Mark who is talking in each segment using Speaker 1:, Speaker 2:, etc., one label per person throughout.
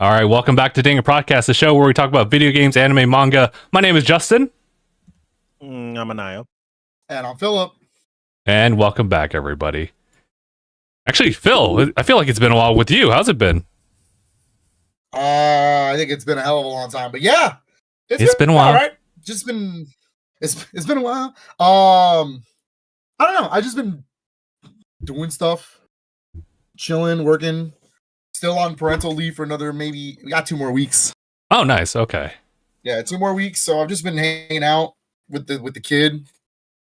Speaker 1: All right, welcome back to DangIT Prodcast, the show where we talk about video games, anime, manga. My name is Justin.
Speaker 2: I'm Aniyah.
Speaker 3: And I'm Philip.
Speaker 1: And welcome back, everybody. Actually, Phil, I feel like it's been a while with you. How's it been?
Speaker 3: I think it's been a hell of a long time, but yeah,
Speaker 1: It's been a while.
Speaker 3: All right, it's been a while. I don't know. I just been doing stuff, chilling, working. Still on parental leave for another we got 2 more weeks.
Speaker 1: Oh, nice. Okay.
Speaker 3: Yeah, 2 more weeks. So I've just been hanging out with the kid,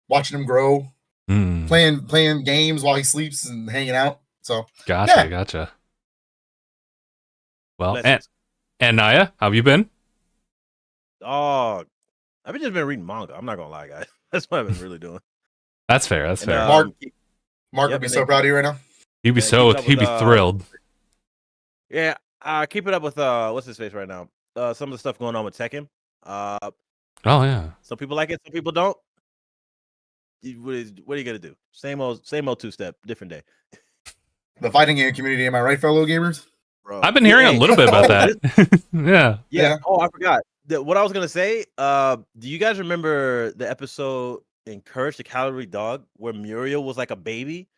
Speaker 3: watching him grow, playing games while he sleeps and hanging out. So
Speaker 1: Gotcha. Well, and Aniyah, how have you been?
Speaker 2: Oh, I've just been reading manga. I'm not gonna lie, guys. That's what I've been really doing.
Speaker 1: That's fair. That's fair.
Speaker 3: Mark would be so proud of you right now.
Speaker 1: He'd be thrilled.
Speaker 2: Yeah, keep it up with what's his face right now. Some of the stuff going on with Tekken.
Speaker 1: Oh yeah.
Speaker 2: Some people like it, some people don't. What are you gonna do? Same old 2-step, different day.
Speaker 3: The fighting game community, am I right, fellow gamers?
Speaker 1: Bro. I've been hearing a little bit about that.
Speaker 2: Yeah. Oh, I forgot. What I was gonna say. Do you guys remember the episode in Courage the Cowardly Dog where Muriel was like a baby?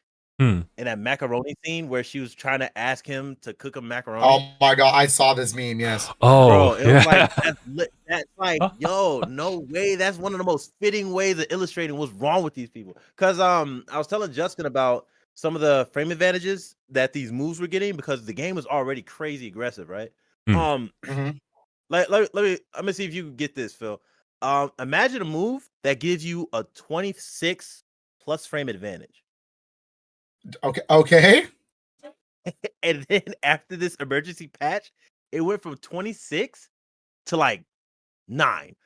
Speaker 2: In that macaroni scene where she was trying to ask him to cook a macaroni.
Speaker 3: Oh my god, I saw this meme. Yes.
Speaker 1: Oh,
Speaker 2: bro, it was like that's like, yo, no way. That's one of the most fitting ways of illustrating what's wrong with these people. Because I was telling Justin about some of the frame advantages that these moves were getting because the game was already crazy aggressive, right? Let me see if you can get this, Phil. Imagine a move that gives you a 26 plus frame advantage.
Speaker 3: Okay.
Speaker 2: And then after this emergency patch, it went from 26 to like 9.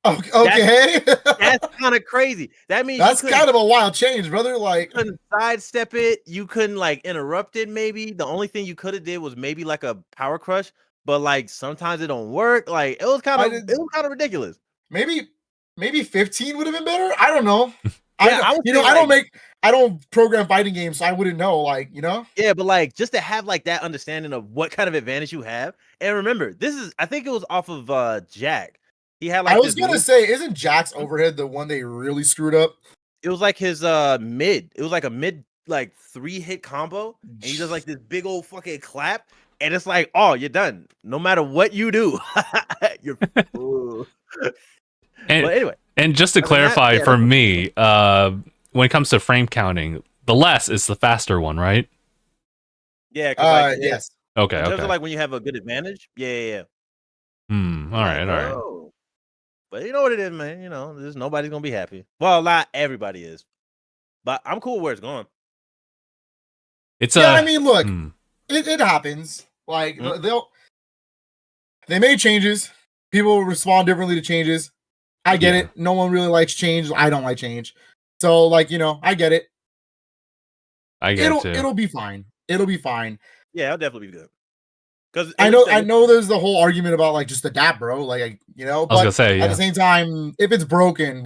Speaker 3: Okay.
Speaker 2: That's kind of crazy. That means
Speaker 3: that's kind of a wild change, brother. Like,
Speaker 2: you couldn't sidestep it. You couldn't like interrupt it. Maybe the only thing you could have did was maybe like a power crush, but like sometimes it don't work. Like it was kind of ridiculous.
Speaker 3: Maybe 15 would have been better. I don't know.
Speaker 2: Yeah,
Speaker 3: I don't program fighting games, so I wouldn't know. Like,
Speaker 2: Yeah, but like just to have like that understanding of what kind of advantage you have, and remember, I think it was off of Jack. He had like.
Speaker 3: I was gonna say, isn't Jack's overhead the one they really screwed up?
Speaker 2: It was like his mid. It was like a mid 3-hit combo, and he does like this big old fucking clap, and it's like, oh, you're done. No matter what you do, you're. But anyway.
Speaker 1: And just to clarify for me, when it comes to frame counting, the less is the faster one, right?
Speaker 2: Yeah.
Speaker 3: Yes.
Speaker 1: Okay.
Speaker 2: In terms of like when you have a good advantage. Yeah.
Speaker 1: All right.
Speaker 2: But you know what it is, man. There's nobody's gonna be happy. Well, not everybody is, but I'm cool where it's going.
Speaker 3: I mean, look, it happens. Like they made changes. People respond differently to changes. I get it. No one really likes change. I don't like change. So, I get it. It'll be fine. It'll be fine.
Speaker 2: Yeah, it'll definitely be good. Because
Speaker 3: I know there's the whole argument about just adapt, bro. But
Speaker 1: I was gonna say,
Speaker 3: at the same time, if it's broken.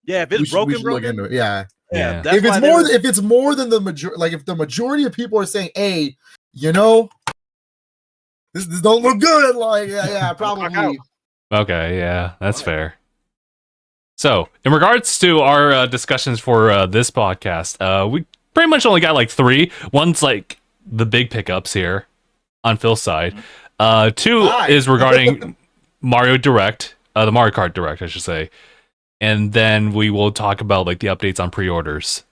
Speaker 2: Yeah, if it's broken.
Speaker 3: Look into it. Yeah.
Speaker 2: If
Speaker 3: it's more than the majority, if the majority of people are saying, hey, this don't look good. Probably.
Speaker 1: Okay, yeah, that's fair. So, in regards to our discussions for this podcast, we pretty much only got 3. One's the big pickups here on Phil's side. 2 is regarding Mario Direct, the Mario Kart Direct, I should say. And then we will talk about the updates on pre-orders.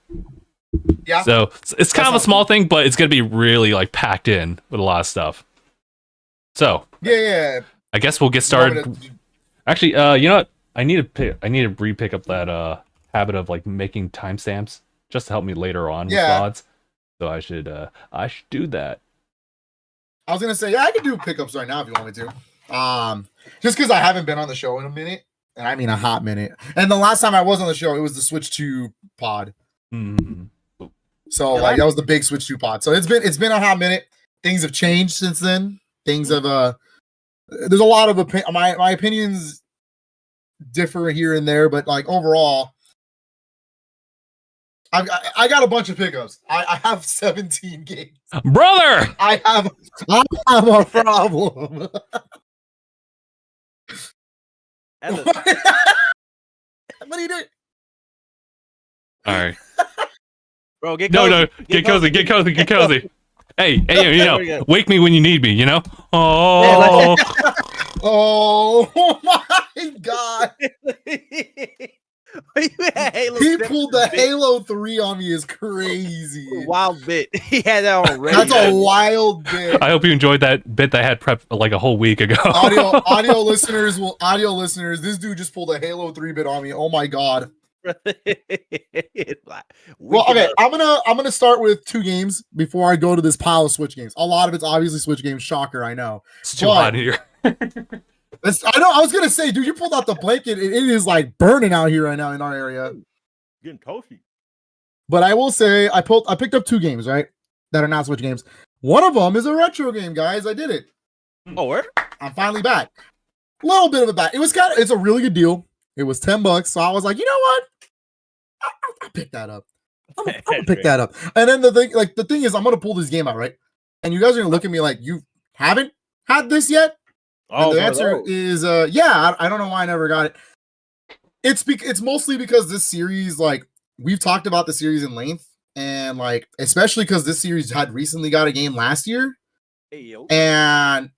Speaker 3: Yeah.
Speaker 1: So, it's kind of a small thing, but it's going to be really packed in with a lot of stuff. So,
Speaker 3: yeah.
Speaker 1: I guess we'll get started. Actually, you know what? I need to re-pick up that habit of making timestamps just to help me later on with VODs. So I should do that.
Speaker 3: I was gonna say, I can do pickups right now if you want me to. Just because I haven't been on the show in a minute, and I mean a hot minute. And the last time I was on the show, it was the Switch 2 pod.
Speaker 1: Mm-hmm.
Speaker 3: So that was the big Switch 2 pod. So it's been a hot minute. Things have changed since then. Things have there's a lot of my opinions differ here and there, but overall, I got a bunch of pickups. I have 17 games.
Speaker 1: Brother!
Speaker 3: I have a problem. What are you doing?
Speaker 1: All right.
Speaker 2: Bro, get
Speaker 1: No,
Speaker 2: cozy.
Speaker 1: no. Get cozy. Get cozy. Get cozy. Hey, you know, wake me when you need me, you know? Oh.
Speaker 3: Oh my god.
Speaker 2: He
Speaker 3: pulled the Halo 3 on me is crazy.
Speaker 2: Wild bit. He had that on radio.
Speaker 3: That's a wild bit.
Speaker 1: I hope you enjoyed that bit that I had prepped like a whole week ago.
Speaker 3: audio listeners, this dude just pulled a Halo 3 bit on me. Oh my god. Well, okay, I'm gonna start with 2 games before I go to this pile of Switch games. A lot of it's obviously Switch games. Shocker, I know.
Speaker 1: It's too hot here.
Speaker 3: I know. I was gonna say, dude, you pulled out the blanket. It is like burning out here right now in our area.
Speaker 2: Getting toasty.
Speaker 3: But I will say, I picked up 2 games, right, that are not Switch games. One of them is a retro game, guys. I did it.
Speaker 2: Oh, where?
Speaker 3: I'm finally back. A little bit of a back. It's a really good deal. It was $10, so I was like, you know what? I'll pick that up. I'm gonna pick that up. And then the thing is, I'm gonna pull this game out, right? And you guys are gonna look at me like, you haven't had this yet?
Speaker 2: Oh,
Speaker 3: and the answer is yeah. I don't know why I never got it. It's mostly because this series, like, we've talked about the series in length, and like especially because this series had recently got a game last year, and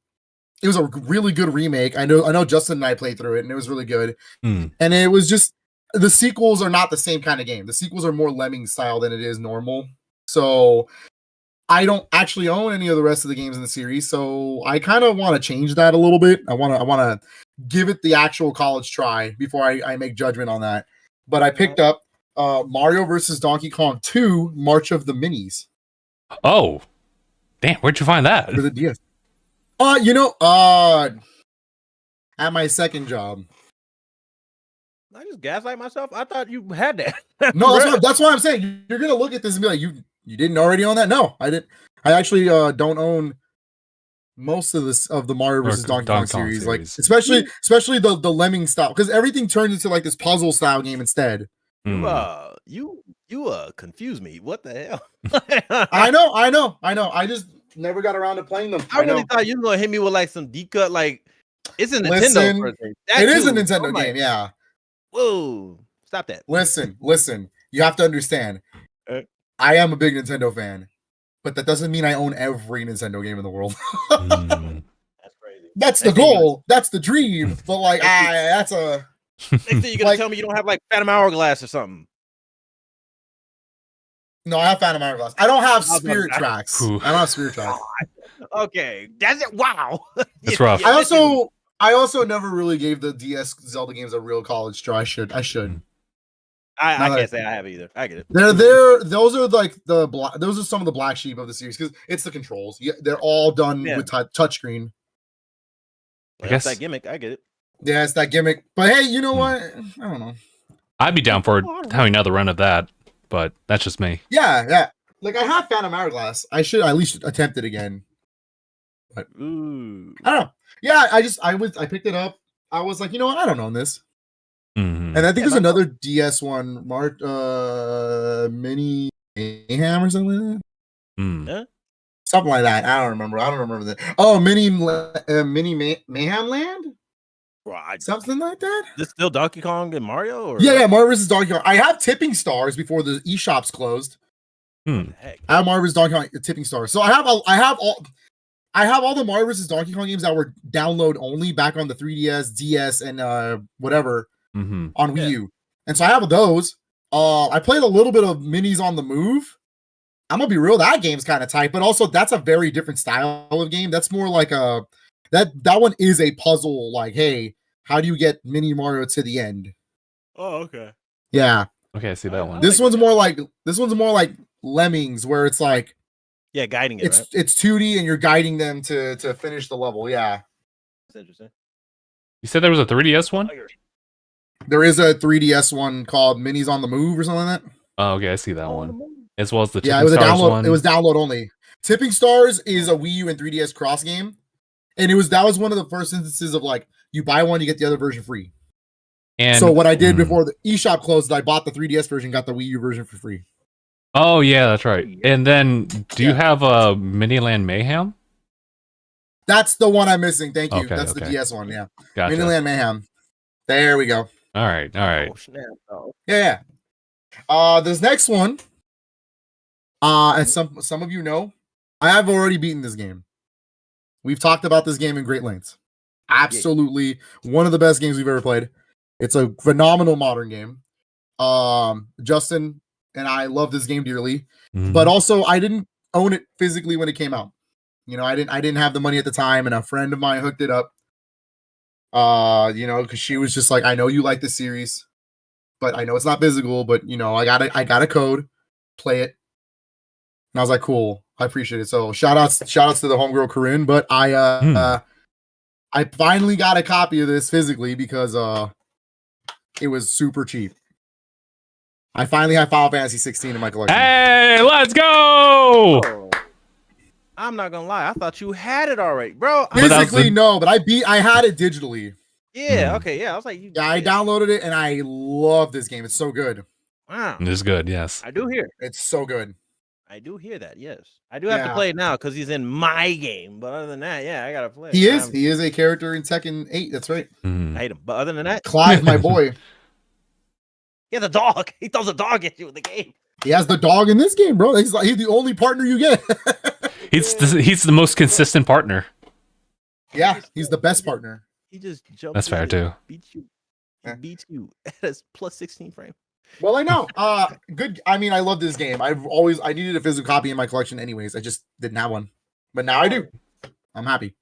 Speaker 3: it was a really good remake. I know Justin and I played through it, and it was really good. And it was just, the sequels are not the same kind of game. The sequels are more Lemming style than it is normal. So I don't actually own any of the rest of the games in the series, so I kind of want to change that a little bit. I want to give it the actual college try before I make judgment on that. But I picked up Mario vs. Donkey Kong 2 March of the Minis.
Speaker 1: Oh, damn! Where'd you find that?
Speaker 3: For the DS. At my second job.
Speaker 2: I just gaslight myself. I thought you had that.
Speaker 3: No, that's why I'm saying you're gonna look at this and be like, you didn't already own that? No, I didn't. I actually don't own most of the Mario vs. Donkey Kong series. Like especially the Lemming style, because everything turned into like this puzzle style game instead.
Speaker 2: You confuse me. What the hell?
Speaker 3: I know. I just never got around to playing them.
Speaker 2: I really thought you were gonna hit me with like some D-cut. Like, it's a Nintendo.
Speaker 3: It is a Nintendo game. Yeah.
Speaker 2: Whoa! Stop that.
Speaker 3: Listen. You have to understand. I am a big Nintendo fan, but that doesn't mean I own every Nintendo game in the world.
Speaker 2: That's crazy.
Speaker 3: That's the goal. That's the dream. But like, that's a.
Speaker 2: Next thing you're gonna tell me you don't have like Phantom Hourglass or something.
Speaker 3: No, I have Phantom Hourglass. I don't have Spirit Tracks. I don't have Spirit Tracks.
Speaker 2: Okay, that's it. Wow,
Speaker 1: that's rough.
Speaker 3: I also never really gave the DS Zelda games a real college try. I should.
Speaker 2: I can't say I have either. I get it.
Speaker 3: Those are some of the black sheep of the series because it's the controls. Yeah, they're all done with touchscreen.
Speaker 1: I guess
Speaker 2: that gimmick. I get it.
Speaker 3: Yeah, it's that gimmick. But hey, you know what? I don't know.
Speaker 1: I'd be down for having another run of that, but that's just me.
Speaker 3: Yeah. Like I have Phantom Hourglass. I should at least attempt it again. But, I don't know. Yeah, I picked it up. I was like, you know what? I don't own this.
Speaker 1: Mm-hmm.
Speaker 3: And I think there's another DS one, Mini Mayhem or something. Something like that. I don't remember that. Oh, Mini Mayhem Land?
Speaker 2: Right.
Speaker 3: Something like that.
Speaker 2: This still Donkey Kong and Mario? Or?
Speaker 3: Yeah, Mario vs. Donkey Kong. I have Tipping Stars before the eShops closed. I have Mario vs. Donkey Kong Tipping Stars. So I have all the Mario vs. Donkey Kong games that were download only back on the 3DS, DS, and whatever on Wii U. And so I have those. I played a little bit of Minis on the Move. I'm gonna be real, that game's kind of tight, but also that's a very different style of game. That's more like that one is a puzzle. Like, hey, how do you get Mini Mario to the end?
Speaker 2: Oh, okay.
Speaker 3: Yeah.
Speaker 1: Okay, I see that one.
Speaker 3: This one's more like Lemmings, where it's like,
Speaker 2: yeah, guiding it.
Speaker 3: It's 2D and you're guiding them to finish the level. Yeah.
Speaker 2: That's interesting.
Speaker 1: You said there was a 3DS one?
Speaker 3: There is a 3DS one called Minis on the Move or something like that.
Speaker 1: Oh, okay, I see that one. As well as the
Speaker 3: Tipping Stars one. It was download only. Tipping Stars is a Wii U and 3DS cross game. And that was one of the first instances of like, you buy one, you get the other version free. And so what I did before the eShop closed, I bought the 3DS version, got the Wii U version for free.
Speaker 1: Oh yeah, that's right. And then, do you have a Miniland Mayhem?
Speaker 3: That's the one I'm missing. Thank you.
Speaker 1: Okay,
Speaker 3: That's the
Speaker 1: okay.
Speaker 3: DS one. Yeah.
Speaker 1: Gotcha.
Speaker 3: Miniland Mayhem. There we go.
Speaker 1: All right, all right.
Speaker 2: Oh snap! Oh.
Speaker 3: Yeah. This next one, as some of you know, I have already beaten this game. We've talked about this game in great lengths. Absolutely one of the best games we've ever played. It's a phenomenal modern game. Justin and I love this game dearly, but also I didn't own it physically when it came out. You know, I didn't have the money at the time, and a friend of mine hooked it up. You know, because she was just like, I know you like this series, but I know it's not physical, but you know, I got a code, play it. And I was like, cool, I appreciate it. So shout outs to the homegirl Corinne, but I finally got a copy of this physically because it was super cheap. I finally have Final Fantasy 16 in my collection.
Speaker 1: Hey, let's go!
Speaker 2: Oh. I'm not gonna lie, I thought you had it already, bro.
Speaker 3: Physically, no, but I had it digitally.
Speaker 2: Yeah, okay, yeah. I was like,
Speaker 3: I downloaded it and I love this game. It's so good.
Speaker 2: Wow,
Speaker 1: It's good, yes.
Speaker 2: I do hear.
Speaker 3: It's so good.
Speaker 2: I do hear that. Yes, I do have to play it now because he's in my game. But other than that, yeah, I gotta play.
Speaker 3: He is a character in Tekken 8. That's right.
Speaker 2: I hate him. But other than that,
Speaker 3: Clive, my boy.
Speaker 2: He has a dog. He throws a dog at you in the game.
Speaker 3: He has the dog in this game, bro. He's the only partner you get.
Speaker 1: He's the most consistent partner.
Speaker 3: Yeah, he's the best partner.
Speaker 2: He just jumps.
Speaker 1: That's fair too.
Speaker 2: Beats you. He beats you at his plus 16 frame.
Speaker 3: Well, I know. Good. I mean, I love this game. I needed a physical copy in my collection, anyways. I just didn't have one, but now I do. I'm happy.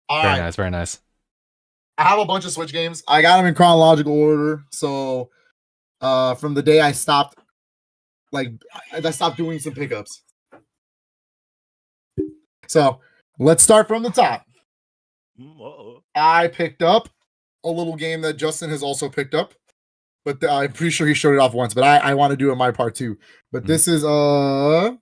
Speaker 1: Very nice. Very nice.
Speaker 3: I have a bunch of Switch games. I got them in chronological order. So, from the day I stopped doing some pickups. So let's start from the top. I picked up a little game that Justin has also picked up, but I'm pretty sure he showed it off once. But I want to do it my part too. But this is Atelier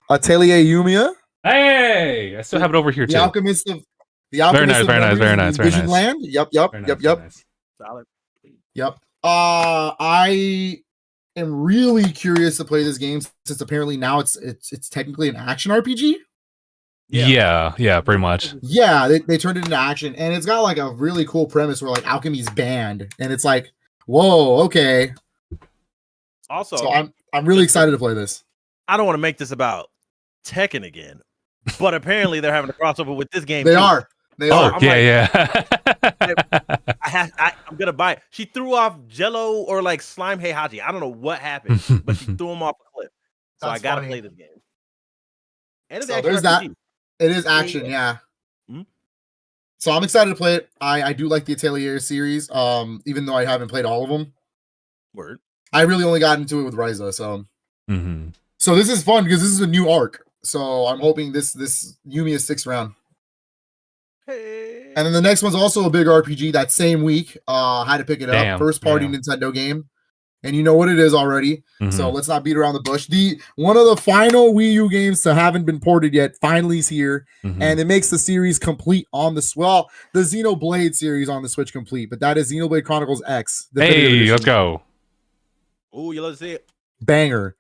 Speaker 3: Yumiya.
Speaker 1: Hey, I still have it over here too.
Speaker 3: The Alchemist of
Speaker 1: very nice.
Speaker 3: Vision Land. Yep.
Speaker 1: Nice.
Speaker 2: Solid.
Speaker 3: Yep. I am really curious to play this game since apparently now it's technically an action RPG.
Speaker 1: Yeah, pretty much.
Speaker 3: Yeah, they turned it into action, and it's got like a really cool premise where like alchemy's banned, and it's like, whoa, okay.
Speaker 2: Also,
Speaker 3: so I'm really excited to play this.
Speaker 2: I don't want to make this about Tekken again, but apparently they're having a crossover with this game.
Speaker 3: They
Speaker 2: too.
Speaker 3: are.
Speaker 1: Yeah.
Speaker 2: I'm gonna buy it. She threw off Jello or like Slime Heihachi. I don't know what happened, but she threw him off a cliff. So I gotta play this game. And it's
Speaker 3: there's that. It is action, yeah.
Speaker 2: Mm-hmm.
Speaker 3: So I'm excited to play it. I do like the Atelier series, even though I haven't played all of them.
Speaker 2: Word.
Speaker 3: I really only got into it with Ryza, so. So this is fun because this is a new arc. So I'm hoping this Yumiya sticks around.
Speaker 2: Hey.
Speaker 3: And then the next one's also a big RPG that same week. Had to pick it up. First party Nintendo game. And you know what it is already. So let's not beat around the bush. One of the final Wii U games that haven't been ported yet finally is here. And it makes the series complete on the the Xenoblade series on the Switch complete. But that is Xenoblade Chronicles X.
Speaker 1: Hey, let's go.
Speaker 2: Oh, you love to see it.
Speaker 3: Banger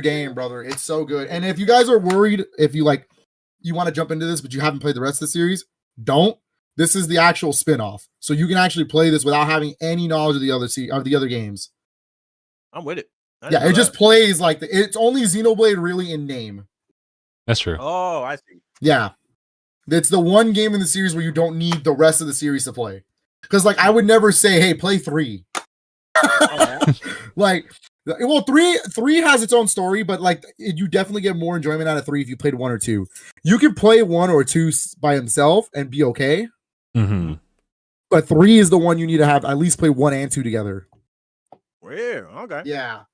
Speaker 3: game, brother. It's so good. And if you guys are worried, if you want to jump into this, but you haven't played the rest of the series, don't. This is the actual spin-off. So you can actually play this without having any knowledge of the other games.
Speaker 2: I'm with it.
Speaker 3: Yeah, it just plays like it's only Xenoblade really in name.
Speaker 1: That's true.
Speaker 2: Oh, I see.
Speaker 3: Yeah. It's the one game in the series where you don't need the rest of the series to play. Because like I would never say, hey, play 3. Like, well, 3 has its own story, but like you definitely get more enjoyment out of 3 if you played 1 or 2. You can play 1 or 2 by himself and be okay. But 3 is the one you need to have at least play 1 and 2 together.
Speaker 2: Yeah, okay.
Speaker 3: Yeah.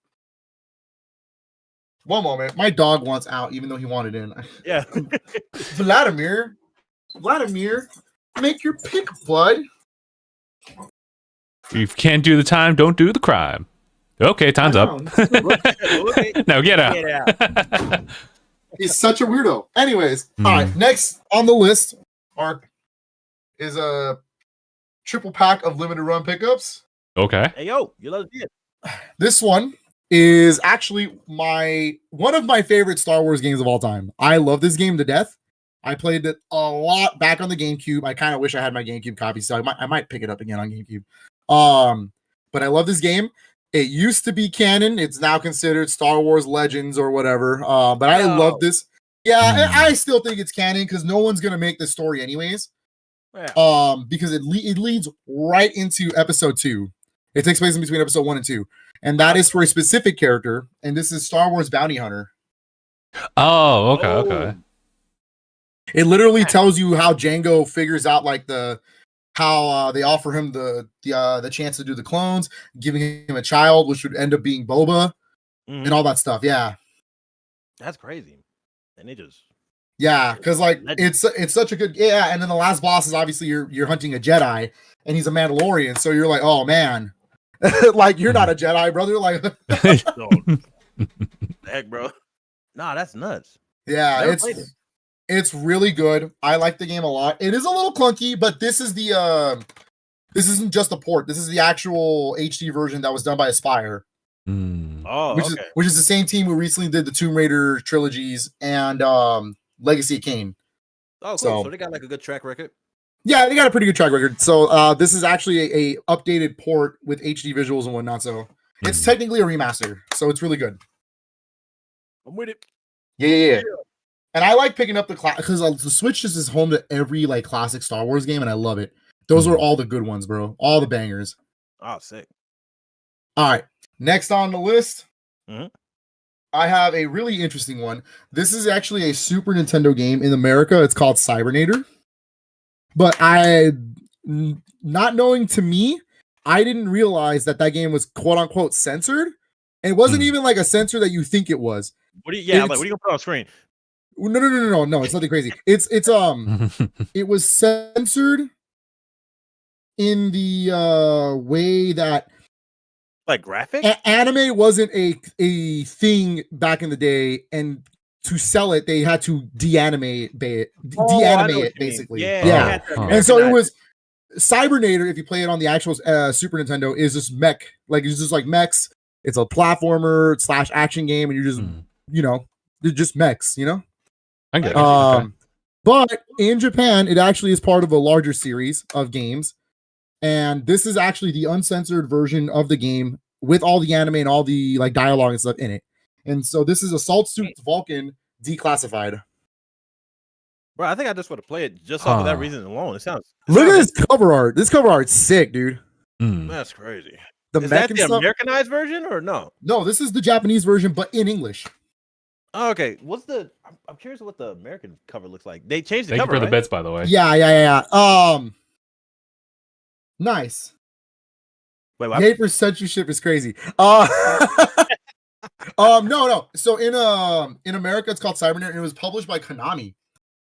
Speaker 3: One moment. My dog wants out, even though he wanted in.
Speaker 2: Yeah.
Speaker 3: Vladimir, make your pick, bud.
Speaker 1: If you can't do the time, don't do the crime. Okay, time's up. No, get out.
Speaker 3: He's such a weirdo. Anyways, all right. Next on the list is a triple pack of limited run pickups.
Speaker 1: Okay.
Speaker 2: Hey, yo, you love it.
Speaker 3: This one is actually one of my favorite Star Wars games of all time. I love this game to death. I played it a lot back on the GameCube. I kind of wish I had my GameCube copy, so I might pick it up again on GameCube. But I love this game. It used to be canon. It's now considered Star Wars Legends or whatever. But I love this. Yeah, I still think it's canon because no one's gonna make this story anyways. Yeah. Because it leads right into episode 2. It takes place in between episode 1 and 2, and that is for a specific character. And this is Star Wars Bounty Hunter.
Speaker 1: Oh, okay.
Speaker 3: It literally tells you how Django figures out like how they offer him the chance to do the clones, giving him a child, which would end up being Boba, and all that stuff. Yeah,
Speaker 2: that's crazy. And they just
Speaker 3: because like it's such a good and then the last boss is obviously you're hunting a Jedi, and he's a Mandalorian, so you're like, oh man, like you're not a Jedi, brother. Like,
Speaker 2: heck, bro. Nah, that's nuts.
Speaker 3: Yeah, it's really good. I like the game a lot. It is a little clunky, but this is this isn't just a port. This is the actual HD version that was done by Aspire. Which is the same team who recently did the Tomb Raider trilogies and Legacy of Kain.
Speaker 2: Oh, cool. So they got like a good track record.
Speaker 3: Yeah, they got a pretty good track record. So this is actually a updated port with HD visuals and whatnot. So it's technically a remaster. So it's really good.
Speaker 2: I'm with it.
Speaker 3: Yeah. And I like picking up the because the Switch just is home to every like classic Star Wars game, and I love it. Those are all the good ones, bro. All the bangers.
Speaker 2: Oh, sick.
Speaker 3: All right. Next on the list, I have a really interesting one. This is actually a Super Nintendo game in America. It's called Cybernator. But not knowing to me, I didn't realize that game was quote unquote censored. And it wasn't even like a censor that you think it was.
Speaker 2: What are you gonna put on screen?
Speaker 3: No, it's nothing crazy. It's it was censored in the way that
Speaker 2: like graphic
Speaker 3: anime wasn't a thing back in the day, and to sell it they had to deanimate it basically. Yeah. And so it was Cybernator. If you play it on the actual Super Nintendo, is just mech, like it's just like mechs. It's a platformer / action game, and you're just they're just mechs,
Speaker 1: I get it.
Speaker 3: But in Japan, it actually is part of a larger series of games. And this is actually the uncensored version of the game with all the anime and all the like dialogue and stuff in it. And so this is Assault Suits Vulcan declassified.
Speaker 2: Bro, I think I just want to play it just off of that reason alone.
Speaker 3: Look at this cover art. This cover art's sick, dude.
Speaker 2: That's crazy.
Speaker 3: Is
Speaker 2: that the Americanized version or no?
Speaker 3: No, this is the Japanese version, but in English.
Speaker 2: Oh, okay. I'm curious what the American cover looks like. They changed the
Speaker 1: Thank
Speaker 2: cover.
Speaker 1: you for the bits, by the way.
Speaker 3: Yeah. Nice.
Speaker 2: Wait, what?
Speaker 3: Hate for censorship is crazy. No. So in America, it's called Cybernator, and it was published by Konami.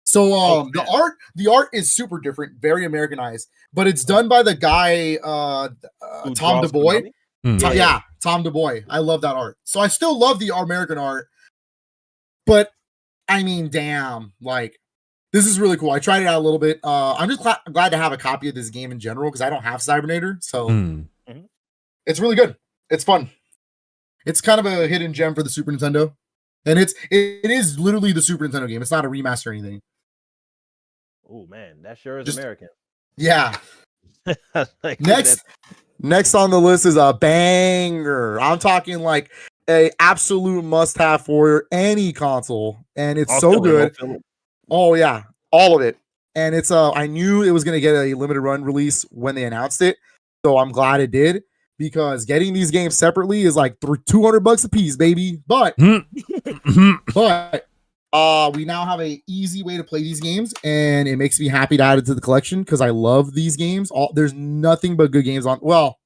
Speaker 3: So the art is super different, very Americanized, but it's done by the guy Tom DeBoy. Tom DeBoy. I love that art. So I still love the American art, but I mean, damn, like this is really cool. I tried it out a little bit. I'm just glad to have a copy of this game in general because I don't have Cybernator, so it's really good. It's fun. It's kind of a hidden gem for the Super Nintendo, and it is literally the Super Nintendo game. It's not a remaster or anything.
Speaker 2: Oh man, that sure is American.
Speaker 3: Yeah. Next on the list is a banger. I'm talking like a absolute must-have for any console, and it's so good. Oh yeah, all of it. And it's I knew it was gonna get a limited run release when they announced it, so I'm glad it did because getting these games separately is like $200 a piece, baby. But we now have a easy way to play these games, and it makes me happy to add it to the collection because I love these games. There's nothing but good games on. Well,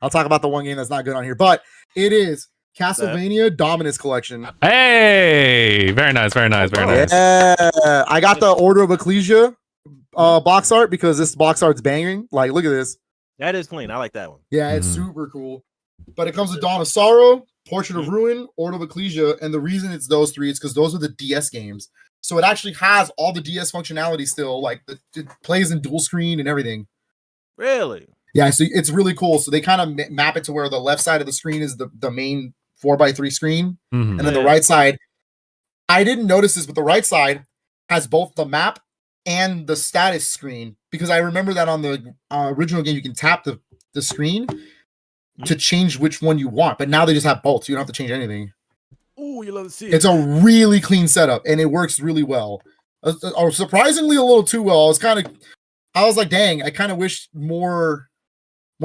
Speaker 3: I'll talk about the one game that's not good on here, but it is Castlevania Dominus Collection.
Speaker 1: Hey, very nice.
Speaker 3: Yeah, I got the Order of Ecclesia box art because this box art's banging. Like, look at this.
Speaker 2: That is clean. I like that one.
Speaker 3: Yeah, it's super cool. But it comes with Dawn of Sorrow, Portrait of Ruin, Order of Ecclesia, and the reason it's those three is because those are the DS games. So it actually has all the DS functionality still, like it plays in dual screen and everything.
Speaker 2: Really?
Speaker 3: Yeah, so it's really cool. So they kind of map it to where the left side of the screen is the main 4x3 screen,
Speaker 1: Mhm.
Speaker 3: and then the right side. I didn't notice this, but the right side has both the map and the status screen, because I remember that on the original game you can tap the screen to change which one you want, but now they just have both, so you don't have to change anything.
Speaker 2: Ooh, you love to see it.
Speaker 3: It's a really clean setup, and it works really well. Surprisingly, a little too well. I was like, dang, I kind of wish more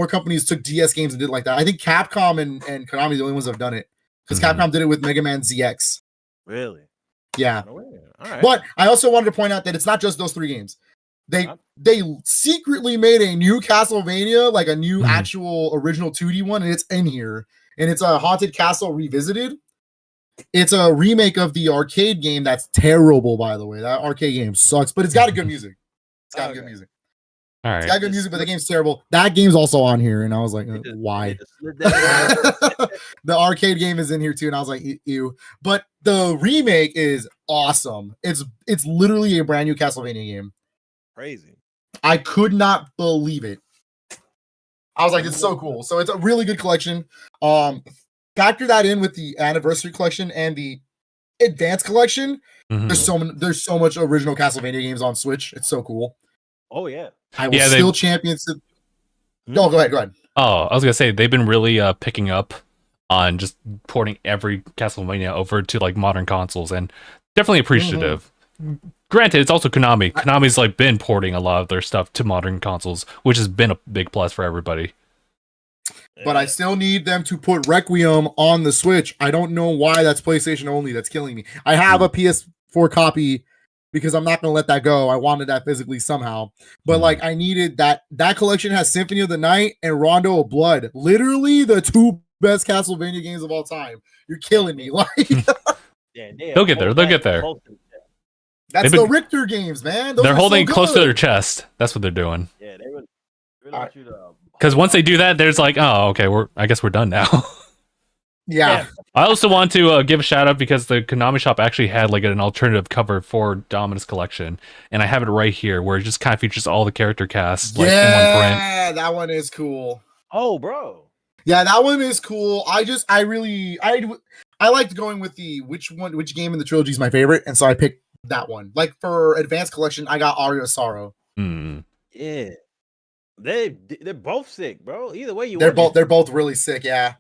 Speaker 3: companies took DS games and did it like that. I think Capcom and Konami are the only ones that have done it, because Capcom did it with Mega Man ZX.
Speaker 2: Really?
Speaker 3: Yeah.
Speaker 2: All right.
Speaker 3: But I also wanted to point out that it's not just those 3 games. They secretly made a new Castlevania, like a new actual original 2D one, and it's in here. And it's a Haunted Castle Revisited. It's a remake of the arcade game that's terrible, by the way. That arcade game sucks, but it's got a good music. It's got good music.
Speaker 1: All right.
Speaker 3: It's got good music, but the game's terrible. That game's also on here, and I was like, why? The arcade game is in here too, and I was like, ew. But the remake is awesome. It's literally a brand new Castlevania game.
Speaker 2: Crazy.
Speaker 3: I could not believe it. I was like, it's so cool. So it's a really good collection. Factor that in with the anniversary collection and the advanced collection. There's so much original Castlevania games on Switch. It's so cool.
Speaker 2: Oh yeah.
Speaker 3: I will still champion. No, go ahead.
Speaker 1: Oh, I was gonna say they've been really picking up on just porting every Castlevania over to like modern consoles, and definitely appreciative. Granted, it's also Konami. Konami's like been porting a lot of their stuff to modern consoles, which has been a big plus for everybody.
Speaker 3: But I still need them to put Requiem on the Switch. I don't know why that's PlayStation only. That's killing me. I have a PS4 copy because I'm not going to let that go. I wanted that physically somehow. But like I needed that. That collection has Symphony of the Night and Rondo of Blood. Literally the 2 best Castlevania games of all time. You're killing me. Like
Speaker 1: they'll get there. They'll get there.
Speaker 3: That's the Richter games, man.
Speaker 1: They're holding it close to their chest. That's what they're doing.
Speaker 2: Yeah, they really want you to.
Speaker 1: Because once they do that, there's like, oh, okay, I guess we're done now.
Speaker 3: Yeah.
Speaker 1: I also want to give a shout out because the Konami shop actually had like an alternative cover for Dominus Collection, and I have it right here where it just kind of features all the character casts like in one print.
Speaker 3: Yeah, that one is cool.
Speaker 2: Oh, bro.
Speaker 3: Yeah, that one is cool. I liked going with which game in the trilogy is my favorite, and so I picked that one. Like for Advanced Collection, I got Aria of Sorrow.
Speaker 2: Yeah. They're both sick, bro. Either way
Speaker 3: they're both really sick, yeah.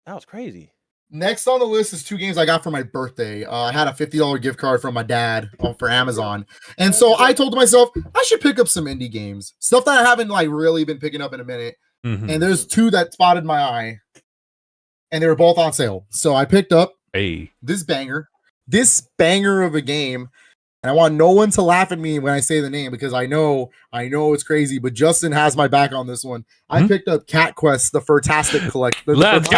Speaker 2: That was crazy.
Speaker 3: Next on the list is 2 games I got for my birthday. I had a $50 gift card from my dad for Amazon. And so I told myself I should pick up some indie games. Stuff that I haven't like really been picking up in a minute. And there's 2 that spotted my eye. And they were both on sale. So I picked up this banger of a game. And I want no one to laugh at me when I say the name because I know it's crazy, but Justin has my back on this one. I picked up Cat Quest, the Fantastic Collection.
Speaker 1: Let's go!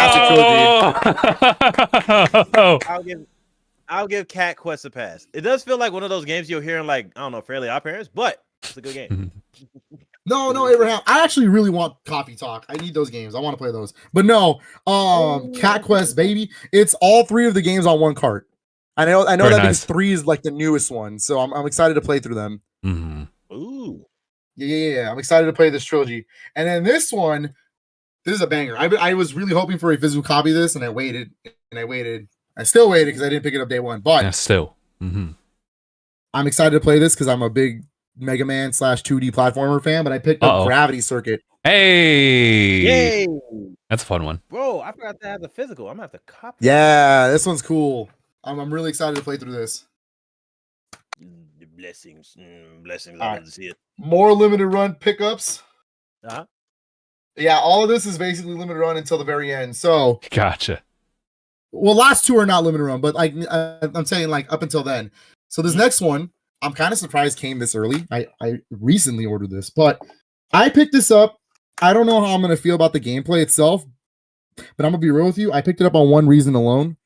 Speaker 2: I'll give Cat Quest a pass. It does feel like one of those games you'll hear in like, I don't know, Fairly Odd Parents, but it's a good game.
Speaker 3: No, Abraham. I actually really want Coffee Talk. I need those games. I want to play those. But no, Cat Quest, baby. It's all 3 of the games on one cart. I know that because 3 is like the newest one, so I'm excited to play through them.
Speaker 2: Ooh,
Speaker 3: yeah. I'm excited to play this trilogy, and then this is a banger. I was really hoping for a physical copy of this, and I waited. I still waited because I didn't pick it up day one. But I'm excited to play this because I'm a big Mega Man / 2D platformer fan. But I picked up Gravity Circuit.
Speaker 1: Hey,
Speaker 2: yay!
Speaker 1: That's a fun one,
Speaker 2: bro. I forgot to have the physical. I'm gonna have to copy.
Speaker 3: Yeah, this one's cool. I'm really excited to play through this.
Speaker 2: The blessings. I love to see it.
Speaker 3: More limited run pickups.
Speaker 2: Yeah,
Speaker 3: all of this is basically limited run until the very end. So
Speaker 1: gotcha.
Speaker 3: Well, last 2 are not limited run, but like I'm saying, like up until then. So this next one, I'm kind of surprised came this early. I recently ordered this, but I picked this up. I don't know how I'm gonna feel about the gameplay itself, but I'm gonna be real with you. I picked it up on one reason alone.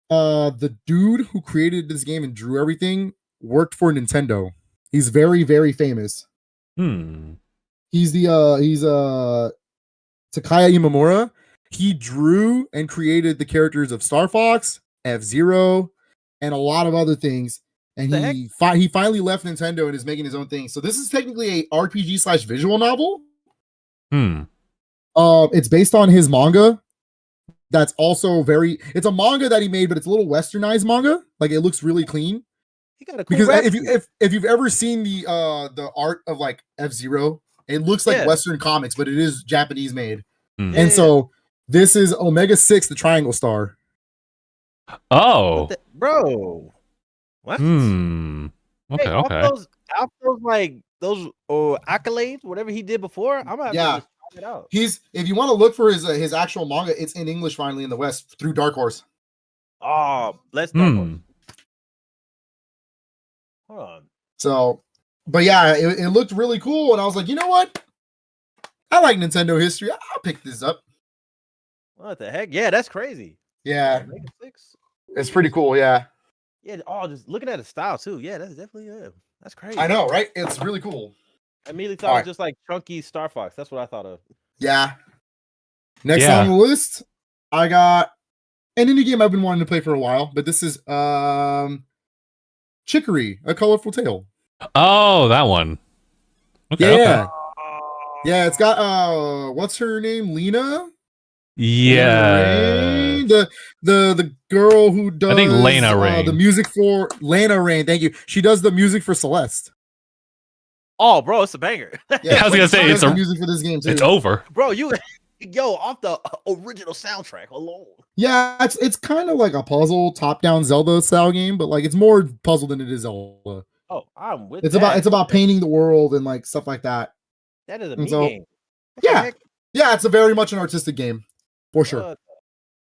Speaker 3: The dude who created this game and drew everything worked for Nintendo. He's very, very famous. He's Takaya Imamura. He drew and created the characters of Star Fox, F-Zero, and a lot of other things. And he finally left Nintendo and is making his own thing. So this is technically a RPG / visual novel. It's based on his manga. that's also it's a manga that he made, but it's a little westernized manga. Like it looks really clean.
Speaker 2: He got a cool
Speaker 3: Because
Speaker 2: rap
Speaker 3: if you've ever seen the art of like F-Zero, it looks like Western comics, but it is Japanese made. And so this is Omega 6, the Triangle Star.
Speaker 1: Oh,
Speaker 2: bro. What?
Speaker 1: Okay,
Speaker 2: hey,
Speaker 1: okay.
Speaker 2: Off those like those accolades, whatever he did before, I'm gonna have to just check it out.
Speaker 3: If you want to look for his actual manga, it's in English finally in the West through Dark Horse.
Speaker 2: Oh, let's Dark Horse. Hold on.
Speaker 3: So, but yeah, it looked really cool, and I was like, you know what? I like Nintendo history. I'll pick this up.
Speaker 2: What the heck? Yeah, that's crazy.
Speaker 3: Yeah,
Speaker 2: Omega 6.
Speaker 3: It's pretty cool. Yeah.
Speaker 2: Yeah. Oh, just looking at the style too. Yeah, that's definitely that's crazy.
Speaker 3: I know, right? It's really cool.
Speaker 2: I immediately thought it was just like chunky Star Fox. That's what I thought of.
Speaker 3: Yeah. Next on the list, I got an indie game I've been wanting to play for a while, but this is Chicory, A Colorful Tale.
Speaker 1: Oh, that one. Okay,
Speaker 3: yeah.
Speaker 1: okay.
Speaker 3: Yeah, it's got what's her name? Lena?
Speaker 1: Yeah.
Speaker 3: The girl who does
Speaker 1: I think Lena Rain.
Speaker 3: The music for Lena Rain, thank you. She does the music for Celeste.
Speaker 2: Oh, bro, it's a banger.
Speaker 1: Yeah, I was gonna say it's
Speaker 3: the music for this game too.
Speaker 1: It's over.
Speaker 2: Bro, off the original soundtrack alone.
Speaker 3: Yeah, it's kind of like a puzzle top-down Zelda style game, but like it's more puzzle than it is Zelda.
Speaker 2: Oh, I'm with
Speaker 3: it's about painting the world and like stuff like that.
Speaker 2: That is a me game.
Speaker 3: Yeah. Yeah, it's a very much an artistic game. For sure.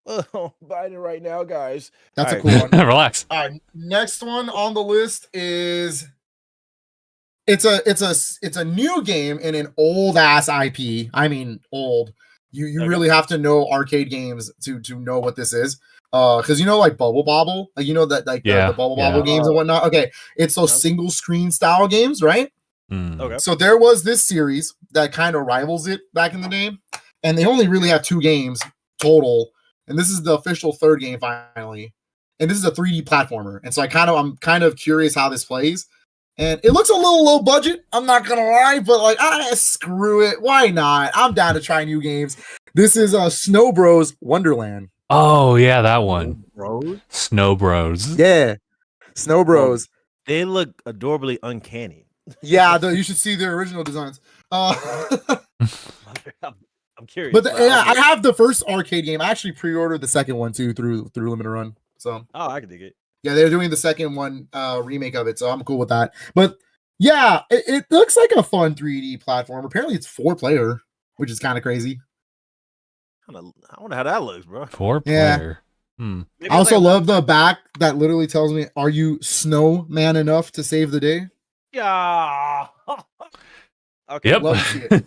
Speaker 2: I'm buying it right now, guys.
Speaker 3: That's a cool one.
Speaker 1: Relax.
Speaker 3: All right, next one on the list is it's a new game in an old ass IP. I mean old. You really have to know arcade games to know what this is. Because you know, like Bubble Bobble, like you know that like the Bubble Bobble games and whatnot. Okay, it's those single screen style games, right?
Speaker 2: Okay.
Speaker 3: So there was this series that kind of rivals it back in the day, and they only really have 2 games total, and this is the official 3rd game finally. And this is a 3D platformer, and so I'm kind of curious how this plays. And it looks a little low budget, I'm not gonna lie, but like screw it, why not? I'm down to try new games. This is Snow Bros Wonderland.
Speaker 1: Oh yeah, that one.
Speaker 2: Snow Bros.
Speaker 1: Snow Bros.
Speaker 3: Yeah, Snow Bros.
Speaker 2: They look adorably uncanny.
Speaker 3: Yeah, you should see their original designs.
Speaker 2: I'm curious.
Speaker 3: But I have the first arcade game. I actually pre-ordered the second one too through Limited Run. So
Speaker 2: I can dig it.
Speaker 3: Yeah, they're doing the second one remake of it, so I'm cool with that. But yeah, it looks like a fun 3D platform. Apparently, it's 4-player, which is kind of crazy.
Speaker 2: I wonder how that looks, bro.
Speaker 1: 4-player.
Speaker 3: I also love the back that literally tells me, "Are you snowman enough to save the day?"
Speaker 2: Yeah. Okay.
Speaker 1: Yep.
Speaker 3: Love to see it.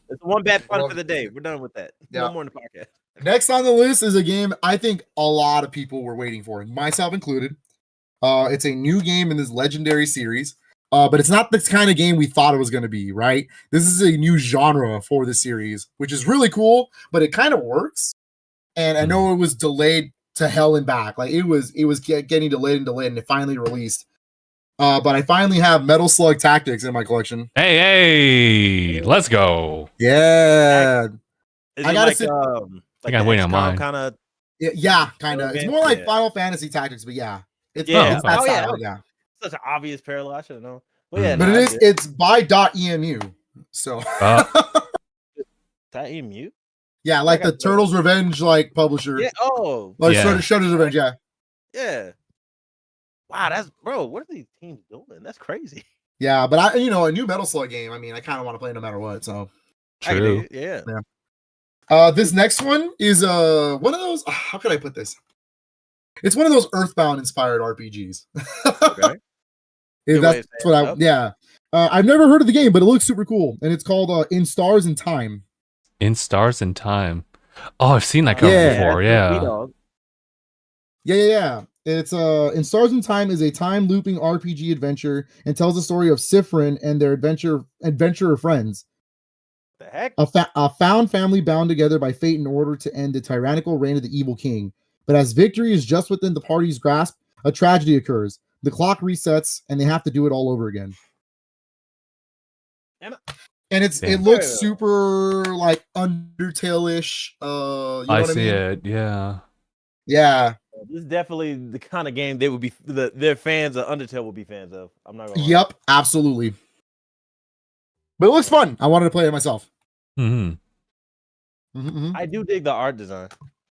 Speaker 2: It's one bad fun for the day. We're done with that. No more in the podcast.
Speaker 3: Next on the list is a game I think a lot of people were waiting for, myself included. It's a new game in this legendary series, but it's not the kind of game we thought it was going to be, right? This is a new genre for the series, which is really cool, but it kind of works. And I know it was delayed to hell and back. Like it was getting delayed, and it finally released. But I finally have Metal Slug Tactics in my collection.
Speaker 1: Hey, let's go.
Speaker 3: Yeah.
Speaker 2: I gotta
Speaker 1: I got waiting on mine.
Speaker 2: Kind of.
Speaker 3: Yeah, kind of. It's more like Final Fantasy Tactics, but yeah. It's that style, yeah.
Speaker 2: Such an obvious parallel. I should know. But yeah,
Speaker 3: but it's by .emu. So
Speaker 2: .emu?
Speaker 3: Yeah, like the Turtles Revenge like publisher.
Speaker 2: Yeah. Oh.
Speaker 3: Like Shredder's Revenge, yeah.
Speaker 2: Yeah. Wow, that's what are these teams doing? That's crazy.
Speaker 3: Yeah, but a new Metal Slug game. I mean, I kind of want to play no matter what. So
Speaker 1: true.
Speaker 2: Yeah.
Speaker 3: This next one is one of those. How could I put this? It's one of those Earthbound inspired RPGs.
Speaker 2: Okay.
Speaker 3: That's what I've never heard of the game, but it looks super cool, and it's called In Stars and Time.
Speaker 1: In Stars and Time. Oh, I've seen that cover before. Yeah.
Speaker 3: Yeah. It's In Stars and Time is a time looping RPG adventure and tells the story of Sifrin and their adventurer friends.
Speaker 2: The heck?
Speaker 3: A found family bound together by fate in order to end the tyrannical reign of the evil king. But as victory is just within the party's grasp, a tragedy occurs. The clock resets, and they have to do it all over again. And it
Speaker 1: Damn.
Speaker 3: looks super like Undertale-ish. You know
Speaker 1: I
Speaker 3: what I
Speaker 1: see
Speaker 3: mean?
Speaker 1: it. Yeah.
Speaker 3: Yeah.
Speaker 2: This is definitely the kind of game they would be their fans of Undertale would be fans of. I'm not gonna lie.
Speaker 3: Yep, absolutely. But it looks fun. I wanted to play it myself.
Speaker 1: Hmm.
Speaker 2: I do dig the art design.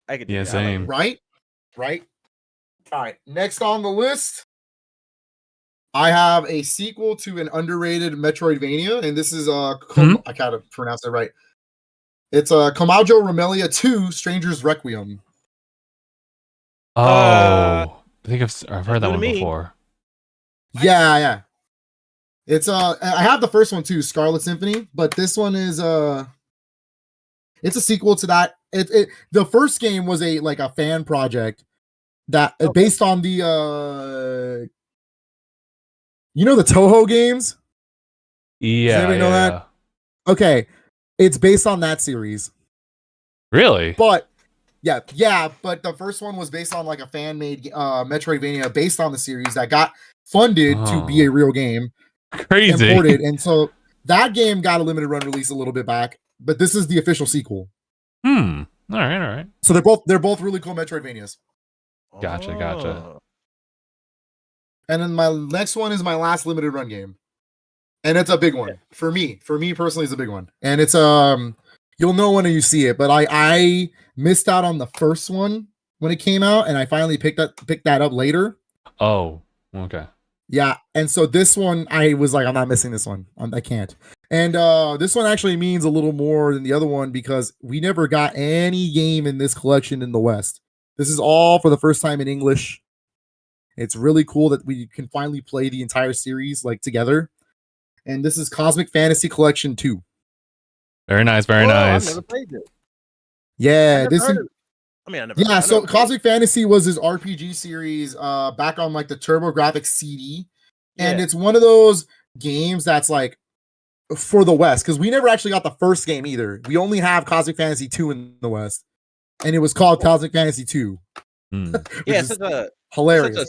Speaker 2: I could dig
Speaker 1: Yeah,
Speaker 2: it. I like
Speaker 1: same.
Speaker 2: it.
Speaker 3: Right. All right. Next on the list, I have a sequel to an underrated Metroidvania, and this is I gotta pronounce it right. It's Kamajo Remelia 2: Stranger's Requiem.
Speaker 1: Oh, I think I've heard that
Speaker 2: new to
Speaker 1: one
Speaker 2: me.
Speaker 1: before.
Speaker 3: Yeah. It's I have the first one too, Scarlet Symphony, but this one is it's a sequel to that. The first game was a fan project that based on the the Toho games.
Speaker 1: Yeah.
Speaker 3: Does anybody know that? Okay, it's based on that series.
Speaker 1: Really?
Speaker 3: But but the first one was based on a fan-made Metroidvania based on the series that got funded to be a real game.
Speaker 1: Crazy.
Speaker 3: Imported, and so that game got a limited run release a little bit back, but this is the official sequel.
Speaker 1: All right.
Speaker 3: So they're both really cool Metroidvanias.
Speaker 1: Gotcha.
Speaker 3: And then my next one is my last limited run game, and it's a big one for me. For me personally, it's a big one, and it's you'll know when you see it. But I missed out on the first one when it came out, and I finally picked that up later.
Speaker 1: Oh, okay.
Speaker 3: Yeah, and so this one, I was like, I'm not missing this one. I can't. And this one actually means a little more than the other one because we never got any game in this collection in the West. This is all for the first time in English. It's really cool that we can finally play the entire series together. And this is Cosmic Fantasy Collection 2.
Speaker 1: Very nice. Nice.
Speaker 2: I've never played it.
Speaker 3: Yeah, Cosmic Fantasy was his RPG series back on the TurboGrafx CD. And it's one of those games that's for the West, because we never actually got the first game either. We only have Cosmic Fantasy 2 in the West. And it was called Cosmic Fantasy 2.
Speaker 2: Yeah, such a
Speaker 3: hilarious.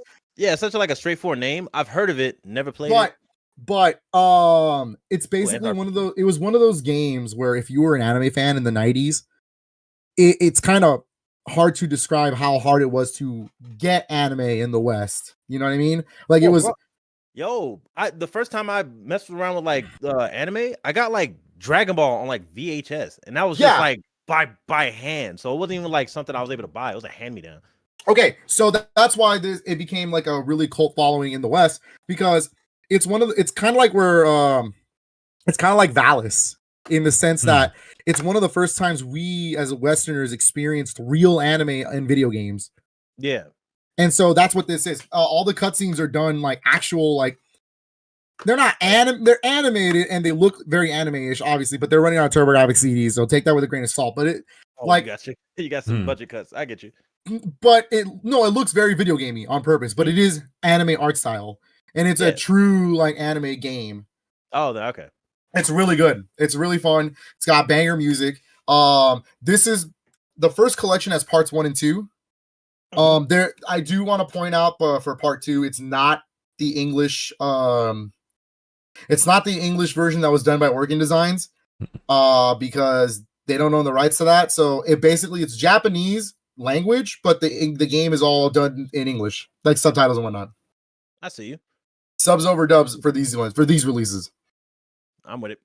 Speaker 2: Such a straightforward name. I've heard of it, never played it.
Speaker 3: But it's basically one of those games where if you were an anime fan in the 90s, it's kind of hard to describe how hard it was to get anime in the West. You know what I mean? It was.
Speaker 2: The first time I messed around with anime, I got Dragon Ball on VHS, and that was just by hand. So it wasn't even something I was able to buy. It was a hand me down.
Speaker 3: Okay, so that's why it became a really cult following in the West, because it's it's kind of like Valis in the sense that it's one of the first times we as Westerners experienced real anime in video games.
Speaker 2: Yeah.
Speaker 3: And so that's what this is. All the cutscenes are done actual they're not they're animated and they look very anime-ish, obviously, but they're running on TurboGrafx CDs, so take that with a grain of salt. But it
Speaker 2: you got some budget cuts. I get you.
Speaker 3: But it looks very video gamey on purpose, but it is anime art style, and it's a true anime game.
Speaker 2: Oh, okay.
Speaker 3: It's really good. It's really fun. It's got banger music. This is the first collection has parts 1 and 2. I do want to point out for part 2, it's not the English. It's not the English version that was done by Organ Designs, because they don't own the rights to that. So it's Japanese language, but the game is all done in English, subtitles and whatnot.
Speaker 2: I see you.
Speaker 3: Subs over dubs for these releases.
Speaker 2: I'm with it.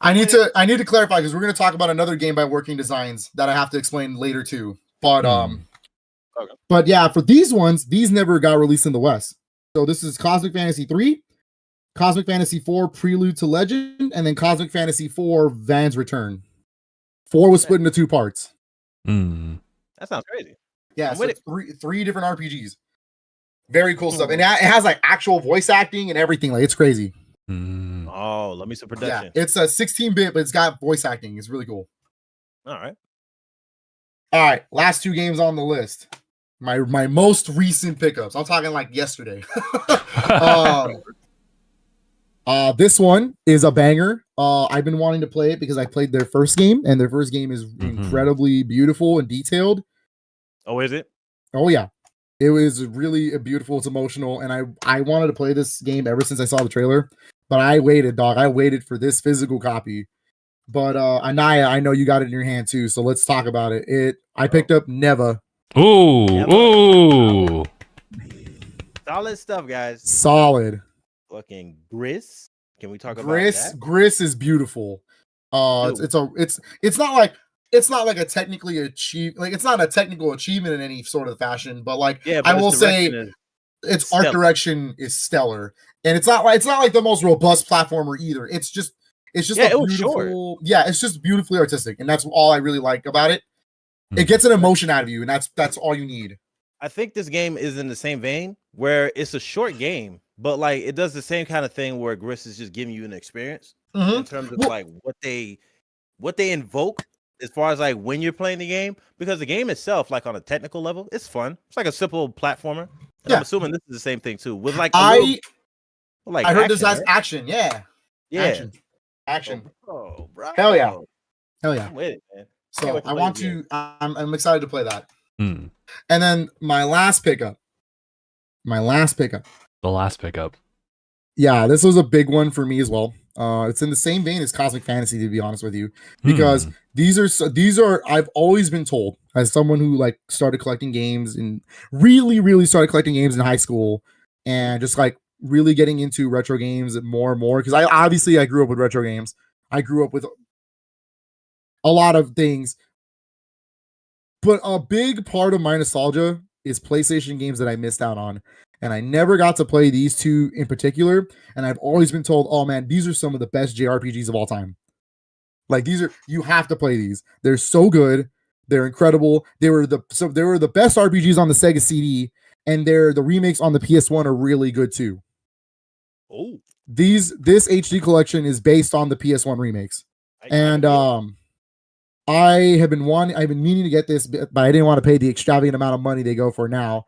Speaker 3: I need to clarify because we're going to talk about another game by Working Designs that I have to explain later too. But but yeah, for these ones, these never got released in the West. So this is Cosmic Fantasy 3, Cosmic Fantasy 4 Prelude to Legend, and then Cosmic Fantasy 4 Van's Return. 4 was split into 2 parts.
Speaker 2: That sounds crazy.
Speaker 3: Yeah, so three different RPGs. Very cool stuff. And it has actual voice acting and everything. It's crazy.
Speaker 2: Oh, let me see production.
Speaker 3: Yeah, it's a 16-bit, but it's got voice acting. It's really cool.
Speaker 2: All
Speaker 3: right. Last 2 games on the list. My most recent pickups. I'm talking yesterday. This one is a banger. I've been wanting to play it because I played their first game, and their first game is incredibly beautiful and detailed.
Speaker 2: Oh, is it?
Speaker 3: Oh yeah. It was really beautiful. It's emotional, and I wanted to play this game ever since I saw the trailer, but I waited, dog. I waited for this physical copy, But Aniyah, I know you got it in your hand too, so let's talk about it. I picked up Neva.
Speaker 1: Ooh.
Speaker 2: Solid stuff, guys.
Speaker 3: Solid.
Speaker 2: Fucking Gris. Can we talk about
Speaker 3: Gris?
Speaker 2: that?
Speaker 3: Gris is beautiful. It's not like a technically it's not a technical achievement in any sort of fashion, but like I will say its art direction is stellar. And it's not like the most robust platformer either. It's just a beautiful, it's just beautifully artistic, and that's all I really like about it. It gets an emotion out of you, and that's all you need.
Speaker 2: I think this game is in the same vein where it's a short game, but like it does the same kind of thing where Gris is just giving you an experience in terms of like what they invoke as far as like when you're playing the game, because the game itself, like on a technical level, it's fun. It's like a simple platformer. And I'm assuming this is the same thing too. With like I
Speaker 3: heard this as action, action.
Speaker 2: Oh, bro.
Speaker 3: Hell yeah.
Speaker 2: I'm with it, man.
Speaker 3: So I'm excited to play that. And then my last pickup.
Speaker 1: The last pickup.
Speaker 3: Yeah, this was a big one for me as well. It's in the same vein as Cosmic Fantasy, to be honest with you, because these are I've always been told, as someone who like started collecting games and really started collecting games in high school, and just like really getting into retro games more and more, because I grew up with retro games. I grew up with a lot of things, but a big part of my nostalgia is PlayStation games that I missed out on. And I never got to play these two in particular. And I've always been told, oh man, these are some of the best JRPGs of all time. Like you have to play these. They're so good. They're incredible. They were the best RPGs on the Sega CD, and the remakes on the PS1 are really good too.
Speaker 2: Oh,
Speaker 3: this HD collection is based on the PS1 remakes. I've been meaning to get this, but I didn't want to pay the extravagant amount of money they go for now.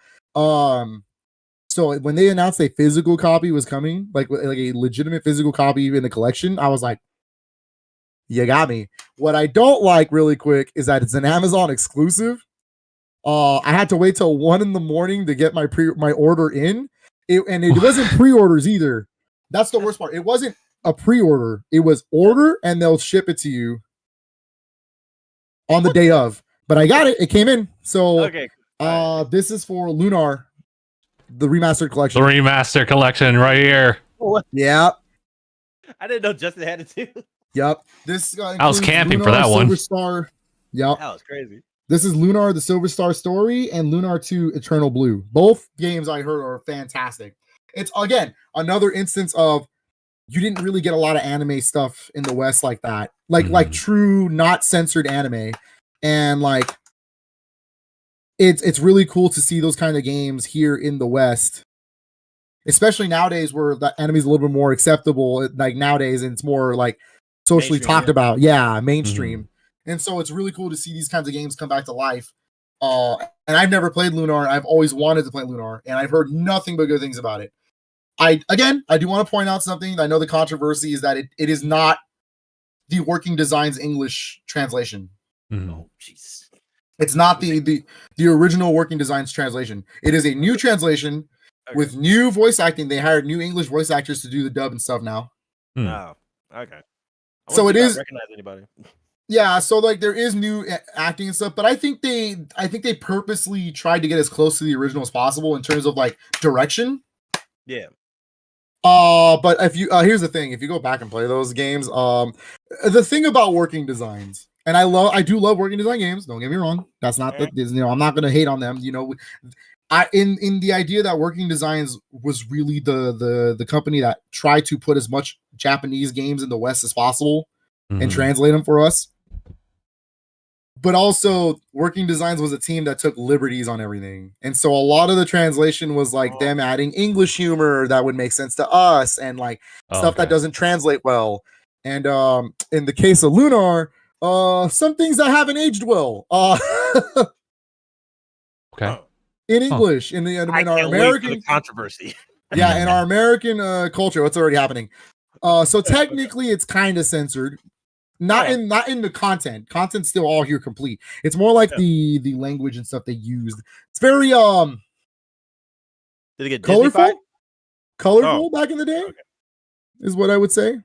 Speaker 3: So when they announced a physical copy was coming, like a legitimate physical copy in the collection, I was like, you got me. What I don't like really quick is that it's an Amazon exclusive. I had to wait till 1 a.m. to get my order in. It wasn't pre-orders either. That's the worst part. It wasn't a pre-order. It was order and they'll ship it to you on the day of. But I got it. It came in. So this is for Lunar. The remastered collection.
Speaker 1: The remastered collection right here.
Speaker 3: Yeah.
Speaker 2: I didn't know Justin had it too.
Speaker 3: Yep. This
Speaker 1: I was camping
Speaker 3: Lunar,
Speaker 1: for that
Speaker 3: Silver
Speaker 1: one.
Speaker 3: Star. Yep.
Speaker 2: That was crazy.
Speaker 3: This is Lunar, the Silver Star Story, and Lunar 2, Eternal Blue. Both games I heard are fantastic. It's, again, another instance of you didn't really get a lot of anime stuff in the West like that. Like true, not censored anime. And like it's really cool to see those kind of games here in the West, especially nowadays where the anime is a little bit more acceptable. Like nowadays, and it's more like socially talked about. Yeah, mainstream. And so it's really cool to see these kinds of games come back to life. And I've never played Lunar. I've always wanted to play Lunar, and I've heard nothing but good things about it. I do want to point out something. I know the controversy is that it is not the Working Designs English translation.
Speaker 2: Oh, jeez.
Speaker 3: It's not the original Working Designs translation. It is a new translation with new voice acting. They hired new English voice actors to do the dub and stuff now.
Speaker 2: Oh, okay.
Speaker 3: So it is.
Speaker 2: Recognize anybody?
Speaker 3: Yeah, so like there is new acting and stuff, but I think they purposely tried to get as close to the original as possible in terms of like direction.
Speaker 2: Yeah.
Speaker 3: But if you here's the thing, if you go back and play those games, the thing about Working Designs, and I do love Working Design games, don't get me wrong. That's not I'm not gonna hate on them. In the idea that Working Designs was really the company that tried to put as much Japanese games in the West as possible and translate them for us. But also, Working Designs was a team that took liberties on everything. And so a lot of the translation was like them adding English humor that would make sense to us and like stuff that doesn't translate well. And in the case of Lunar, some things that haven't aged well. In English, in our American
Speaker 2: controversy.
Speaker 3: Yeah, in our American culture, what's already happening. So technically it's kind of censored. Not in the content. Content's still all here complete. It's more like the language and stuff they used. It's very
Speaker 2: Did it get
Speaker 3: colorful?
Speaker 2: Disney-fied?
Speaker 3: Colorful back in the day is what I would say.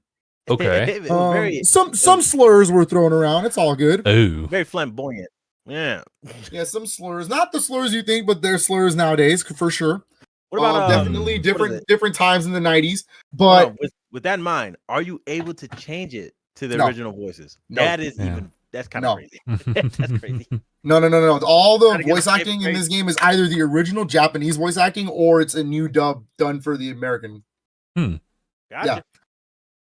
Speaker 1: Okay.
Speaker 2: It was very
Speaker 3: Some slurs were thrown around. It's all good.
Speaker 1: Oh.
Speaker 2: very flamboyant. Yeah.
Speaker 3: Yeah, some slurs. Not the slurs you think, but they're slurs nowadays for sure.
Speaker 2: What about
Speaker 3: definitely
Speaker 2: what is it?
Speaker 3: different times in the 90s.
Speaker 2: Hold
Speaker 3: But
Speaker 2: on, with that in mind, are you able to change it to the
Speaker 3: No.
Speaker 2: original voices?
Speaker 3: No.
Speaker 2: That is
Speaker 1: Yeah.
Speaker 2: that's kind
Speaker 3: No.
Speaker 2: of crazy. That's crazy.
Speaker 3: no. All the
Speaker 2: Gotta get
Speaker 3: voice
Speaker 2: the
Speaker 3: acting in
Speaker 2: favorite
Speaker 3: this game is either the original Japanese voice acting or it's a new dub done for the American.
Speaker 2: Gotcha.
Speaker 3: Yeah.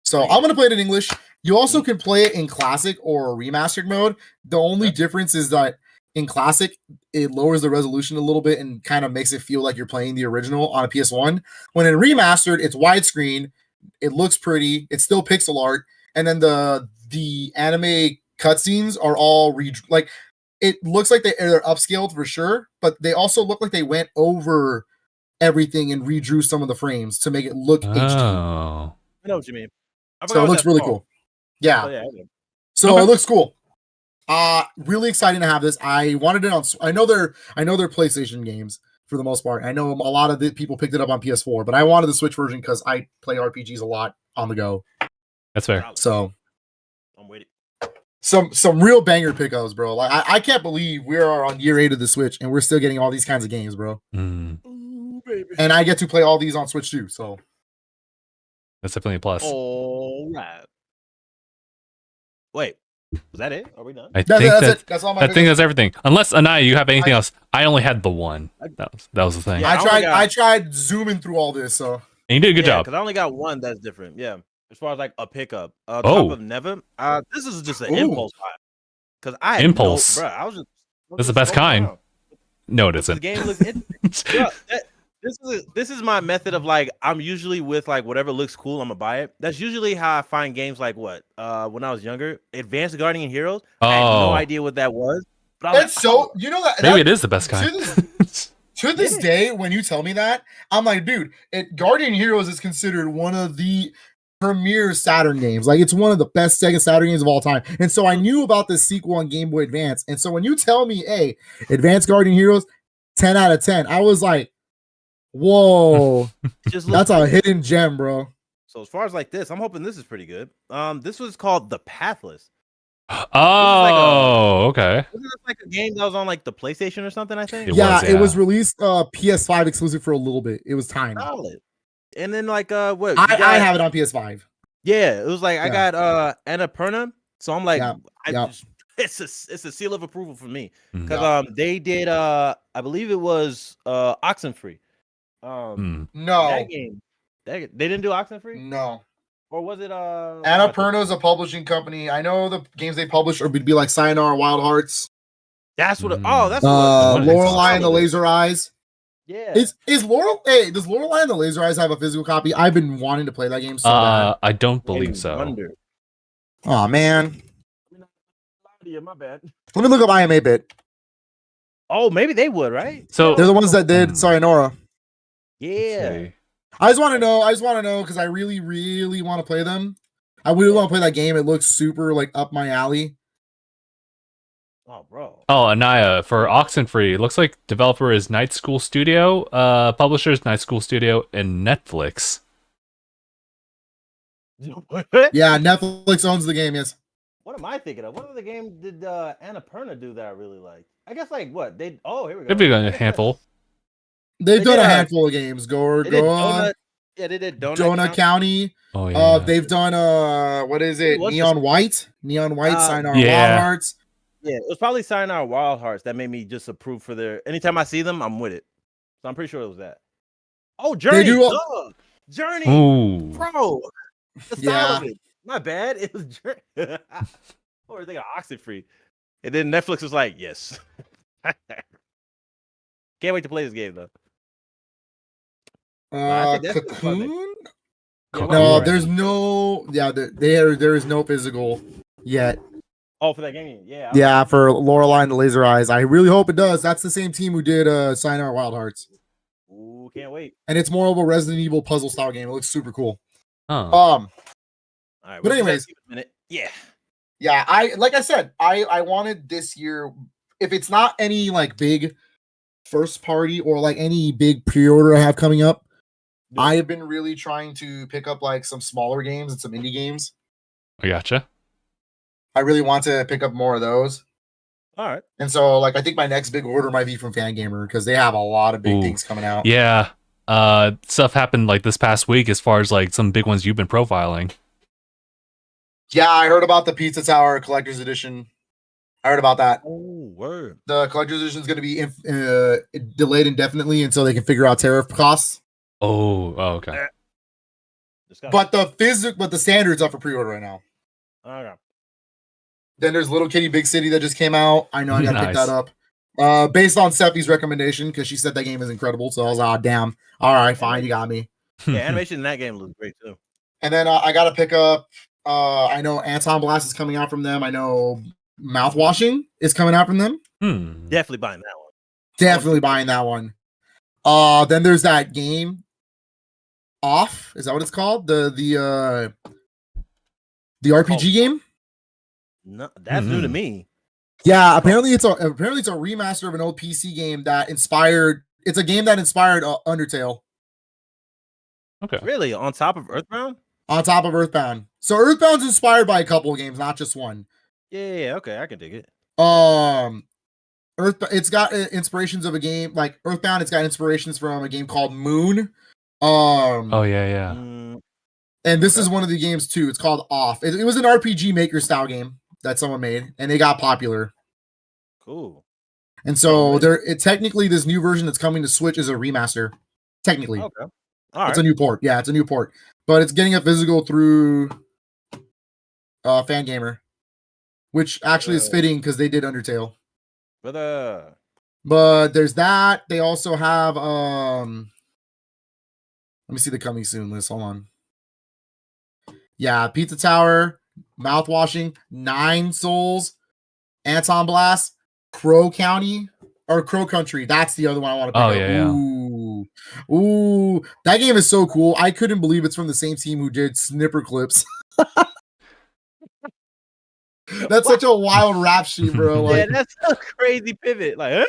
Speaker 3: So I'm gonna play it in English. You also can play it in classic or remastered mode. The only difference is that in classic, it lowers the resolution a little bit and kind of makes it feel like you're playing the original on a PS1. When in remastered, it's widescreen. It looks pretty. It's still pixel art, and then the anime cutscenes are all like it looks like they're upscaled for sure, but they also look like they went over everything and redrew some of the frames to make it look HD.
Speaker 1: Oh.
Speaker 2: I know what you mean. I
Speaker 3: So
Speaker 2: forgot
Speaker 3: it
Speaker 2: what
Speaker 3: looks
Speaker 2: that's
Speaker 3: really
Speaker 2: called.
Speaker 3: cool. Yeah.
Speaker 2: Oh, yeah. Okay.
Speaker 3: So
Speaker 1: Okay.
Speaker 3: it looks cool. Really exciting to have this. I wanted it on. I know they're PlayStation games for the most part. I know a lot of the people picked it up on PS4, but I wanted the Switch version because I play RPGs a lot on the go.
Speaker 1: That's fair.
Speaker 3: So
Speaker 2: I'm with it.
Speaker 3: some real banger pickups, bro. Like I can't believe we are on year 8 of the Switch and we're still getting all these kinds of games, bro.
Speaker 1: Mm,
Speaker 2: Ooh, baby.
Speaker 3: And I get to play all these on Switch too. So
Speaker 1: that's definitely a plus.
Speaker 2: All right. Wait, was that it? Are we done?
Speaker 1: I
Speaker 3: that's
Speaker 1: think
Speaker 3: it. That's all my.
Speaker 1: I think that's everything. Unless Aniyah, you have anything else? I only had the one. That was the thing.
Speaker 2: Yeah.
Speaker 3: I tried zooming through all this. So
Speaker 1: And you did a good job.
Speaker 2: Because I only got one that's different. Yeah. As far as like a pickup.
Speaker 1: Oh.
Speaker 2: Top of Never. This is just an
Speaker 3: Ooh.
Speaker 2: impulse buy. Because I had
Speaker 1: Impulse.
Speaker 2: bro, I was just.
Speaker 1: That's the best kind.
Speaker 2: around.
Speaker 1: No, it
Speaker 2: The
Speaker 1: isn't.
Speaker 2: game looks interesting. Bro, this is my method of like I'm usually with like whatever looks cool, I'm gonna buy it. That's usually how I find games like what when I was younger, Advanced Guardian Heroes. I had no
Speaker 1: Oh.
Speaker 2: idea what that was. But I was
Speaker 3: it's
Speaker 2: like,
Speaker 3: so you know that
Speaker 1: Maybe it is the best kind.
Speaker 3: To this day, when you tell me that, I'm like, dude, Guardian Heroes is considered one of the premier Saturn games. Like, it's one of the best Sega Saturn games of all time. And so I knew about this sequel on Game Boy Advance. And so when you tell me, hey, Advanced Guardian Heroes, 10 out of 10, I was like, whoa,
Speaker 2: just looks
Speaker 3: that's a hidden gem, bro.
Speaker 2: So as far as like this, I'm hoping this is pretty good. This was called The Pathless.
Speaker 1: Oh, okay.
Speaker 2: Wasn't this like a game that was on like the PlayStation or something? I think.
Speaker 1: It
Speaker 3: Yeah,
Speaker 1: was,
Speaker 3: it was
Speaker 1: yeah.
Speaker 3: released PS5 exclusive for a little bit. It was timed.
Speaker 2: Solid. And then like what?
Speaker 3: I have it on PS5.
Speaker 2: Yeah, it was like I
Speaker 3: Yeah.
Speaker 2: got Annapurna, so I'm like,
Speaker 3: Yeah.
Speaker 2: it's a seal of approval for me
Speaker 1: Mhm.
Speaker 2: because they did I believe it was Oxenfree.
Speaker 1: Mm.
Speaker 3: No,
Speaker 2: That game, they didn't do Oxenfree,
Speaker 3: no.
Speaker 2: or was it
Speaker 3: Annapurna is a publishing company. I know the games they publish would be like Sayonara Wild Hearts,
Speaker 2: That's what.
Speaker 1: Mm.
Speaker 2: Oh, that's what.
Speaker 1: What is
Speaker 3: Lorelei and the
Speaker 2: Solid.
Speaker 3: Laser Eyes.
Speaker 2: Yeah.
Speaker 3: Is Laurel? Hey, does Lorelei and the Laser Eyes have a physical copy? I've been wanting to play that game so bad.
Speaker 1: I don't
Speaker 2: Made me
Speaker 1: believe so.
Speaker 2: wonder.
Speaker 3: Oh man,
Speaker 2: My bad.
Speaker 3: let me look up IMA Bit.
Speaker 2: Oh, maybe they would, right?
Speaker 1: So
Speaker 3: They're the ones that did Sayonara.
Speaker 2: Yeah.
Speaker 1: see.
Speaker 3: I just want to know because I really, really want to play them. I really want to play that game. It looks super like up my alley.
Speaker 2: Oh, bro.
Speaker 1: Oh, Aniyah, for Oxenfree, it looks like developer is Night School Studio, publishers Night School Studio, and Netflix.
Speaker 3: Yeah, Netflix owns the game. Yes.
Speaker 2: What am I thinking of? What other game did Annapurna do that I really like? I guess like what they. Oh, here we go.
Speaker 1: Could be a handful.
Speaker 3: They've
Speaker 2: They
Speaker 3: done
Speaker 2: did
Speaker 3: a
Speaker 2: a-
Speaker 3: handful of games. Go
Speaker 2: They did
Speaker 3: on.
Speaker 2: Donut. Yeah, they did Donut.
Speaker 3: Donut County.
Speaker 1: Oh yeah.
Speaker 3: They've done what is it?
Speaker 2: What's
Speaker 3: Neon White, Sayonara
Speaker 1: Yeah.
Speaker 3: Wild Hearts.
Speaker 2: Yeah, it was probably Sayonara Wild Hearts that made me just approve for their. Anytime I see them, I'm with it. So I'm pretty sure it was that. Oh, Journey.
Speaker 3: do a-
Speaker 2: duh. Journey,
Speaker 1: Ooh.
Speaker 2: bro. The style
Speaker 3: Yeah.
Speaker 2: of it. My bad. It was Journey. Or they got Oxenfree. And then Netflix was like, yes. Can't wait to play this game though. I think that's the fun thing.
Speaker 3: Cocoon?
Speaker 2: Yeah,
Speaker 3: No,
Speaker 2: right.
Speaker 3: there's no. Yeah, there is no physical yet.
Speaker 2: Oh, for that game, yeah.
Speaker 3: Yeah, for Lorelei and the Laser Eyes. I really hope it does. That's the same team who did Sayonara Wild Hearts.
Speaker 2: Ooh, can't wait.
Speaker 3: And it's more of a Resident Evil puzzle style game. It looks super cool.
Speaker 1: Oh.
Speaker 2: All right,
Speaker 3: But
Speaker 2: we'll do that
Speaker 3: anyways.
Speaker 2: in a minute. Yeah.
Speaker 3: Yeah, I said, I wanted this year, if it's not any like big first party or like any big pre-order I have coming up,
Speaker 2: Yeah.
Speaker 3: I have been really trying to pick up like some smaller games and some indie games.
Speaker 1: I gotcha.
Speaker 3: I really want to pick up more of those.
Speaker 2: All right.
Speaker 3: And so, like, I think my next big order might be from Fangamer because they have a lot of big
Speaker 1: Ooh.
Speaker 3: things coming out.
Speaker 1: Yeah. Stuff happened like this past week as far as like some big ones you've been profiling.
Speaker 3: Yeah, I heard about the Pizza Tower Collector's Edition. I heard about that.
Speaker 2: Oh, word.
Speaker 3: The Collector's Edition is going to be delayed indefinitely until they can figure out tariff costs.
Speaker 1: Oh, okay.
Speaker 3: But the standard's up for pre-order right now.
Speaker 2: Okay.
Speaker 3: Then there's Little Kitty Big City that just came out. I know I gotta pick
Speaker 1: Nice.
Speaker 3: that up. Based on Steffi's recommendation, because she said that game is incredible. So I was like, oh, damn. All right, fine, you got me.
Speaker 2: Yeah, animation in that game looks great too.
Speaker 3: And then I gotta pick up. I know Anton Blast is coming out from them. I know Mouthwashing is coming out from them.
Speaker 2: Definitely buying that one.
Speaker 3: Definitely buying that one. Then there's that game. Off, is that what it's called? The RPG game?
Speaker 2: No, that's new to me.
Speaker 3: Yeah, apparently it's a remaster of an old PC game that inspired. It's a game that inspired Undertale.
Speaker 1: Okay.
Speaker 2: Really? On top of Earthbound?
Speaker 3: On top of Earthbound. So Earthbound's inspired by a couple of games, not just one.
Speaker 2: Yeah, okay, I can dig it.
Speaker 3: It's got inspirations of a game like Earthbound. It's got inspirations from a game called Moon.
Speaker 1: Oh yeah.
Speaker 3: And this is one of the games too. It's called Off. It was an RPG Maker style game that someone made, and they got popular.
Speaker 2: Cool.
Speaker 3: And so technically this new version that's coming to Switch is a remaster. Technically.
Speaker 2: Okay. All right.
Speaker 3: It's a new port. Yeah, it's a new port. But it's getting a physical through Fangamer, which actually is fitting because they did Undertale. But there's that. They also have let me see the coming soon list. Hold on. Yeah, Pizza Tower, Mouthwashing, 9 Souls, Anton Blast, Crow Country. That's the other one I want to pick up.
Speaker 1: Yeah.
Speaker 3: Ooh, that game is so cool. I couldn't believe it's from the same team who did Snipper Clips. That's such a wild rap sheet, bro. Like,
Speaker 2: yeah, that's a crazy pivot. Like, huh?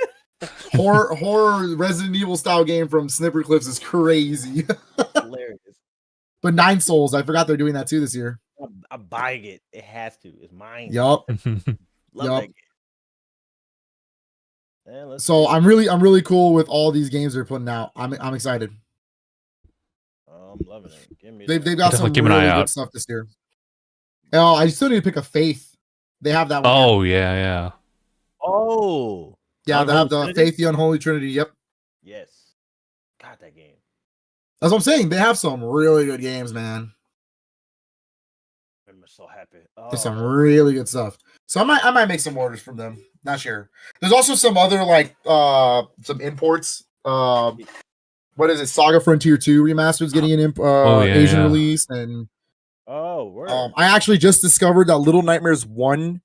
Speaker 3: horror Resident Evil style game from Snipper Clips is crazy.
Speaker 2: Hilarious.
Speaker 3: But 9 Souls, I forgot they're doing that too this year.
Speaker 2: I'm buying it. It has to. It's mine.
Speaker 3: Yup.
Speaker 2: Love that game.
Speaker 3: So I'm really cool with all these games they're putting out. I'm excited.
Speaker 2: I'm loving it.
Speaker 3: They've got some really good stuff this year. Oh, I still need to pick a Faith. They have that one.
Speaker 1: Oh yeah.
Speaker 2: Oh
Speaker 3: yeah, they have the Faith, the Unholy Trinity. Yep.
Speaker 2: Yes. Got that game.
Speaker 3: That's what I'm saying. They have some really good games, man.
Speaker 2: I'm so happy.
Speaker 3: There's some really good stuff. So I might make some orders from them. Not sure. There's also some other like some imports. What is it? Saga Frontier 2 Remastered's getting an Asian release, and I actually just discovered that Little Nightmares 1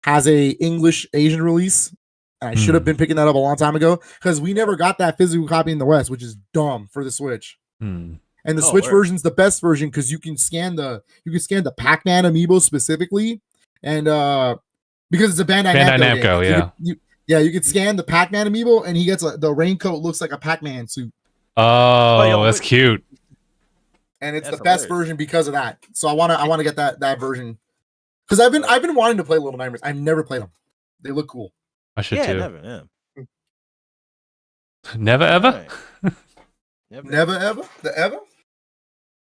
Speaker 3: has a English Asian release. And I should have been picking that up a long time ago because we never got that physical copy in the West, which is dumb for the Switch. And the Switch version's the best version because you can scan the Pac-Man amiibo specifically, and because it's a Bandai Namco, you can scan the Pac-Man amiibo, and he gets the raincoat looks like a Pac-Man suit.
Speaker 1: Oh, that's cute.
Speaker 3: And it's the best version because of that. So I want to get that version because I've been wanting to play Little Nightmares. I've never played them. They look cool.
Speaker 1: I should too.
Speaker 2: Never
Speaker 1: ever.
Speaker 3: Never ever. The ever.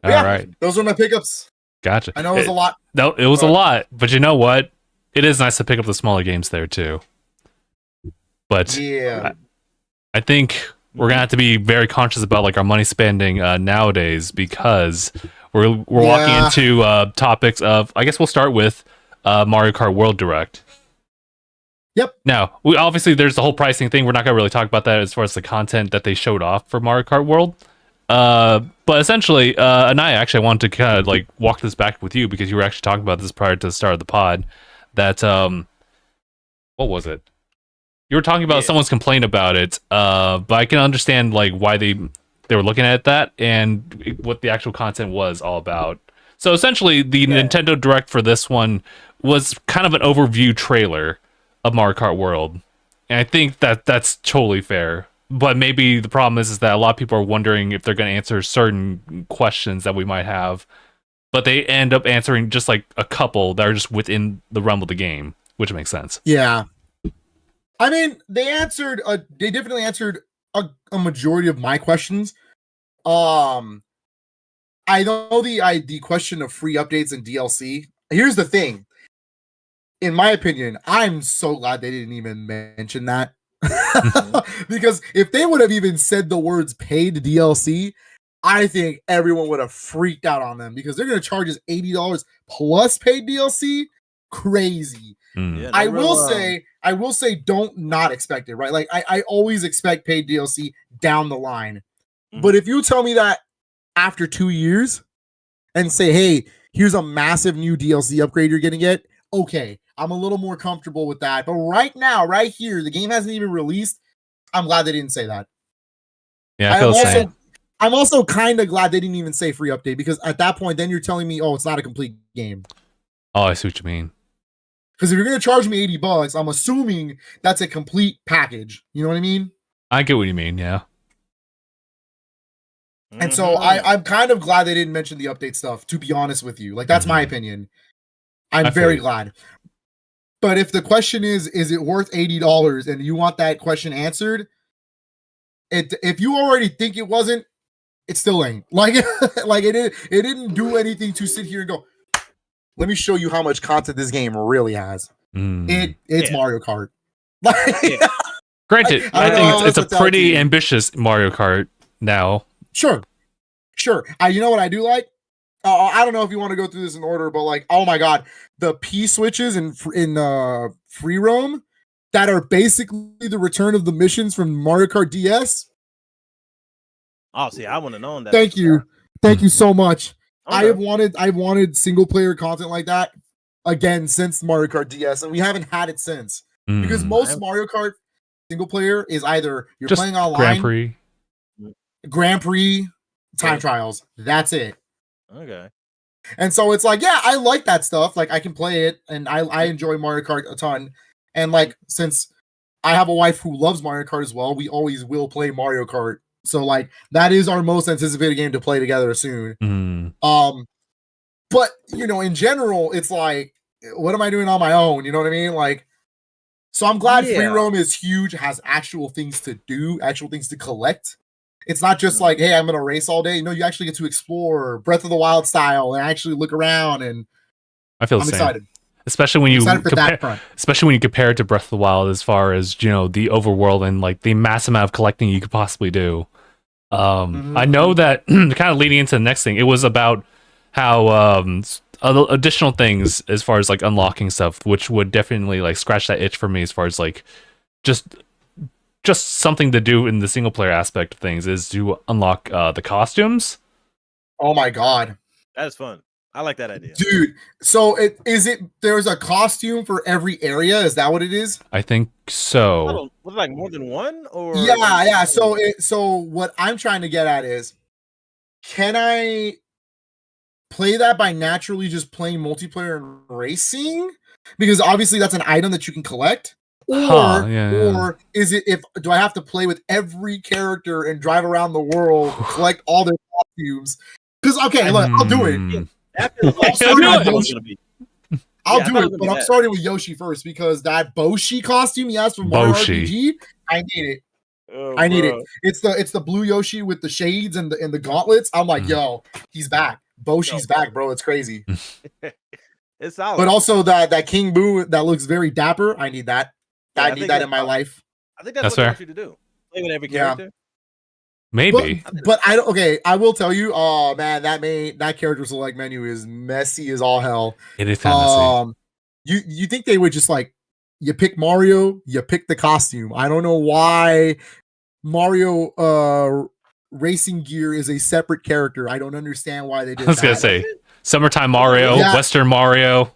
Speaker 1: All right.
Speaker 3: Those are my pickups.
Speaker 1: Gotcha.
Speaker 3: I know it was a lot.
Speaker 1: No, it was a lot, but you know what? It is nice to pick up the smaller games there too. But
Speaker 3: yeah,
Speaker 1: I think we're gonna have to be very conscious about like our money spending nowadays because we're walking into topics of. I guess we'll start with Mario Kart World Direct.
Speaker 3: Yep.
Speaker 1: Now, obviously there's the whole pricing thing. We're not gonna really talk about that as far as the content that they showed off for Mario Kart World. But essentially, Aniyah, actually, I wanted to kind of like walk this back with you because you were actually talking about this prior to the start of the pod. That what was it? You were talking about someone's complaint about it. But I can understand like why they were looking at that and what the actual content was all about. So essentially, the Nintendo Direct for this one was kind of an overview trailer of Mario Kart World, and I think that's totally fair. But maybe the problem is that a lot of people are wondering if they're going to answer certain questions that we might have but they end up answering just like a couple that are just within the realm of the game, which makes sense.
Speaker 3: Yeah. I mean, they definitely answered a majority of my questions. I know the question of free updates and DLC. Here's the thing. In my opinion, I'm so glad they didn't even mention that. Because if they would have even said the words paid DLC, I think everyone would have freaked out on them, because they're going to charge us $80 plus paid DLC. Crazy.
Speaker 2: Yeah,
Speaker 3: I will say don't not expect it, right? Like I always expect paid DLC down the line. But if you tell me that after 2 years and say, hey, here's a massive new DLC upgrade you're gonna get, okay, I'm a little more comfortable with that. But right now, right here, the game hasn't even released. I'm glad they didn't say that.
Speaker 1: Yeah, I feel the same.
Speaker 3: I'm also kind of glad they didn't even say free update, because at that point, then you're telling me, oh, it's not a complete game.
Speaker 1: Oh, I see what you mean.
Speaker 3: Because if you're going to charge me $80, I'm assuming that's a complete package. You know what I mean?
Speaker 1: I get what you mean, yeah.
Speaker 3: And so I'm kind of glad they didn't mention the update stuff, to be honest with you. Like, that's my opinion. I'm very glad. But if the question is it worth $80 and you want that question answered, if you already think it wasn't, it still ain't. Like, it didn't do anything to sit here and go, let me show you how much content this game really has. It's Mario Kart.
Speaker 1: Granted, I think it's a pretty ambitious Mario Kart now.
Speaker 3: Sure. You know what I do like? I don't know if you want to go through this in order, but like, oh my god, the P switches in free roam that are basically the return of the missions from Mario Kart DS.
Speaker 2: Oh, see, I want to know that.
Speaker 3: Thank you so much. Okay. I've wanted single player content like that again since Mario Kart DS, and we haven't had it since. Because most Mario Kart single player is either you're just playing online, Grand Prix, time trials. That's it.
Speaker 2: Okay.
Speaker 3: And so it's like, yeah, I like that stuff. Like, I can play it, and I enjoy Mario Kart a ton. And like, since I have a wife who loves Mario Kart as well, we always will play Mario Kart. So like, that is our most anticipated game to play together soon. But you know, in general, it's like, what am I doing on my own? You know what I mean? Like, so I'm glad free roam is huge, has actual things to do, actual things to collect. It's not just like, hey, I'm gonna race all day. No, you actually get to explore Breath of the Wild style and actually look around. And
Speaker 1: I feel
Speaker 3: I'm excited.
Speaker 1: Especially when you compare it to Breath of the Wild, as far as, you know, the overworld and like the mass amount of collecting you could possibly do. I know that kind of leading into the next thing, it was about how additional things as far as like unlocking stuff, which would definitely like scratch that itch for me as far as like just something to do in the single player aspect of things, is to unlock the costumes.
Speaker 3: Oh my god,
Speaker 2: that is fun. I like that idea,
Speaker 3: dude. So there's a costume for every area? Is that what it is?
Speaker 1: I think so.
Speaker 2: Was it like more than one? Or
Speaker 3: yeah. So what I'm trying to get at is, can I play that by naturally just playing multiplayer and racing? Because obviously that's an item that you can collect. Or is it, do I have to play with every character and drive around the world, collect all their costumes? Because okay, look, I'll do it. I'll do it, but I'm starting with Yoshi first, because that Boshi costume he has from Mario RPG, I need it. I need it. It's the blue Yoshi with the shades and the gauntlets. I'm like, yo, he's back. Boshi's back, bro. It's crazy.
Speaker 2: It's solid.
Speaker 3: But also that King Boo that looks very dapper. I need that. I need that in my life.
Speaker 2: I think that's what I want you to do. Play with every character.
Speaker 1: Maybe.
Speaker 3: But I don't. Okay, I will tell you. Oh man, that character select menu is messy as all hell.
Speaker 1: It is kind of messy.
Speaker 3: You think they would just like, you pick Mario, you pick the costume. I don't know why Mario racing gear is a separate character. I don't understand why they did that.
Speaker 1: I was gonna say Summertime Mario, Western Mario.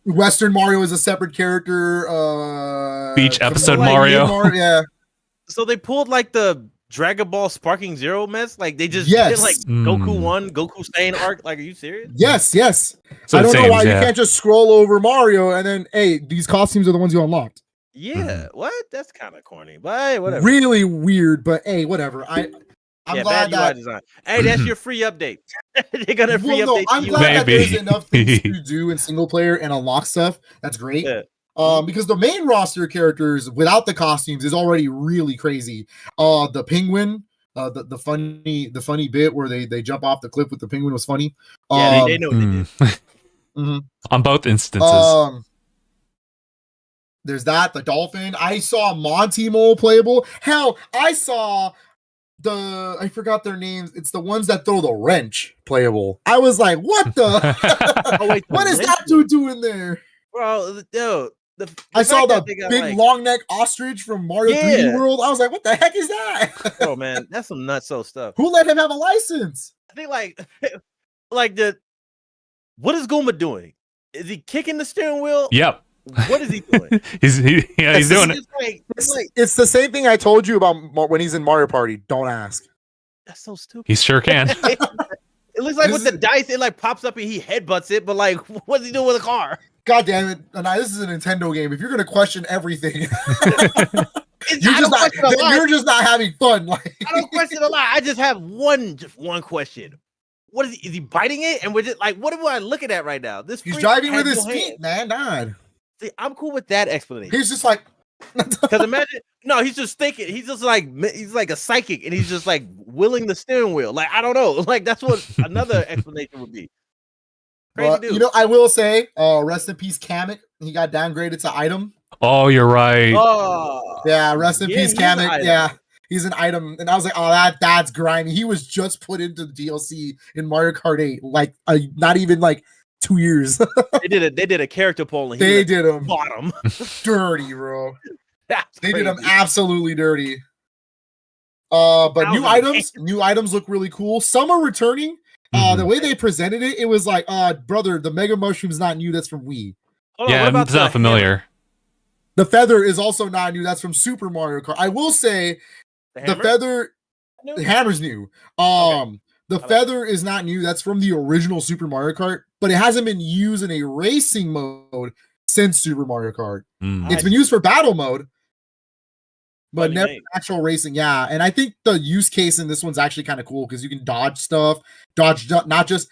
Speaker 3: Western Mario is a separate character.
Speaker 1: Beach episode Mario.
Speaker 3: Yeah.
Speaker 2: So they pulled like the Dragon Ball Sparking Zero mess. Like they just did like Goku 1, Goku Saiyan arc. Like, are you serious?
Speaker 3: Yes. So I don't know why you can't just scroll over Mario and then, hey, these costumes are the ones you unlocked.
Speaker 2: Yeah. What? That's kind of corny. But hey, whatever.
Speaker 3: Really weird, but hey, whatever. I'm glad
Speaker 2: bad UI
Speaker 3: that.
Speaker 2: design. Hey, that's your free update. They're gonna free update.
Speaker 3: I'm
Speaker 2: the
Speaker 3: glad
Speaker 2: UI.
Speaker 3: that there's
Speaker 1: Maybe.
Speaker 3: enough things to do in single player and unlock stuff. That's great.
Speaker 2: Yeah.
Speaker 3: Because the main roster characters without the costumes is already really crazy. The penguin, the funny bit where they jump off the cliff with the penguin was funny.
Speaker 2: Yeah, they know what they did.
Speaker 3: Mhm.
Speaker 1: On both instances.
Speaker 3: There's that, the dolphin. I saw Monty Mole playable. Hell, I saw I forgot their names. It's the ones that throw the wrench playable. I was like, what the?
Speaker 2: Oh, wait,
Speaker 3: What is that dude doing there?
Speaker 2: Bro, yo,
Speaker 3: I saw the
Speaker 2: fact that they got,
Speaker 3: big
Speaker 2: like-
Speaker 3: long neck ostrich from Mario 3D
Speaker 2: Yeah.
Speaker 3: World. I was like, what the heck is that?
Speaker 2: Bro, man, that's some nutso stuff.
Speaker 3: Who let him have a license?
Speaker 2: I think like what is Goomba doing? Is he kicking the steering wheel?
Speaker 1: Yep.
Speaker 2: What is he doing?
Speaker 1: he's doing it.
Speaker 2: It's like
Speaker 3: It's the same thing I told you about when he's in Mario Party. Don't ask.
Speaker 2: that's so stupid.
Speaker 1: He sure can.
Speaker 2: It looks like
Speaker 3: This
Speaker 2: with the dice, it like pops up and he headbutts it, but like, what's he doing with a car?
Speaker 3: God damn it! Aniyah, this is a Nintendo game. If you're gonna question everything, you're just not having fun. Like
Speaker 2: I don't question a lot. I just have one question. What is he? Is he biting it? And we're just like, what am I looking at right now? This
Speaker 3: he's
Speaker 2: freak
Speaker 3: driving
Speaker 2: has
Speaker 3: with his
Speaker 2: no
Speaker 3: feet,
Speaker 2: hands.
Speaker 3: man. God,
Speaker 2: See, I'm cool with that explanation.
Speaker 3: he's just like.
Speaker 2: Because imagine, no, he's just thinking. He's just like he's like a psychic, and he's just like willing the steering wheel. Like I don't know. Like that's what another explanation would be. Crazy
Speaker 3: But,
Speaker 2: dude.
Speaker 3: you know, I will say, rest in peace, Kamek. He got downgraded to item.
Speaker 1: Oh, you're right.
Speaker 2: Oh,
Speaker 3: Yeah, rest in
Speaker 2: Yeah,
Speaker 3: peace,
Speaker 2: he's an
Speaker 3: Kamek.
Speaker 2: item.
Speaker 3: Yeah, he's an item. And I was like, oh, that's grimy. He was just put into the DLC in Mario Kart 8, like not even like 2 years.
Speaker 2: they did a character poll, and he
Speaker 3: They
Speaker 2: was
Speaker 3: did him
Speaker 2: bottom.
Speaker 3: dirty, bro.
Speaker 2: That's
Speaker 3: They did him
Speaker 2: crazy.
Speaker 3: absolutely dirty. But
Speaker 2: That
Speaker 3: new
Speaker 2: was
Speaker 3: new items look really cool. Some are returning. The way they presented it, it was like, brother, the Mega Mushroom's not new. That's from Wii.
Speaker 2: Hold on,
Speaker 1: Yeah,
Speaker 2: what about
Speaker 1: it's not
Speaker 2: the
Speaker 1: familiar.
Speaker 3: The feather is also not new. That's from Super Mario Kart. I will say the
Speaker 2: hammer?
Speaker 3: feather,
Speaker 2: No?
Speaker 3: the hammer's new. The
Speaker 2: like
Speaker 3: feather is not new. That's from the original Super Mario Kart, but it hasn't been used in a racing mode since Super Mario Kart.
Speaker 1: Mm.
Speaker 3: It's been used for battle mode, but
Speaker 2: Funny
Speaker 3: never
Speaker 2: name.
Speaker 3: actual racing. Yeah, and I think the use case in this one's actually kind of cool because you can dodge stuff, not just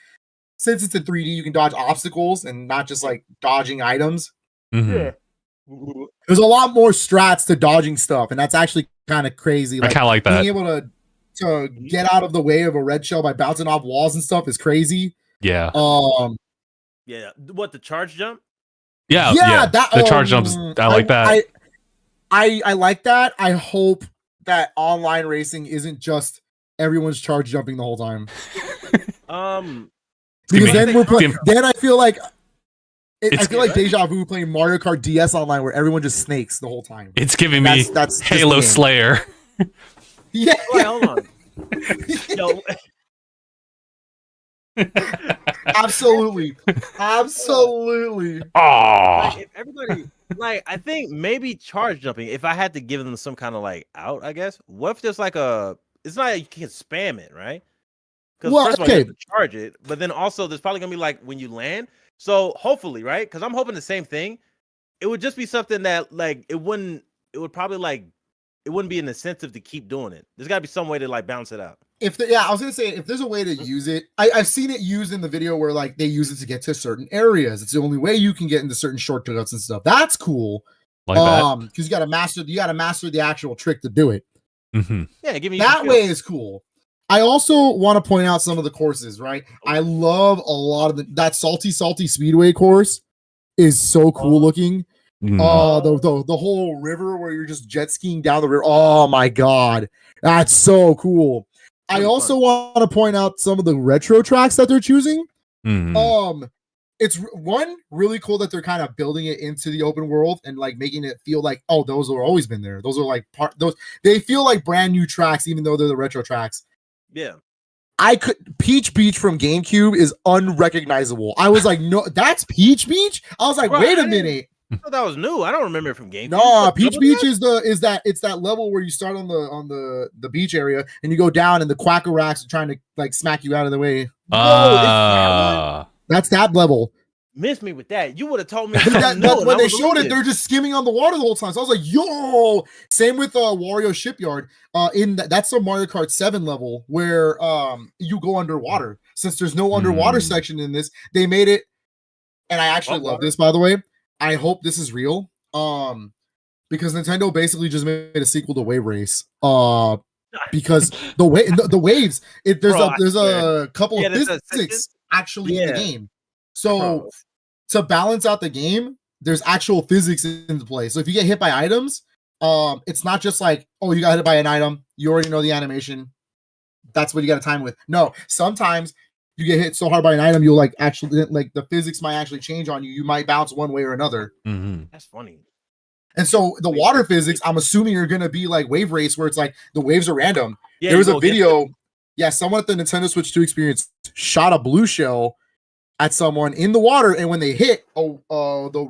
Speaker 3: since it's in 3D, you can dodge obstacles and not just like dodging items.
Speaker 1: Mhm.
Speaker 3: There's a lot more strats to dodging stuff, and that's actually kind of crazy.
Speaker 1: I kind of like
Speaker 3: being
Speaker 1: that.
Speaker 3: able to get out of the way of a red shell by bouncing off walls and stuff is crazy.
Speaker 1: Yeah.
Speaker 2: Yeah, what the charge jump?
Speaker 1: Yeah.
Speaker 3: that
Speaker 1: The charge jumps. I like that.
Speaker 3: I like that. I hope that online racing isn't just everyone's charge jumping the whole time. Because then we're playing. Then I feel like I feel like deja vu playing Mario Kart DS online where everyone just snakes the whole time.
Speaker 1: It's giving me
Speaker 3: That's just
Speaker 1: Halo
Speaker 3: the game.
Speaker 1: Slayer.
Speaker 3: Yeah.
Speaker 2: Wait, hold on. Yo,
Speaker 3: Absolutely. Absolutely.
Speaker 1: Oh.
Speaker 2: if everybody like, I think maybe charge jumping. If I had to give them some kind of like out, I guess. What if there's like it's not like you can spam it, right? Because
Speaker 3: Well,
Speaker 2: first of all, you
Speaker 3: okay.
Speaker 2: have to charge it, but then also there's probably gonna be like when you land. So hopefully, right? Because I'm hoping the same thing. It would just be something that like it wouldn't be an incentive to keep doing it. There's gotta be some way to like balance it out.
Speaker 3: I was gonna say if there's a way to use it, I've seen it used in the video where like they use it to get to certain areas. It's the only way you can get into certain shortcuts and stuff. That's cool.
Speaker 1: Like that.
Speaker 3: Because you gotta master the actual trick to do it.
Speaker 1: Mhm.
Speaker 2: Yeah, give me
Speaker 3: That way is cool. I also want to point out some of the courses, right? I love a lot of that salty speedway course is so cool looking.
Speaker 1: Mm.
Speaker 3: The whole river where you're just jet skiing down the river. Oh my god, that's so cool. I also want to point out some of the retro tracks that they're choosing.
Speaker 1: Mhm.
Speaker 3: It's one really cool that they're kind of building it into the open world and like making it feel like, oh, those have always been there. Those are like they feel like brand new tracks, even though they're the retro tracks.
Speaker 2: Yeah.
Speaker 3: Peach Beach from GameCube is unrecognizable. I was like, no, that's Peach Beach. I was like,
Speaker 2: Bro,
Speaker 3: wait
Speaker 2: I
Speaker 3: a
Speaker 2: didn't-
Speaker 3: minute.
Speaker 2: I thought that was new. I don't remember it from GameCube.
Speaker 3: No, Peach Beach is that level where you start on the beach area and you go down and the Quackaracks are trying to like smack you out of the way.
Speaker 1: Ah.
Speaker 3: That's that level.
Speaker 2: missed me with that. You would have told me
Speaker 3: when they showed it, they're just skimming on the water the whole time. So I was like, yo. Same with Wario Shipyard. That's a Mario Kart 7 level where you go underwater. Since there's no underwater section in this, they made it. And I actually love this, by the way. I hope this is real. Because Nintendo basically just made a sequel to Wave Race. Because the waves, there's a couple of physics actually in the game. So to balance out the game, there's actual physics into play. So if you get hit by items, it's not just like, oh, you got hit by an item, you already know the animation. That's what you got to time with. No, sometimes you get hit so hard by an item, you'll like actually like the physics might actually change on you. You might bounce one way or another.
Speaker 2: That's funny.
Speaker 3: And so the water physics, I'm assuming are gonna be like Wave Race, where it's like the waves are random. There was a video, someone at the Nintendo Switch 2 experience shot a blue shell at someone in the water, and when they hit, the ripple of the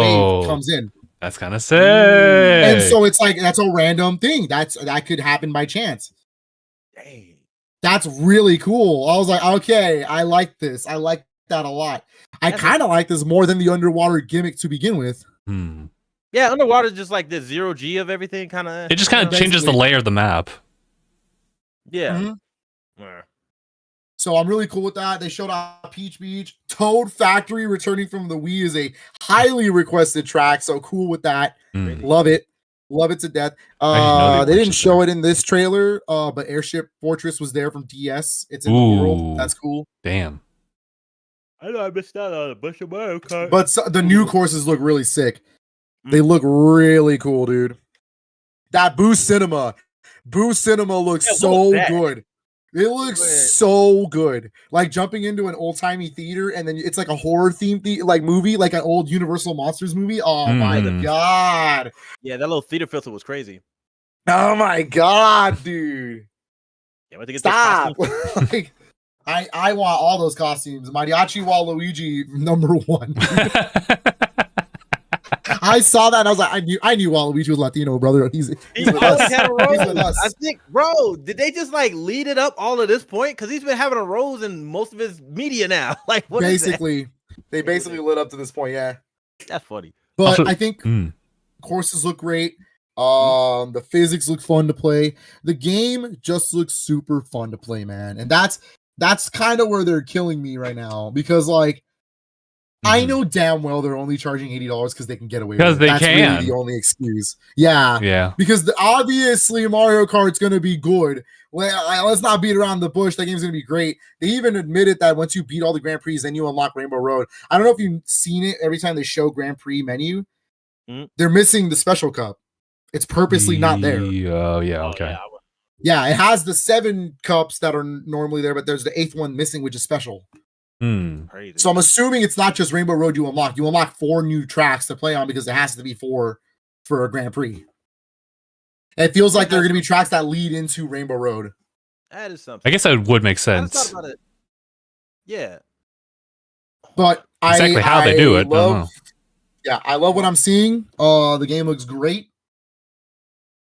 Speaker 3: wave comes in.
Speaker 1: That's kind of sick.
Speaker 3: And so it's like that's a random thing. That could happen by chance.
Speaker 2: Dang.
Speaker 3: That's really cool. I was like, okay, I like this. I like that a lot. I kind of like this more than the underwater gimmick to begin with.
Speaker 2: Yeah, underwater is just like the 0G of everything, kind of.
Speaker 1: It just kind of changes the layer of the map.
Speaker 2: Yeah.
Speaker 3: So I'm really cool with that. They showed off Peach Beach. Toad Factory returning from the Wii is a highly requested track. So cool with that. Love it. Love it to death. They didn't show it in this trailer, but Airship Fortress was there from DS. It's in the world. That's cool.
Speaker 1: Damn.
Speaker 2: I know I missed out on a bunch of Mario Kart.
Speaker 3: But the new courses look really sick. They look really cool, dude. That Boo Cinema looks so good. It looks so good. Like jumping into an old timey theater, and then it's like a horror themed like movie, like an old Universal Monsters movie. Oh my god!
Speaker 2: Yeah, that little theater filter was crazy.
Speaker 3: Oh my god, dude!
Speaker 2: Yeah, to get
Speaker 3: stop. Like, I want all those costumes. Mariachi Waluigi #1. I saw that and I was like, I knew Waluigi was Latino, brother. He's with us.
Speaker 2: Had a rose. He's with us. I think, bro, did they just like lead it up all at this point? Because he's been having a rose in most of his media now. Like, what
Speaker 3: basically, they basically lit up to this point. Yeah,
Speaker 2: that's funny.
Speaker 3: But also, I think courses look great. The physics look fun to play. The game just looks super fun to play, man. And that's kind of where they're killing me right now because like. I know damn well they're only charging $80 because they can get away with it.
Speaker 1: That's
Speaker 3: really the only excuse. Yeah. Because obviously Mario Kart's going to be good. Well, let's not beat around the bush. That game's going to be great. They even admitted that once you beat all the Grand Prix, then you unlock Rainbow Road. I don't know if you've seen it every time they show Grand Prix menu. They're missing the special cup. It's purposely not there.
Speaker 1: Oh, yeah. Okay.
Speaker 3: Yeah, it has the 7 cups that are normally there, but there's the 8th one missing, which is special. So I'm assuming it's not just Rainbow Road you unlock. You unlock 4 new tracks to play on because it has to be 4 for a Grand Prix. It feels like there are going to be tracks that lead into Rainbow Road.
Speaker 2: That is something.
Speaker 1: I guess that would make sense.
Speaker 2: I just thought about it. Yeah.
Speaker 3: But
Speaker 1: exactly how they do it.
Speaker 3: I love what I'm seeing. The game looks great.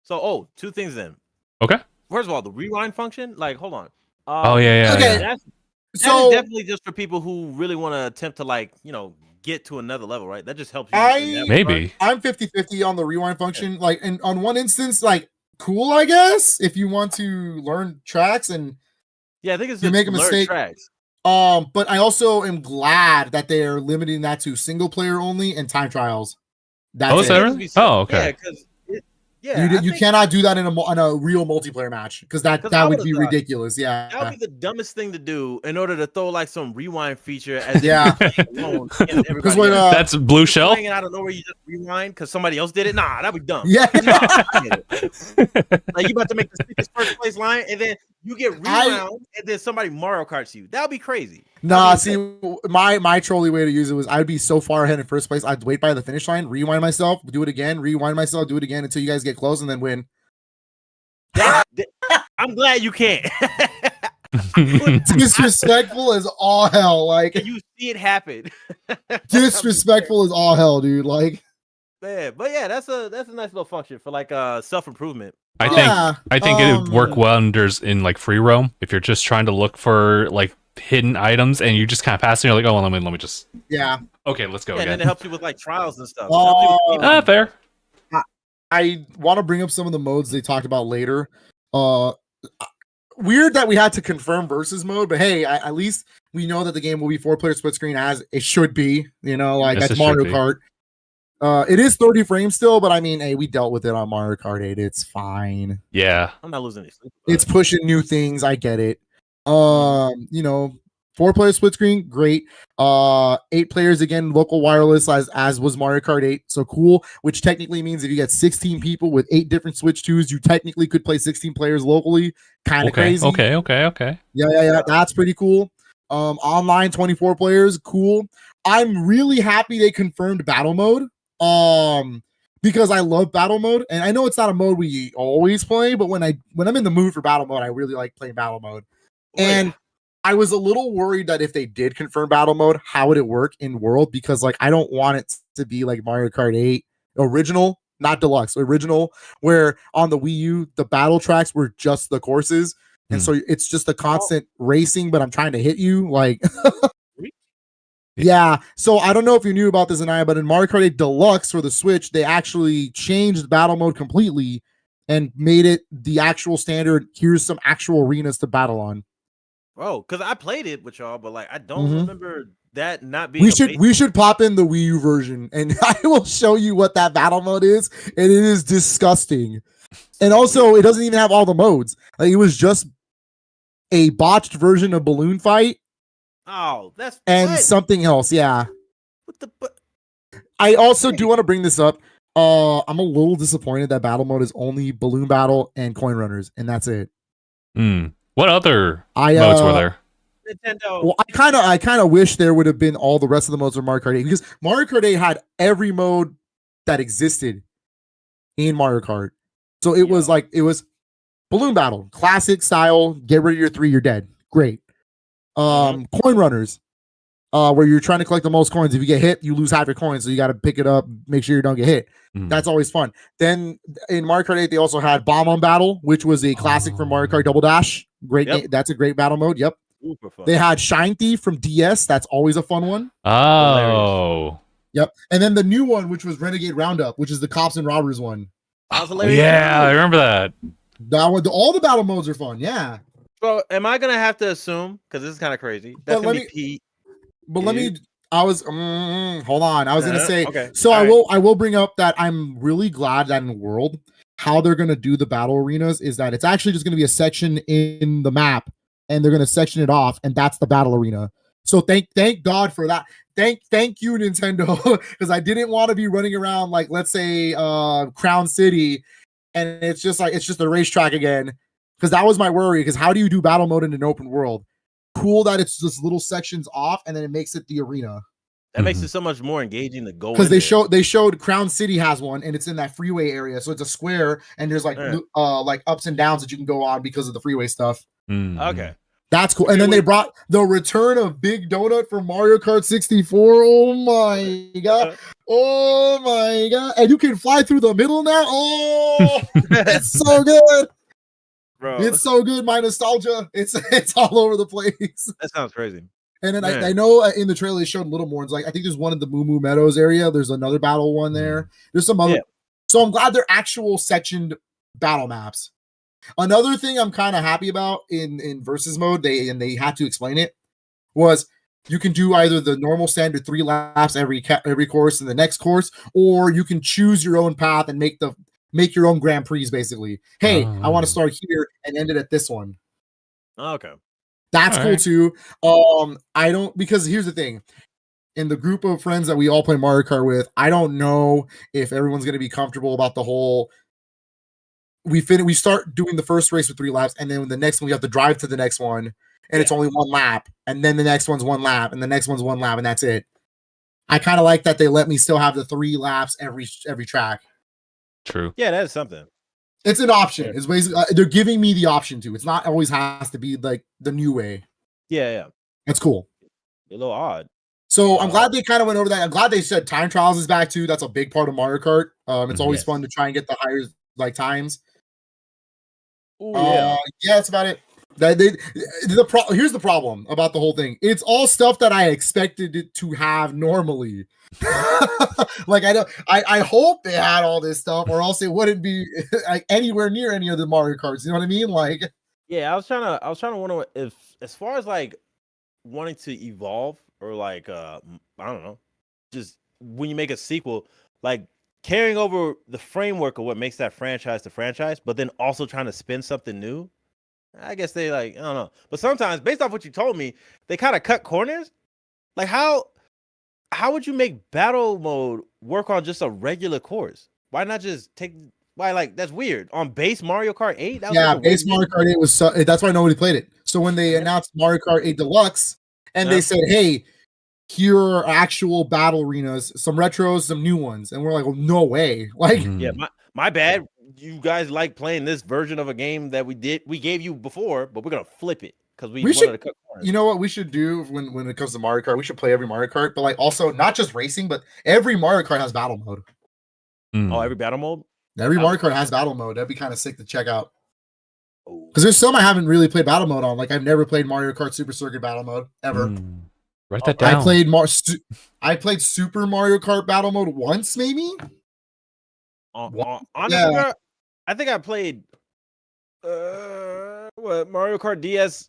Speaker 2: So, 2 things then.
Speaker 1: Okay.
Speaker 2: First of all, the rewind function. Like, hold on.
Speaker 3: Okay.
Speaker 2: That is definitely just for people who really want to attempt to get to another level, right? That just helps you.
Speaker 1: Maybe.
Speaker 3: I'm 50-50 on the rewind function. Like, and on one instance, like, cool, I guess, if you want to learn tracks and
Speaker 2: I think it's
Speaker 3: you make a mistake.
Speaker 2: Tracks.
Speaker 3: But I also am glad that they are limiting that to single player only and time trials.
Speaker 1: That's it. Oh, okay.
Speaker 2: Yeah, because
Speaker 3: you cannot do that in a real multiplayer match because that would be ridiculous. Yeah,
Speaker 2: that would be the dumbest thing to do in order to throw like some rewind feature as
Speaker 3: because when
Speaker 1: that's blue shell
Speaker 2: playing it out of nowhere, you just rewind because somebody else did it. Nah, that'd be dumb.
Speaker 3: Yeah,
Speaker 2: like you about to make the first place line and then you get rewound and then somebody Mario Karts you. That would be crazy.
Speaker 3: Nah, see, my trolley way to use it was I'd be so far ahead in first place, I'd wait by the finish line, rewind myself, do it again, rewind myself, do it again until you guys get close and then win.
Speaker 2: I'm glad you can't.
Speaker 3: Disrespectful as all hell. Like
Speaker 2: you see it happen.
Speaker 3: Disrespectful as all hell, dude. Like,
Speaker 2: man, but yeah, that's a nice little function for like self-improvement.
Speaker 1: I think it would work wonders in like free roam if you're just trying to look for like hidden items, and you just kind of pass and you're like, oh, let me just.
Speaker 3: Yeah.
Speaker 1: Okay, let's go
Speaker 2: Yeah, and
Speaker 1: again.
Speaker 2: then it helps you with like trials and stuff. It helps you with keeping-
Speaker 1: Fair.
Speaker 3: I want to bring up some of the modes they talked about later. Weird that we had to confirm versus mode, but hey, at least we know that the game will be 4-player split screen as it should be. You know, like
Speaker 1: Yes,
Speaker 3: that's
Speaker 1: it should
Speaker 3: Mario
Speaker 1: be.
Speaker 3: Kart. It is 30 frames still, but I mean, hey, we dealt with it on Mario Kart 8. It's fine.
Speaker 1: Yeah.
Speaker 2: I'm not losing any sleep.
Speaker 3: It's pushing new things. I get it. You know, 4-player split screen, great. 8 players again, local wireless as was Mario Kart 8. So cool, which technically means if you get 16 people with 8 different Switch 2s, you technically could play 16 players locally. Kind of crazy.
Speaker 1: Okay.
Speaker 3: Yeah. That's pretty cool. Online 24 players, cool. I'm really happy they confirmed battle mode. Because I love battle mode, and I know it's not a mode we always play, but when I'm in the mood for battle mode, I really like playing battle mode. And I was a little worried that if they did confirm battle mode, how would it work in world? Because like I don't want it to be like Mario Kart 8 original, not deluxe, original, where on the Wii U the battle tracks were just the courses, and so it's just a constant racing, but I'm trying to hit you like. Yeah, so I don't know if you knew about this, Aniyah, but in Mario Kart 8 Deluxe for the Switch, they actually changed battle mode completely and made it the actual standard. Here's some actual arenas to battle on.
Speaker 2: Bro, because I played it with y'all, but like I don't remember that not being.
Speaker 3: We should pop in the Wii U version, and I will show you what that battle mode is, and it is disgusting. And also, it doesn't even have all the modes. Like it was just a botched version of Balloon Fight.
Speaker 2: Oh, that's
Speaker 3: and something else. Yeah.
Speaker 2: What the?
Speaker 3: I also do want to bring this up. I'm a little disappointed that battle mode is only balloon battle and coin runners, and that's it.
Speaker 1: What other modes were there?
Speaker 2: Nintendo.
Speaker 3: Well, I kind of wish there would have been all the rest of the modes of Mario Kart 8 because Mario Kart 8 had every mode that existed in Mario Kart. So it was balloon battle, classic style. Get rid of your 3, you're dead. Great. Coin runners. Where you're trying to collect the most coins. If you get hit, you lose half your coins, so you got to pick it up, make sure you don't get hit. That's always fun. Then in Mario Kart 8, they also had Bomb on Battle, which was a classic from Mario Kart Double Dash. Great game. That's a great battle mode. Yep.
Speaker 2: Super fun.
Speaker 3: They had Shine Thief from DS. That's always a fun one.
Speaker 1: Oh.
Speaker 2: Hilarious.
Speaker 3: Yep. And then the new one, which was Renegade Roundup, which is the cops and robbers one.
Speaker 2: That was hilarious.
Speaker 1: Yeah, I remember that.
Speaker 3: That one. All the battle modes are fun. Yeah.
Speaker 2: So am I gonna have to assume, because this is kind of crazy, that's gonna be Pete?
Speaker 3: But let me. I was hold on. I was gonna say.
Speaker 2: Okay.
Speaker 3: So I will bring up that I'm really glad that in World, how they're gonna do the battle arenas is that it's actually just gonna be a section in the map, and they're gonna section it off, and that's the battle arena. So thank God for that. Thank you, Nintendo, because I didn't want to be running around like, let's say Crown City, and it's just a racetrack again. Because that was my worry. Because how do you do battle mode in an open world? Cool that it's just little sections off, and then it makes it the arena.
Speaker 2: That makes it so much more engaging to go.
Speaker 3: Because they showed Crown City has one, and it's in that freeway area, so it's a square, and there's like ups and downs that you can go on because of the freeway stuff.
Speaker 2: Okay,
Speaker 3: that's cool. And then they brought the return of Big Donut from Mario Kart 64. Oh my god! Oh my god! And you can fly through the middle now. Oh, it's so good.
Speaker 2: Bro.
Speaker 3: It's so good. My nostalgia, it's all over the place.
Speaker 2: That sounds crazy.
Speaker 3: And then I know in the trailer they showed little more. It's like I think there's one in the Moo Moo Meadows area. There's another battle one there. There's some other. So I'm glad they're actual sectioned battle maps. Another thing I'm kind of happy about in versus mode, they had to explain it, was you can do either the normal standard 3 laps every course in the next course, or you can choose your own path and make your own Grand Prix, basically. Hey, I want to start here and end it at this one.
Speaker 2: Okay.
Speaker 3: That's cool too. I don't, because here's the thing. In the group of friends that we all play Mario Kart with, I don't know if everyone's going to be comfortable about the whole, we start doing the first race with 3 laps, and then the next one we have to drive to the next one, and it's only 1 lap, and then the next one's 1 lap, and the next one's 1 lap, and that's it. I kind of like that they let me still have the 3 laps every track.
Speaker 1: True.
Speaker 2: Yeah, that is something.
Speaker 3: It's an option. It's basically they're giving me the option to. It's not always has to be like the new way.
Speaker 2: Yeah.
Speaker 3: That's cool.
Speaker 2: A little odd.
Speaker 3: So I'm glad they kind of went over that. I'm glad they said time trials is back too. That's a big part of Mario Kart. It's always fun to try and get the higher times.
Speaker 2: Ooh, yeah.
Speaker 3: That's about it. Here's the problem about the whole thing. It's all stuff that I expected it to have normally. Like I hope they had all this stuff, or else it wouldn't be like anywhere near any of the Mario Karts. You know what I mean? Like,
Speaker 2: Yeah, I was trying to wonder if, as far as like wanting to evolve or like I don't know, just when you make a sequel, like carrying over the framework of what makes that franchise the franchise, but then also trying to spin something new. I guess they like, I don't know. But sometimes, based off what you told me, they kind of cut corners. Like how would you make battle mode work on just a regular course? Why not just take? Why, like, that's weird. On base Mario Kart 8? That was
Speaker 3: yeah,
Speaker 2: such a
Speaker 3: base
Speaker 2: weird
Speaker 3: Mario Kart 8 was that's why nobody played it. So when they announced Mario Kart 8 Deluxe and they said, hey, here are actual battle arenas, some retros, some new ones, and we're like, well, no way. Like,
Speaker 2: yeah, my bad. You guys like playing this version of a game that we gave you before, but we're gonna flip it because we wanted to cut corners.
Speaker 3: You know what we should do when it comes to Mario Kart? We should play every Mario Kart, but like also not just racing, but every Mario Kart has battle mode.
Speaker 2: Oh, every battle mode?
Speaker 3: Every Mario Kart has battle mode. That'd be kind of sick to check out. Because there's some I haven't really played battle mode on. Like I've never played Mario Kart Super Circuit battle mode ever.
Speaker 1: Write that down.
Speaker 3: I played Super Mario Kart battle mode once, maybe.
Speaker 2: Honestly, I think I played Mario Kart DS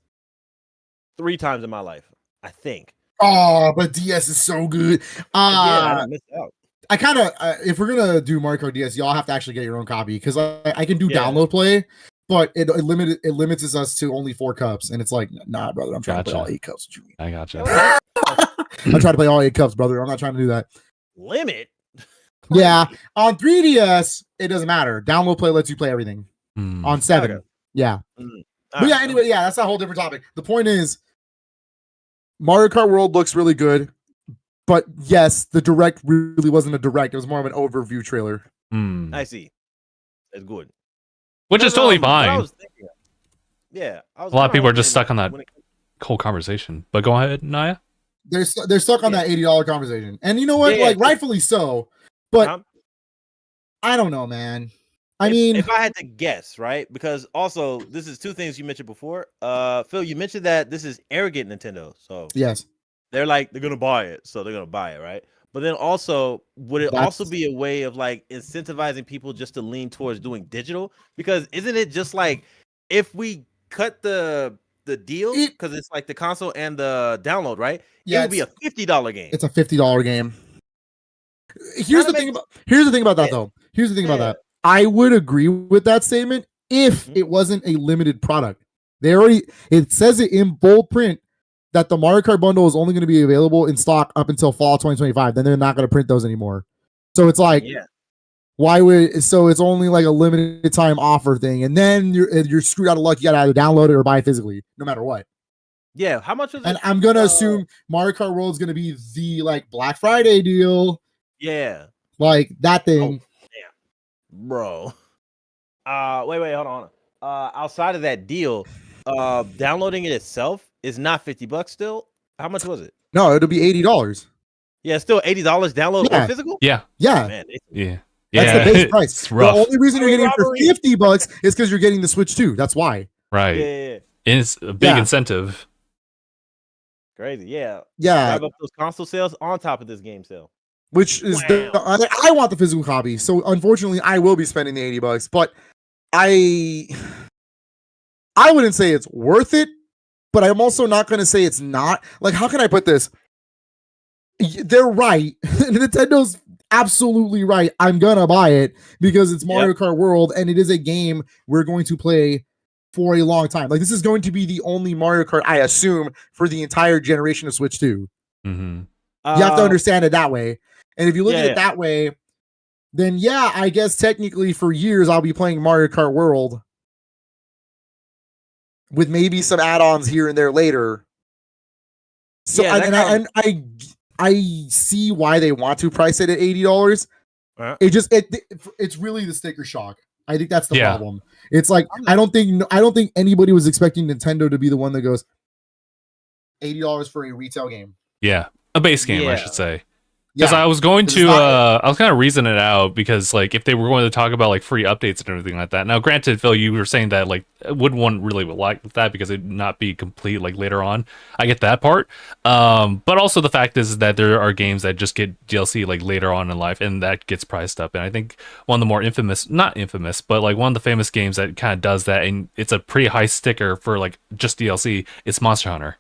Speaker 2: 3 times in my life. I think.
Speaker 3: Oh, but DS is so good.
Speaker 2: I missed out.
Speaker 3: I kind of, if we're gonna do Mario Kart DS, y'all have to actually get your own copy because I can do download play, but it limits us to only 4 cups, and it's like, nah, brother, I'm trying to play all 8 cups.
Speaker 1: I gotcha.
Speaker 3: I'm trying to play all 8 cups, brother. I'm not trying to do that.
Speaker 2: Limit.
Speaker 3: Yeah, on 3DS it doesn't matter. Download play lets you play everything. On 7,
Speaker 2: Okay.
Speaker 3: yeah. But yeah, anyway, yeah, that's a whole different topic. The point is, Mario Kart World looks really good. But yes, the direct really wasn't a direct. It was more of an overview trailer.
Speaker 2: I see. It's good.
Speaker 1: Which is totally fine.
Speaker 2: Yeah.
Speaker 1: A lot of people are just stuck on that whole conversation. But go ahead, Aniyah.
Speaker 3: They're stuck on that $80 conversation. And you know what? Like, rightfully so. But I don't know, man. I mean,
Speaker 2: if I had to guess, right? Because also, this is 2 things you mentioned before. Phil, you mentioned that this is arrogant Nintendo. So
Speaker 3: yes.
Speaker 2: They're like, they're gonna buy it, so they're gonna buy it, right? But then also, would it also be a way of like incentivizing people just to lean towards doing digital? Because isn't it just like if we cut the deal because it's like the console and the download, right? Yeah, it would be a $50 game.
Speaker 3: It's a $50 game. Here's the thing about that though. Here's the thing about that. I would agree with that statement if it wasn't a limited product. It says it in bold print that the Mario Kart bundle is only going to be available in stock up until fall 2025. Then they're not going to print those anymore. So it's like, why would? So it's only like a limited time offer thing, and then you're screwed out of luck. You got to either download it or buy it physically, no matter what.
Speaker 2: Yeah, how much was it?
Speaker 3: And I'm gonna assume Mario Kart World is gonna be the like Black Friday deal.
Speaker 2: Yeah,
Speaker 3: like that thing.
Speaker 2: Oh, damn, bro. Wait, hold on. Outside of that deal, downloading it itself is not $50 still. How much was it?
Speaker 3: No, it'll be $80.
Speaker 2: Yeah, still $80 download or physical.
Speaker 1: Yeah.
Speaker 2: Man,
Speaker 3: that's the base price.
Speaker 1: It's rough.
Speaker 3: The only reason you're getting it for $50 is because you're getting the Switch 2. That's why.
Speaker 1: Right.
Speaker 2: Yeah.
Speaker 1: It's a big incentive.
Speaker 2: Crazy. Yeah.
Speaker 3: Yeah.
Speaker 2: Grab up those console sales on top of this game sale.
Speaker 3: Which is I want the physical copy. So unfortunately, I will be spending the $80. But I wouldn't say it's worth it. But I'm also not going to say it's not. Like, how can I put this? They're right. Nintendo's absolutely right. I'm going to buy it because it's Mario Kart World and it is a game we're going to play for a long time. Like, this is going to be the only Mario Kart, I assume, for the entire generation of Switch 2.
Speaker 1: Mm-hmm.
Speaker 3: You have to understand it that way. And if you look at it that way, then I guess technically for years I'll be playing Mario Kart World with maybe some add-ons here and there later. So I see why they want to price it at $80. It's really the sticker shock. I think that's the problem. It's like I don't think anybody was expecting Nintendo to be the one that goes $80 for a retail game.
Speaker 1: Yeah, a base game, I should say. Because
Speaker 3: Yeah,
Speaker 1: I was going
Speaker 3: it's
Speaker 1: to,
Speaker 3: not-
Speaker 1: I was kind of reasoning it out because, like, if they were going to talk about like free updates and everything like that. Now, granted, Phil, you were saying that like wouldn't one really like that because it'd not be complete like later on. I get that part, but also the fact is that there are games that just get DLC like later on in life, and that gets priced up. And I think one of the more infamous, not infamous, but like one of the famous games that kind of does that, and it's a pretty high sticker for like just DLC. It's Monster Hunter.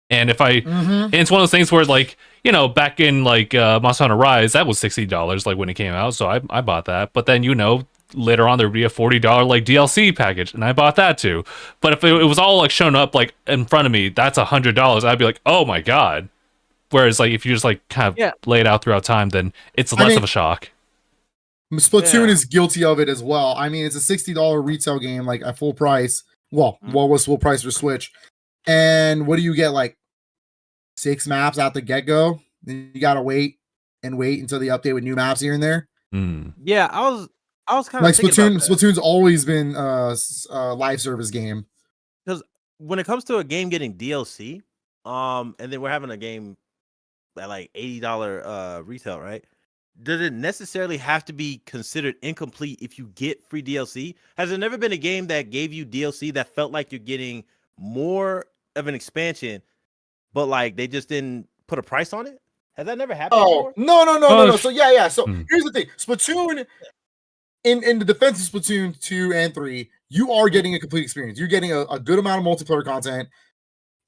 Speaker 1: And if I, and it's one of those things where like, you know, back in like Monster Hunter Rise, that was $60 like when it came out, so I bought that. But then, you know, later on there would be a $40 like DLC package, and I bought that too. But if it was all like shown up like in front of me, that's $100. I'd be like, oh my god. Whereas like if you just like kind of lay it out throughout time, then it's less of a shock.
Speaker 3: Splatoon is guilty of it as well. I mean, it's a $60 retail game, like at full price. Well, what was full price for Switch? And what do you get? Like 6 maps out the get go. Then you gotta wait until the update with new maps here and there.
Speaker 2: Yeah, I was kind of
Speaker 3: Like
Speaker 2: thinking about that.
Speaker 3: Splatoon's always been a live service game.
Speaker 2: Because when it comes to a game getting DLC, and then we're having a game at like $80 retail, right? Does it necessarily have to be considered incomplete if you get free DLC? Has there never been a game that gave you DLC that felt like you're getting more of an expansion, but like they just didn't put a price on it? Has that never happened before?
Speaker 3: No. So yeah. So here's the thing: Splatoon, in the defense of Splatoon 2 and 3, you are getting a complete experience. You're getting a good amount of multiplayer content,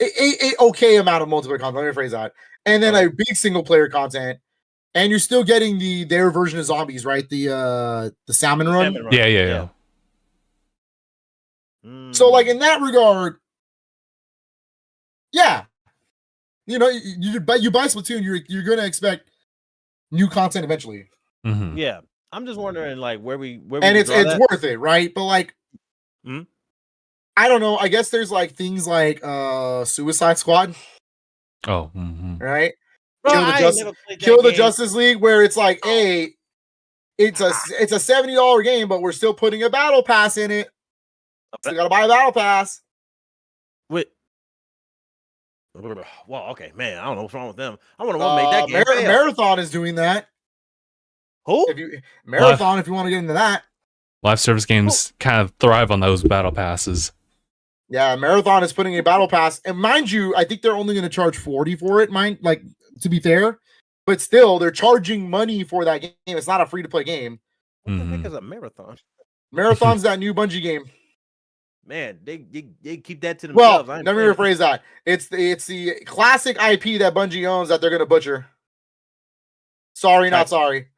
Speaker 3: a okay amount of multiplayer content. Let me rephrase that, and then a big single player content, and you're still getting their version of zombies, right? The salmon run.
Speaker 1: Yeah.
Speaker 3: So like in that regard, yeah. You know, you buy Splatoon, you're gonna expect new content eventually.
Speaker 2: Yeah, I'm just wondering, like, where we
Speaker 3: and it's worth it, right? But like, I don't know. I guess there's like things like Suicide Squad.
Speaker 1: Oh,
Speaker 3: right.
Speaker 2: Bro,
Speaker 3: Kill the Justice League, where it's like, hey, it's a $70 game, but we're still putting a battle pass in it. Still gotta buy a battle pass.
Speaker 2: Well, okay, man. I don't know what's wrong with them. I want to make that game.
Speaker 3: Marathon is doing that.
Speaker 2: Who?
Speaker 3: If you want to get into that.
Speaker 1: Live service games kind of thrive on those battle passes.
Speaker 3: Yeah, Marathon is putting a battle pass, and mind you, I think they're only going to charge $40 for it. Like, to be fair, but still, they're charging money for that game. It's not a free to play game.
Speaker 2: What the heck is a Marathon?
Speaker 3: Marathon's that new Bungie game.
Speaker 2: Man, they keep that to themselves.
Speaker 3: Well, let me rephrase that. It's the classic IP that Bungie owns that they're gonna butcher. Sorry, not sorry.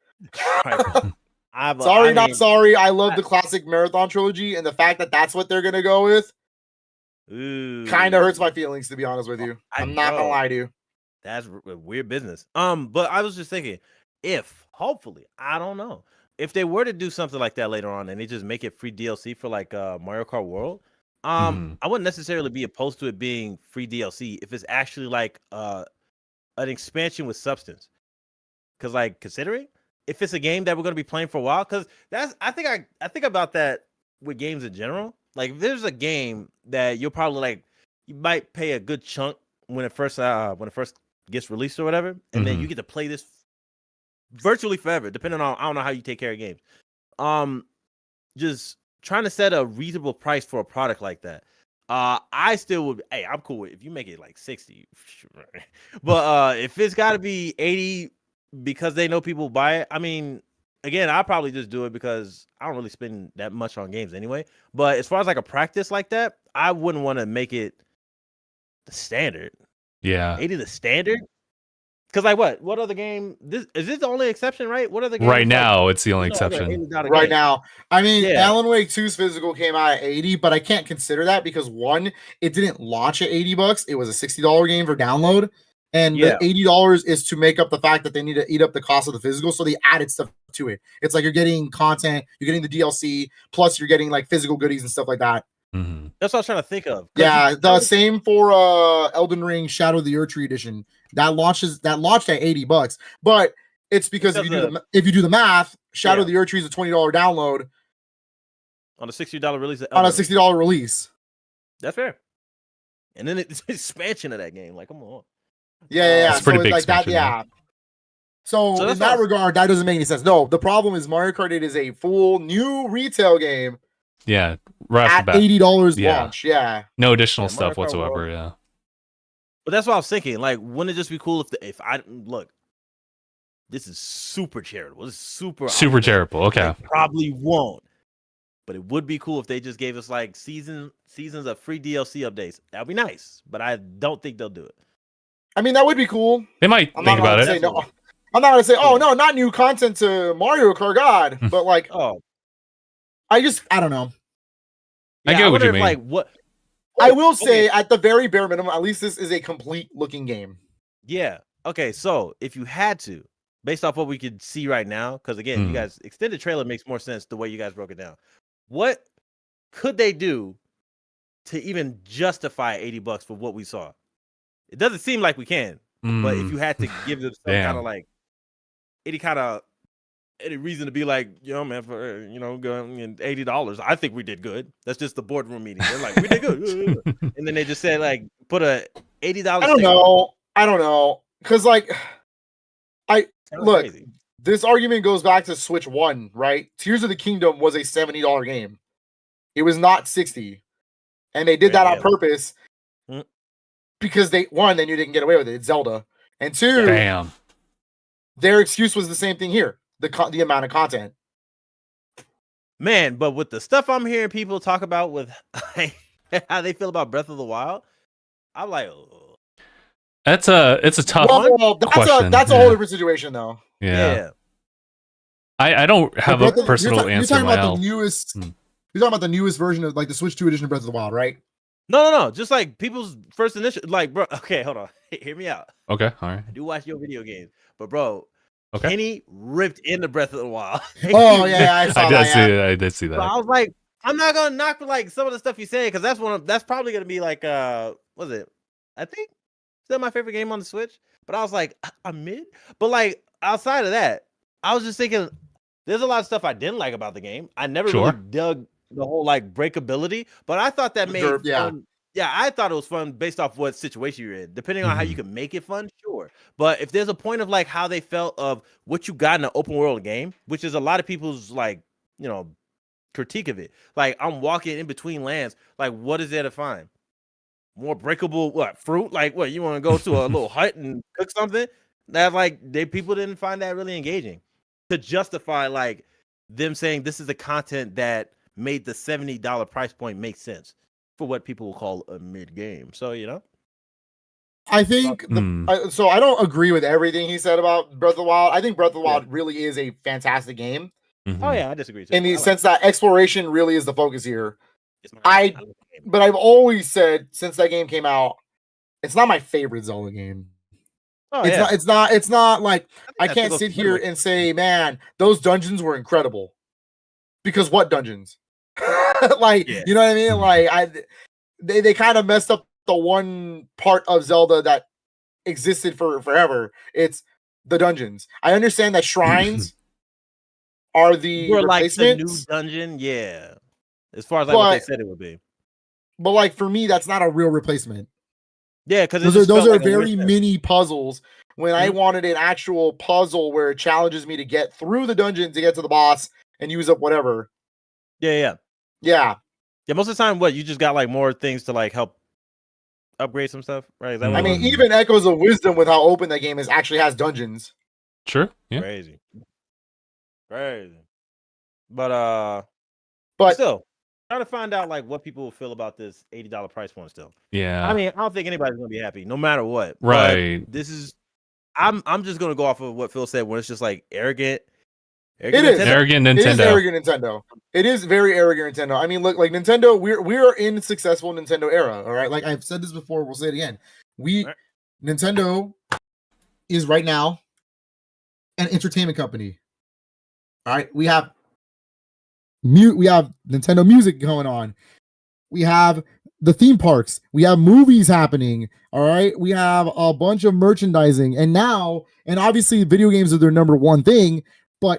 Speaker 3: Not sorry. I love the classic Marathon trilogy, and the fact that that's what they're gonna go with kind of hurts my feelings, to be honest with you. I'm not gonna lie to you.
Speaker 2: That's weird business. But I was just thinking, hopefully, I don't know. If they were to do something like that later on and they just make it free DLC for like Mario Kart World, I wouldn't necessarily be opposed to it being free DLC if it's actually like an expansion with substance. Because like considering if it's a game that we're gonna be playing for a while, because I think about that with games in general. Like if there's a game that you'll probably like, you might pay a good chunk when it first gets released or whatever, and then you get to play this virtually forever, depending on I don't know how you take care of games. Just trying to set a reasonable price for a product like that. I still would. Hey, I'm cool with if you make it like 60, but if it's got to be 80 because they know people buy it. I mean, again, I'll probably just do it because I don't really spend that much on games anyway. But as far as like a practice like that, I wouldn't want to make it the standard.
Speaker 1: Yeah,
Speaker 2: 80 the standard. Because like what other game? Is this the only exception, right? What other games?
Speaker 1: Right now, it's the only exception.
Speaker 3: Right now, I mean, Alan Wake 2's physical came out at 80, but I can't consider that because one, it didn't launch at $80. It was a $60 game for download, and the $80 is to make up the fact that they need to eat up the cost of the physical, so they added stuff to it. It's like you're getting content, you're getting the DLC, plus you're getting like physical goodies and stuff like that.
Speaker 2: That's what I was trying to think of.
Speaker 3: Yeah, the same for Elden Ring Shadow of the Erdtree edition. That launched at $80, but it's because if you do the math, Shadow of the Erdtree is a $20 download
Speaker 2: on a $60 release.
Speaker 3: On a $60 release.
Speaker 2: That's fair. And then it's expansion of that game. Like, come on.
Speaker 3: Yeah.
Speaker 1: It's pretty
Speaker 3: so
Speaker 1: big
Speaker 3: like that. Yeah. So in
Speaker 2: that's
Speaker 3: that
Speaker 2: all-
Speaker 3: regard, that doesn't make any sense. No, the problem is Mario Kart 8 is a full new retail game
Speaker 1: Yeah, right off
Speaker 3: at
Speaker 1: the bat.
Speaker 3: $80
Speaker 1: Yeah.
Speaker 3: launch. Yeah.
Speaker 1: No additional
Speaker 2: Yeah, Mario
Speaker 1: stuff
Speaker 2: Kart
Speaker 1: whatsoever.
Speaker 2: World.
Speaker 1: Yeah.
Speaker 2: But that's what I was thinking. Like, wouldn't it just be cool if I look? This is super charitable. This is super
Speaker 1: Super
Speaker 2: optimistic.
Speaker 1: charitable. Okay.
Speaker 2: They probably won't. But it would be cool if they just gave us like seasons of free DLC updates. That'd be nice. But I don't think they'll do it.
Speaker 3: I mean, that would be cool.
Speaker 1: They might
Speaker 3: I'm
Speaker 1: think
Speaker 3: not
Speaker 1: about
Speaker 3: gonna
Speaker 1: it.
Speaker 3: say no. I'm not gonna say, oh no, not new content to Mario Kart, God. But like,
Speaker 2: Oh,
Speaker 3: I don't know.
Speaker 1: I
Speaker 2: yeah,
Speaker 1: get what
Speaker 2: wonder
Speaker 1: you
Speaker 2: if,
Speaker 1: mean.
Speaker 2: Like what?
Speaker 3: I will say,
Speaker 2: Okay.
Speaker 3: at the very bare minimum, at least this is a complete looking game.
Speaker 2: Yeah. Okay. So if you had to, based off what we could see right now, because again, you guys extended trailer makes more sense the way you guys broke it down. What could they do to even justify $80 for what we saw? It doesn't seem like we can. But if you had to give them some kind of like any reason to be like, man, for going $80, I think we did good. That's just the boardroom meeting. They're like, we did good, and then they just said like, put a $80.
Speaker 3: I don't know, because like, look,
Speaker 2: crazy.
Speaker 3: this argument goes back to Switch 1, right? Tears of the Kingdom was a $70 game. It was not $60, and they did that on purpose because they knew they didn't get away with it. It's Zelda, and two,
Speaker 1: Damn.
Speaker 3: Their excuse was the same thing here: the amount of content.
Speaker 2: Man, but with the stuff I'm hearing people talk about with how they feel about Breath of the Wild, I'm like, oh.
Speaker 1: It's a tough question.
Speaker 3: That's a whole different situation, though.
Speaker 2: Yeah.
Speaker 1: I don't have a personal answer.
Speaker 3: You're talking about the newest. You're talking about the newest version of like the Switch 2 edition of Breath of the Wild, right?
Speaker 2: No. Just like people's first initial, like, bro. Okay, hold on. Hear me out.
Speaker 1: Okay, all right.
Speaker 2: I do watch your video games, but bro,
Speaker 1: okay.
Speaker 2: Kenny ripped into Breath of the Wild.
Speaker 3: Oh yeah, I saw that.
Speaker 1: I did see that.
Speaker 2: So I was like, I'm not gonna knock for like some of the stuff you say because that's probably gonna be like what's it? I think still my favorite game on the Switch. But I was like, I'm mid. But like outside of that, I was just thinking there's a lot of stuff I didn't like about the game. I never really dug the whole like breakability, but I thought that made fun. Yeah, I thought it was fun based off what situation you're in. Depending on how you can make it fun, sure. But if there's a point of like how they felt of what you got in an open world game, which is a lot of people's like, critique of it. Like I'm walking in between lands. Like what is there to find? More breakable fruit? Like what? You want to go to a little hut and cook something? That like people didn't find that really engaging to justify like them saying this is the content that made the $70 price point make sense for what people will call a mid game. So
Speaker 3: I think so. I don't agree with everything he said about Breath of the Wild. I think Breath of the Wild really is a fantastic game.
Speaker 1: Mm-hmm.
Speaker 2: Oh yeah, I disagree too.
Speaker 3: In the sense that exploration really is the focus here. But I've always said since that game came out, it's not my favorite Zelda game.
Speaker 2: Oh,
Speaker 3: it's not like I can't sit here and say, man, those dungeons were incredible. Because what dungeons? Like, you know what I mean? Like they kind of messed up the one part of Zelda that existed for forever. It's the dungeons. I understand that shrines are the replacements.
Speaker 2: Like the new dungeon, yeah. As far as like what they said it would be.
Speaker 3: But like for me, that's not a real replacement.
Speaker 2: Yeah, because
Speaker 3: those are very mini puzzles. When I wanted an actual puzzle where it challenges me to get through the dungeon to get to the boss and use up whatever.
Speaker 2: Yeah. Most of the time, you just got like more things to like help upgrade some stuff, right?
Speaker 3: I mean, even Echoes of Wisdom with how open that game is actually has dungeons.
Speaker 1: Sure. Yeah.
Speaker 2: Crazy. But still trying to find out like what people will feel about this $80 price point still.
Speaker 1: Yeah.
Speaker 2: I mean, I don't think anybody's gonna be happy, no matter what.
Speaker 1: Right.
Speaker 2: But this is I'm just gonna go off of what Phil said when it's just like arrogant.
Speaker 3: It is
Speaker 1: arrogant Nintendo.
Speaker 3: It is arrogant Nintendo. It is very arrogant Nintendo. I mean, look, like Nintendo, we're in successful Nintendo era. All right, like I've said this before, we'll say it again. Nintendo is right now an entertainment company. All right, we have Nintendo Music going on. We have the theme parks. We have movies happening. All right, we have a bunch of merchandising, and obviously, video games are their number one thing, but.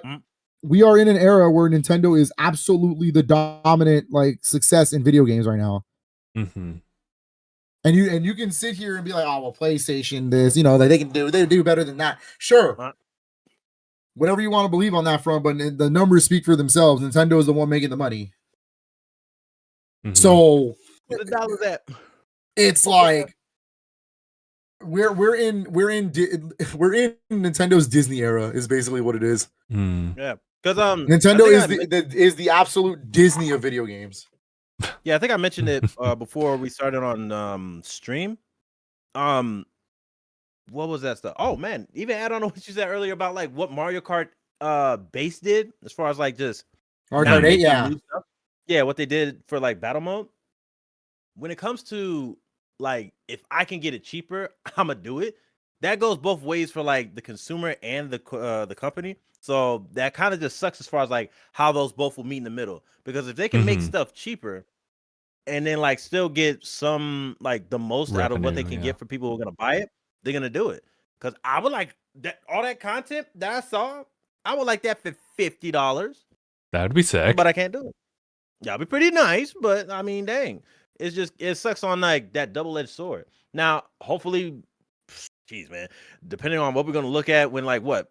Speaker 3: We are in an era where Nintendo is absolutely the dominant like success in video games right now.
Speaker 1: Mm-hmm.
Speaker 3: And you can sit here and be like, oh well, PlayStation this, like they do better than that. Sure. whatever you want to believe on that front, but the numbers speak for themselves. Nintendo is the one making the money.
Speaker 1: Mhm.
Speaker 3: So
Speaker 2: Where the dollars at?
Speaker 3: it's like we're in Nintendo's Disney era is basically what it is.
Speaker 2: Yeah, because
Speaker 3: Nintendo is the absolute Disney of video games.
Speaker 2: Yeah, I think I mentioned it before we started on stream. What was that stuff? Oh man, even add on to what you said earlier about like what Mario Kart base did as far as like just
Speaker 3: Mario
Speaker 2: not
Speaker 3: Kart 8,
Speaker 2: making
Speaker 3: yeah.
Speaker 2: new stuff. Yeah, what they did for like battle mode. When it comes to like if I can get it cheaper, I'm gonna do it. That goes both ways for like the consumer and the company. So that kind of just sucks as far as like how those both will meet in the middle. Because if they can make stuff cheaper and then like still get some like the most out of what they can get for people who are gonna buy it, they're gonna do it. Because I would like that all that content that I saw, I would like that for $50.
Speaker 1: That would be sick.
Speaker 2: But I can't do it. That'd be pretty nice, but I mean, dang. It sucks on like that double-edged sword. Now, hopefully, geez, man, depending on what we're gonna look at when like what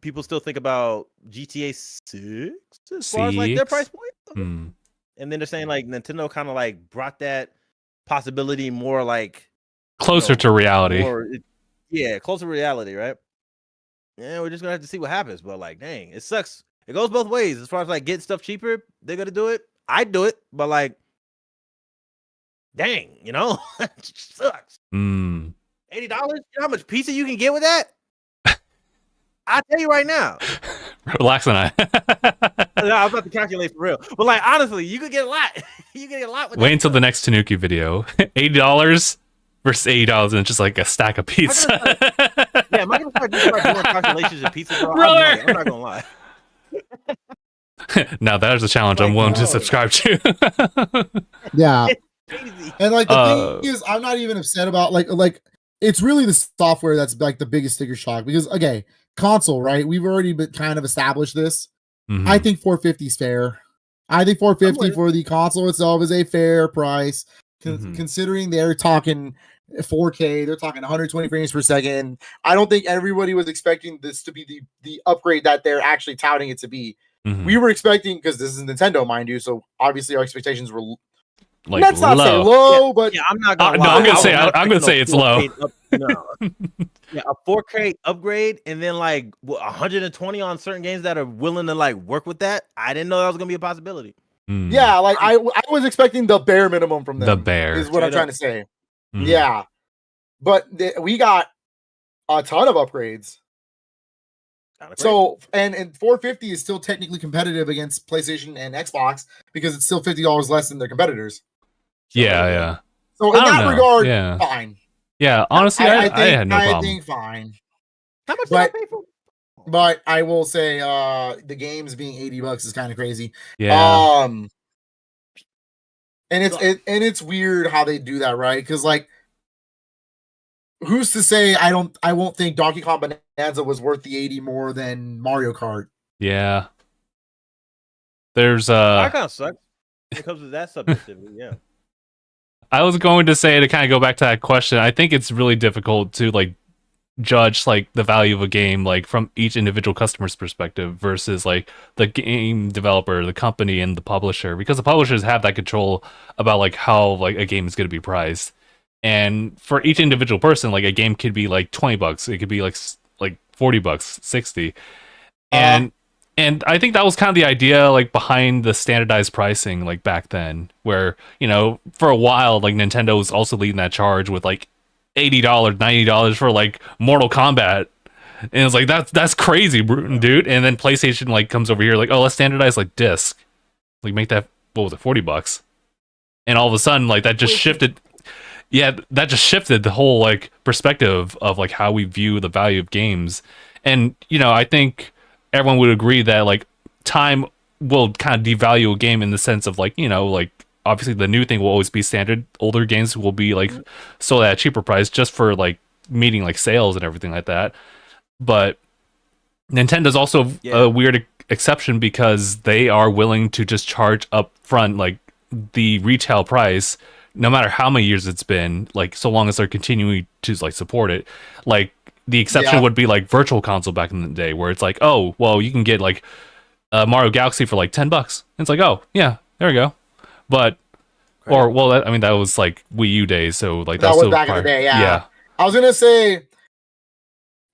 Speaker 2: people still think about GTA 6 as far as like their price point. And then they're saying like Nintendo kind of like brought that possibility more like
Speaker 1: closer to reality.
Speaker 2: Closer to reality, right? Yeah, we're just gonna have to see what happens. But like, dang, it sucks. It goes both ways. As far as like getting stuff cheaper, they're gonna do it. I'd do it, but like, dang, it sucks. $80. You know how much pizza you can get with that? I'll tell you right now.
Speaker 1: Relax on that.
Speaker 2: No, I was about to calculate for real. But like honestly, you could get a lot. You can get a lot with
Speaker 1: Wait until the next Tanuki video. $80 versus $80 and it's just like a stack of pizza.
Speaker 2: Am I gonna start doing calculations of pizza, bro? I'm not gonna lie.
Speaker 1: Now that is a challenge I'm willing to subscribe to.
Speaker 3: Yeah. And like the thing is, I'm not even upset about like it's really the software that's like the biggest sticker shock because okay, console, right? We've already kind of established this. I think 450 is fair. I think 450 for the console itself is a fair price, considering they're talking 4K, they're talking 120 frames per second. I don't think everybody was expecting this to be the upgrade that they're actually touting it to be. We were expecting, because this is Nintendo, mind you, so obviously our expectations were
Speaker 1: like
Speaker 3: let's not say low, but
Speaker 2: I'm not gonna lie.
Speaker 1: No, I'm gonna say it's low.
Speaker 2: Yeah, a 4K upgrade and then like 120 on certain games that are willing to like work with that. I didn't know that was gonna be a possibility.
Speaker 3: Yeah, like I was expecting the bare minimum from them.
Speaker 1: The bare
Speaker 3: is what I'm trying to say. Yeah, but we got a ton of upgrades. So and 450 is still technically competitive against PlayStation and Xbox because it's still $50 less than their competitors.
Speaker 1: Yeah.
Speaker 3: So in that regard, fine.
Speaker 1: Yeah, honestly, I had no problem.
Speaker 3: I think fine.
Speaker 2: How much did I pay for?
Speaker 3: But I will say, the games being $80 is kind of crazy.
Speaker 1: Yeah.
Speaker 3: And it's weird how they do that, right? Because like, who's to say I won't think Donkey Kong Bonanza was worth the 80 more than Mario Kart?
Speaker 1: Yeah. There's
Speaker 2: that kind of sucks. When it comes to that subjectivity, yeah.
Speaker 1: I was going to say, to kind of go back to that question, I think it's really difficult to like judge like the value of a game like from each individual customer's perspective versus like the game developer, the company, and the publisher, because the publishers have that control about like how like a game is going to be priced. And for each individual person, like a game could be like $20, it could be like $40, 60. And I think that was kind of the idea like behind the standardized pricing like back then, where, you know, for a while like Nintendo was also leading that charge with like $80, $90 for like Mortal Kombat. And it's like that's crazy, dude. And then PlayStation like comes over here like, oh, let's standardize like disc. Like make that, what was it, $40? And all of a sudden like that just shifted. Yeah, that just shifted the whole like perspective of like how we view the value of games. And, you know, I think everyone would agree that like time will kind of devalue a game in the sense of like, you know, like obviously the new thing will always be standard. Older games will be like sold at a cheaper price just for like meeting like sales and everything like that. But Nintendo's also a weird exception because they are willing to just charge up front like the retail price, no matter how many years it's been, like so long as they're continuing to like support it. Like the exception would be like Virtual Console back in the day, where it's like, oh, well, you can get like Mario Galaxy for like $10. And it's like, oh, yeah, there we go. But or well, I mean, that was like Wii U days, so like
Speaker 3: that was
Speaker 1: still
Speaker 3: back in the day. Yeah. I was gonna say,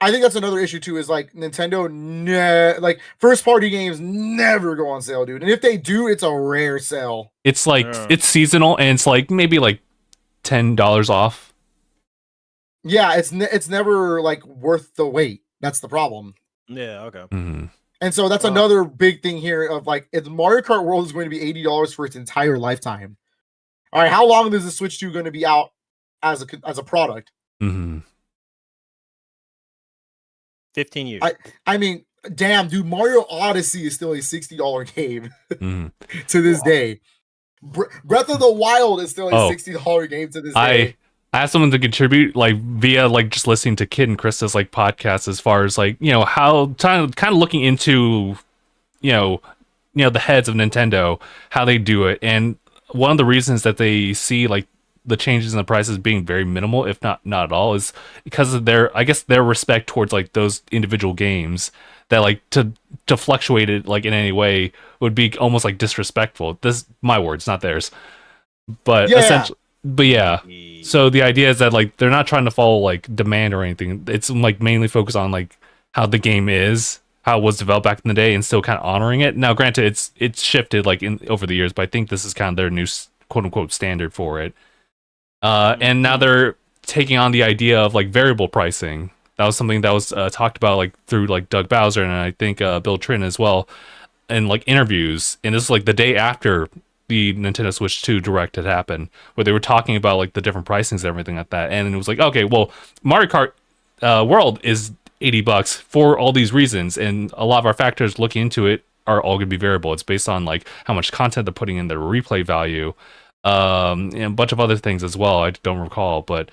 Speaker 3: I think that's another issue too. Is like Nintendo, like first party games never go on sale, dude. And if they do, it's a rare sale.
Speaker 1: It's like it's seasonal, and it's like maybe like $10 off.
Speaker 3: Yeah, it's never like worth the wait. That's the problem.
Speaker 2: Yeah. Okay.
Speaker 1: Mm-hmm.
Speaker 3: And so that's another big thing here of like, if Mario Kart World is going to be $80 for its entire lifetime. All right, how long is the Switch 2 going to be out as a product?
Speaker 1: Mm-hmm.
Speaker 2: 15 years.
Speaker 3: I mean, damn, dude, Mario Odyssey is still a $60 game to this day. Breath of the Wild is still a $60 game to this day.
Speaker 1: I have someone to contribute, like via like just listening to Kid and Krista's like podcast, as far as like, you know, how kind of looking into, you know the heads of Nintendo, how they do it, and one of the reasons that they see like the changes in the prices being very minimal, if not at all, is because of their respect towards like those individual games, that like to fluctuate it like in any way would be almost like disrespectful. This my words, not theirs. But essentially, so the idea is that like they're not trying to follow like demand or anything. It's like mainly focused on like how the game is, how it was developed back in the day, and still kind of honoring it. Now, granted, it's shifted like over the years, but I think this is kind of their new quote unquote standard for it. And now they're taking on the idea of like variable pricing. That was something that was talked about like through like Doug Bowser and I think Bill Trin as well, in like interviews. And this is like the day after the Nintendo Switch 2 Direct had happened, where they were talking about like the different pricings and everything like that. And it was like, okay, well, Mario Kart World is $80 for all these reasons, and a lot of our factors looking into it are all going to be variable. It's based on like how much content they're putting in, their replay value, and a bunch of other things as well. I don't recall, but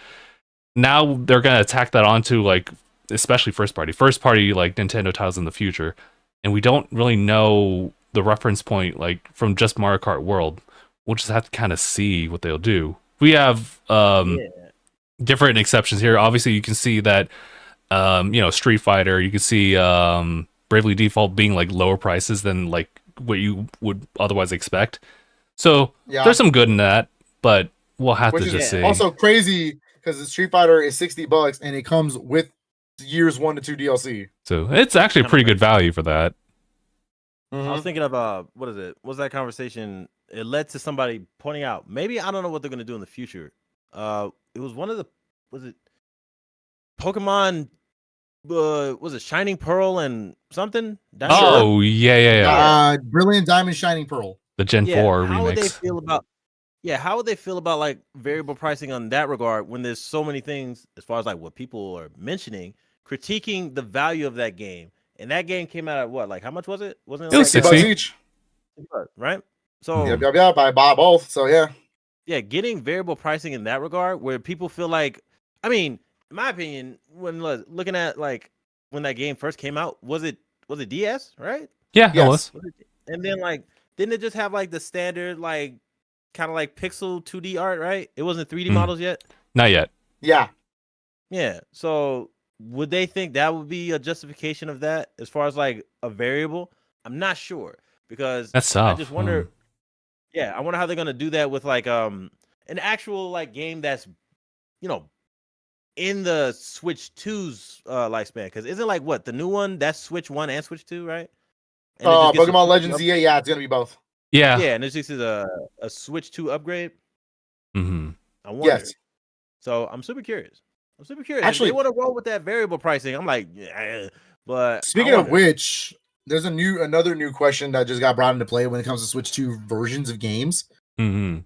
Speaker 1: now they're going to attack that onto like especially first party like Nintendo titles in the future, and we don't really know the reference point like from just Mario Kart World. We'll just have to kind of see what they'll do. We have different exceptions here. Obviously, you can see that Street Fighter. You can see Bravely Default being like lower prices than like what you would otherwise expect. So there's some good in that, but we'll have to just see.
Speaker 3: Also crazy because the Street Fighter is $60 and it comes with years 1 to 2 DLC.
Speaker 1: So it's actually a pretty good value for that.
Speaker 2: I was thinking of what is it? What's that conversation? It led to somebody pointing out, maybe I don't know what they're gonna do in the future. It was one of the Pokemon was it Shining Pearl and something?
Speaker 1: Yeah.
Speaker 3: Brilliant Diamond Shining Pearl.
Speaker 1: The Gen 4 remix.
Speaker 2: How would they feel about like variable pricing on that regard when there's so many things as far as like what people are mentioning, critiquing the value of that game? And that game came out at what? Like how much was it? Wasn't it
Speaker 1: was
Speaker 2: like
Speaker 1: $60
Speaker 3: each?
Speaker 2: Right? So
Speaker 3: I bought both. So
Speaker 2: yeah, getting variable pricing in that regard where people feel like, I mean, in my opinion, when looking at like when that game first came out, was it DS, right?
Speaker 1: Yeah, it was.
Speaker 2: And then like didn't it just have like the standard like kind of like pixel 2D art, right? It wasn't 3D models yet?
Speaker 1: Not yet.
Speaker 3: Yeah.
Speaker 2: Yeah. So would they think that would be a justification of that as far as like a variable? I'm not sure because
Speaker 1: that's tough.
Speaker 2: I just wonder. Yeah, I wonder how they're gonna do that with like an actual like game that's in the Switch 2's lifespan. Because isn't like what the new one that's Switch 1 and Switch 2, right?
Speaker 3: Pokemon Legends EA, it's gonna be both.
Speaker 1: Yeah,
Speaker 2: and it's just a Switch 2 upgrade.
Speaker 1: Mm-hmm.
Speaker 2: I wonder. Yes. So I'm super curious. Actually, if they want to roll with that variable pricing, I'm like, yeah. But
Speaker 3: speaking of which, there's another new question that just got brought into play when it comes to Switch 2 versions of games.
Speaker 1: Mm-hmm.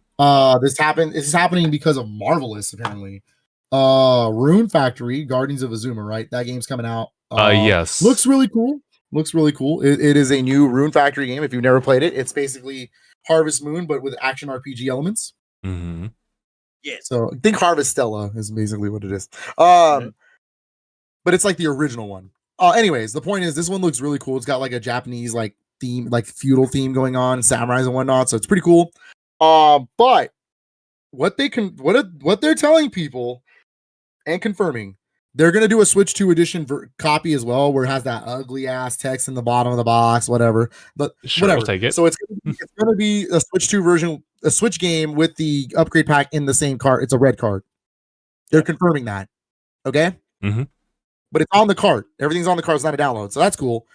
Speaker 3: This is happening because of Marvelous, apparently. Rune Factory, Guardians of Azuma, right? That game's coming out.
Speaker 1: Yes.
Speaker 3: Looks really cool. It is a new Rune Factory game. If you've never played it, it's basically Harvest Moon, but with action RPG elements.
Speaker 1: Mm-hmm.
Speaker 2: Yeah.
Speaker 3: So I think Harvest Stella is basically what it is. But it's like the original one. Anyways, the point is this one looks really cool. It's got like a Japanese like theme, like feudal theme going on, samurais and whatnot. So it's pretty cool. But what they're telling people and confirming They're gonna do a Switch 2 edition copy as well, where it has that ugly ass text in the bottom of the box, whatever. But
Speaker 1: Sure,
Speaker 3: whatever.
Speaker 1: I'll take it.
Speaker 3: So it's gonna be a Switch 2 version, a Switch game with the upgrade pack in the same cart. It's a red card. They're confirming that. Okay.
Speaker 1: Mm-hmm.
Speaker 3: But it's on the cart. Everything's on the cart. It's not a download, so that's cool.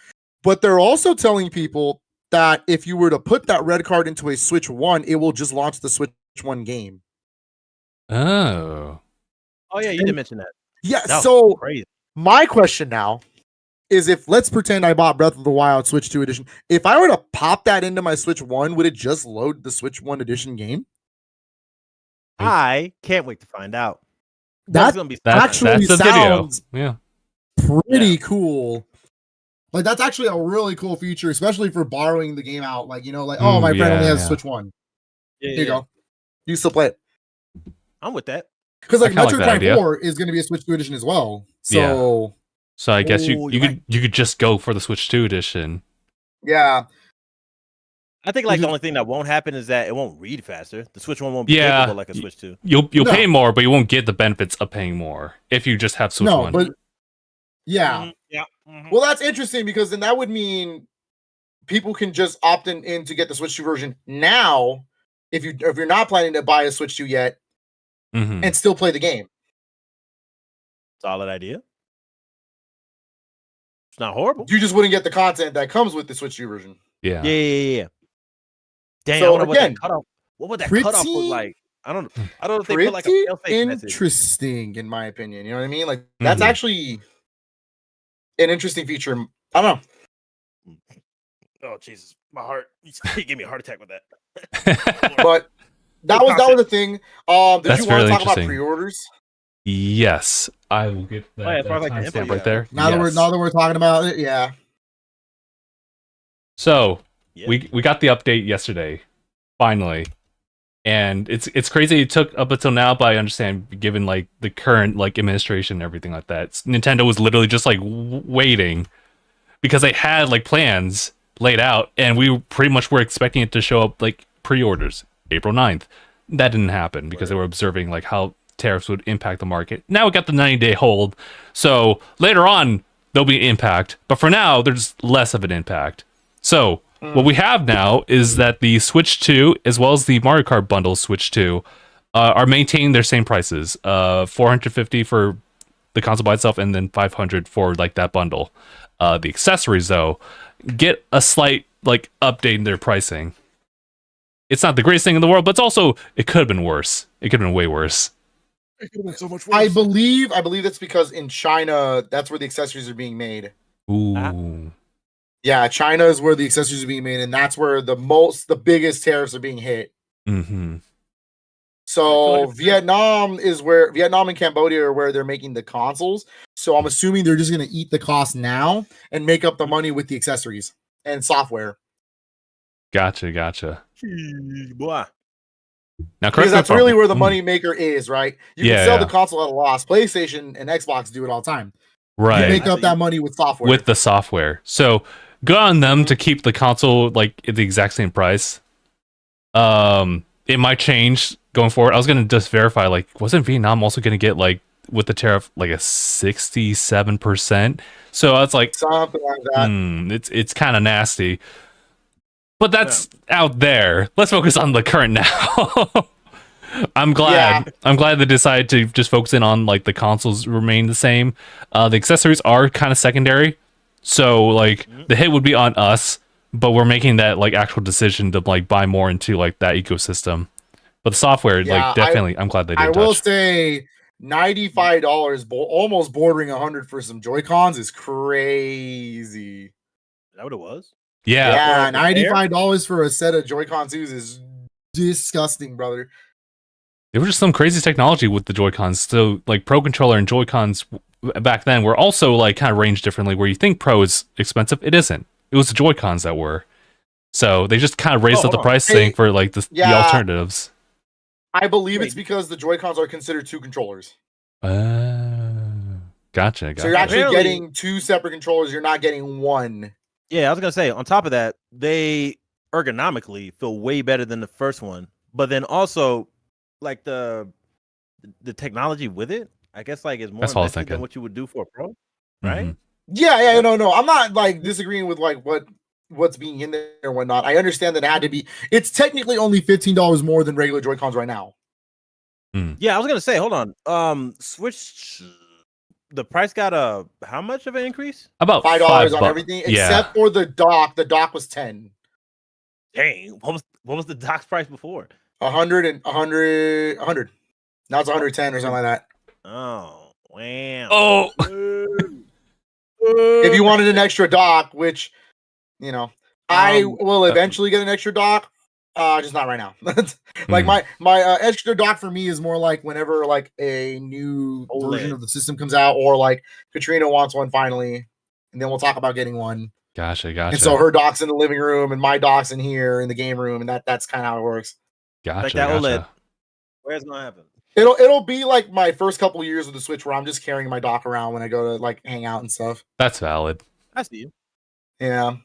Speaker 3: But they're also telling people that if you were to put that red card into a Switch 1, it will just launch the Switch 1 game.
Speaker 1: Oh.
Speaker 2: Oh yeah, you did mention that.
Speaker 3: Yeah.
Speaker 2: That was
Speaker 3: So
Speaker 2: crazy.
Speaker 3: my question now is, if let's pretend I bought Breath of the Wild Switch 2 edition, if I were to pop that into my Switch 1, would it just load the Switch 1 edition game?
Speaker 2: I can't wait to find out.
Speaker 3: That's
Speaker 2: gonna be
Speaker 3: actually
Speaker 1: that's the
Speaker 3: sounds
Speaker 1: video. Yeah.
Speaker 3: pretty cool. Like, that's actually a really cool feature, especially for borrowing the game out. Like, oh, my friend only has a Switch 1. Here you go. You still play it.
Speaker 2: I'm with that.
Speaker 3: Because like
Speaker 1: I kinda
Speaker 3: Metroid
Speaker 1: like that
Speaker 3: Prime
Speaker 1: idea.
Speaker 3: 4 is going to be a Switch 2 edition as well. So
Speaker 1: So I guess
Speaker 2: Ooh,
Speaker 1: you could just go for the Switch 2 edition.
Speaker 3: yeah.
Speaker 2: I think like the only thing that won't happen is that it won't read faster. The Switch 1 won't be capable like a Switch 2.
Speaker 1: You'll
Speaker 3: No.
Speaker 1: pay more, but you won't get the benefits of paying more if you just have Switch 1.
Speaker 3: But yeah.
Speaker 2: Mhm, yeah. mhm.
Speaker 3: Well, that's interesting, because then that would mean people can just opt in to get the Switch 2 version now if you're not planning to buy a Switch 2 yet,
Speaker 1: Mhm.
Speaker 3: and still play the game.
Speaker 2: Solid idea. It's not horrible.
Speaker 3: You just wouldn't get the content that comes with the Switch 2 version.
Speaker 1: Yeah.
Speaker 2: Yeah. Damn,
Speaker 3: So,
Speaker 2: I wonder
Speaker 3: again,
Speaker 2: what would that cutoff look like? I don't know if they put like a
Speaker 3: Pretty
Speaker 2: fail-safe message.
Speaker 3: interesting, in my opinion. You know what I mean? Like, that's
Speaker 1: Mhm.
Speaker 3: actually an interesting feature. I don't know.
Speaker 2: Oh Jesus, my heart! You gave me a heart attack with that.
Speaker 3: But that was the thing. Did
Speaker 1: That's
Speaker 3: you want
Speaker 1: fairly
Speaker 3: to talk about
Speaker 1: interesting.
Speaker 3: pre-orders?
Speaker 1: Yes, I will get that,
Speaker 2: as far as, like, the
Speaker 1: timestamp
Speaker 2: info,
Speaker 1: right there.
Speaker 3: Now
Speaker 1: Yes.
Speaker 3: that we're talking about it, yeah.
Speaker 1: So
Speaker 2: Yeah.
Speaker 1: we got the update yesterday, finally, and it's crazy. It took up until now, but I understand, given like the current like administration and everything like that, Nintendo was literally just like waiting because they had like plans laid out, and we pretty much were expecting it to show up like pre-orders April 9th. That didn't happen because they were observing like how tariffs would impact the market. Now we got the 90-day hold, so later on there'll be impact, but for now there's less of an impact. So what we have now is that the Switch 2 as well as the Mario Kart bundle Switch 2 are maintaining their same prices, $450 for the console by itself, and then $500 for like that bundle. The accessories though get a slight like update in their pricing. It's not the greatest thing in the world, but it's also, it could have been worse. It could have been way worse.
Speaker 2: It could have been so much
Speaker 3: I believe that's because in China, that's where the accessories are being made.
Speaker 1: Ooh.
Speaker 3: Yeah, China is where the accessories are being made, and that's where the biggest tariffs are being hit.
Speaker 1: Mm-hmm.
Speaker 3: So Vietnam and Cambodia are where they're making the consoles. So I'm assuming they're just going to eat the cost now and make up the money with the accessories and software.
Speaker 1: Gotcha.
Speaker 2: Boy.
Speaker 1: Now,
Speaker 3: Because that's really where the money maker is, right? You
Speaker 1: Yeah,
Speaker 3: can sell
Speaker 1: yeah.
Speaker 3: the console at a loss. PlayStation and Xbox do it all the time.
Speaker 1: right
Speaker 3: You make up that money with software.
Speaker 1: with the software. So good on them to keep the console like at the exact same price. It might change going forward. I was gonna just verify, like, wasn't Vietnam also gonna get like with the tariff like a 67%? So it's like
Speaker 3: something like that.
Speaker 1: it's kind of nasty. But that's out there. Let's focus on the current now. I'm glad.
Speaker 3: Yeah.
Speaker 1: I'm glad they decided to just focus in on like the consoles remain the same. The accessories are kind of secondary. So like the hit would be on us, but we're making that like actual decision to like buy more into like that ecosystem. But the software,
Speaker 3: Yeah,
Speaker 1: like definitely, I'm glad they
Speaker 3: I
Speaker 1: didn't
Speaker 3: will
Speaker 1: touch.
Speaker 3: say $95, almost bordering 100 for some Joy-Cons is crazy.
Speaker 2: Is that what it was?
Speaker 1: Yeah.
Speaker 3: Yeah, $95 for a set of Joy-Con 2s is disgusting, brother.
Speaker 1: There was just some crazy technology with the Joy-Cons. So like Pro Controller and Joy-Cons back then were also like kind of ranged differently, where you think Pro is expensive. It isn't. It was the Joy-Cons that were. So they just kind of raised up the price thing for like the alternatives.
Speaker 3: I believe it's because the Joy-Cons are considered two controllers.
Speaker 1: Gotcha.
Speaker 3: So you're actually getting two separate controllers. You're not getting one.
Speaker 2: Yeah, I was gonna say, on top of that, they ergonomically feel way better than the first one. But then also, like the technology with it, I guess like it's more
Speaker 1: That's what I was
Speaker 2: invested than
Speaker 1: thinking.
Speaker 2: what you would do for a pro, right?
Speaker 1: Mhm.
Speaker 3: Yeah, no. I'm not like disagreeing with like what's being in there and whatnot. I understand that it had to be. It's technically only $15 more than regular Joy-Cons right now.
Speaker 2: Yeah, I was gonna say, hold on. Switch, the price got how much of an increase?
Speaker 1: About
Speaker 3: $5 on
Speaker 1: $5.
Speaker 3: everything
Speaker 1: Yeah.
Speaker 3: except for the dock. The dock was 10.
Speaker 2: Dang, what was the dock's price before?
Speaker 3: 100 and 100. Now it's 110 or something like that.
Speaker 2: Oh, wow.
Speaker 1: Oh.
Speaker 3: If you wanted an extra dock, which I will eventually get an extra dock, just not right now. Like my extra dock for me is more like whenever like a new version of the system comes out, or like Katrina wants one finally, and then we'll talk about getting one.
Speaker 1: Gotcha.
Speaker 3: And so her dock's in the living room, and my dock's in here in the game room, and that's kind of how it works.
Speaker 1: Gotcha.
Speaker 2: Like that OLED. Where's it gonna happen?
Speaker 3: It'll be like my first couple of years with the Switch, where I'm just carrying my dock around when I go to like hang out and stuff.
Speaker 1: That's valid.
Speaker 2: I see you.
Speaker 3: Yeah.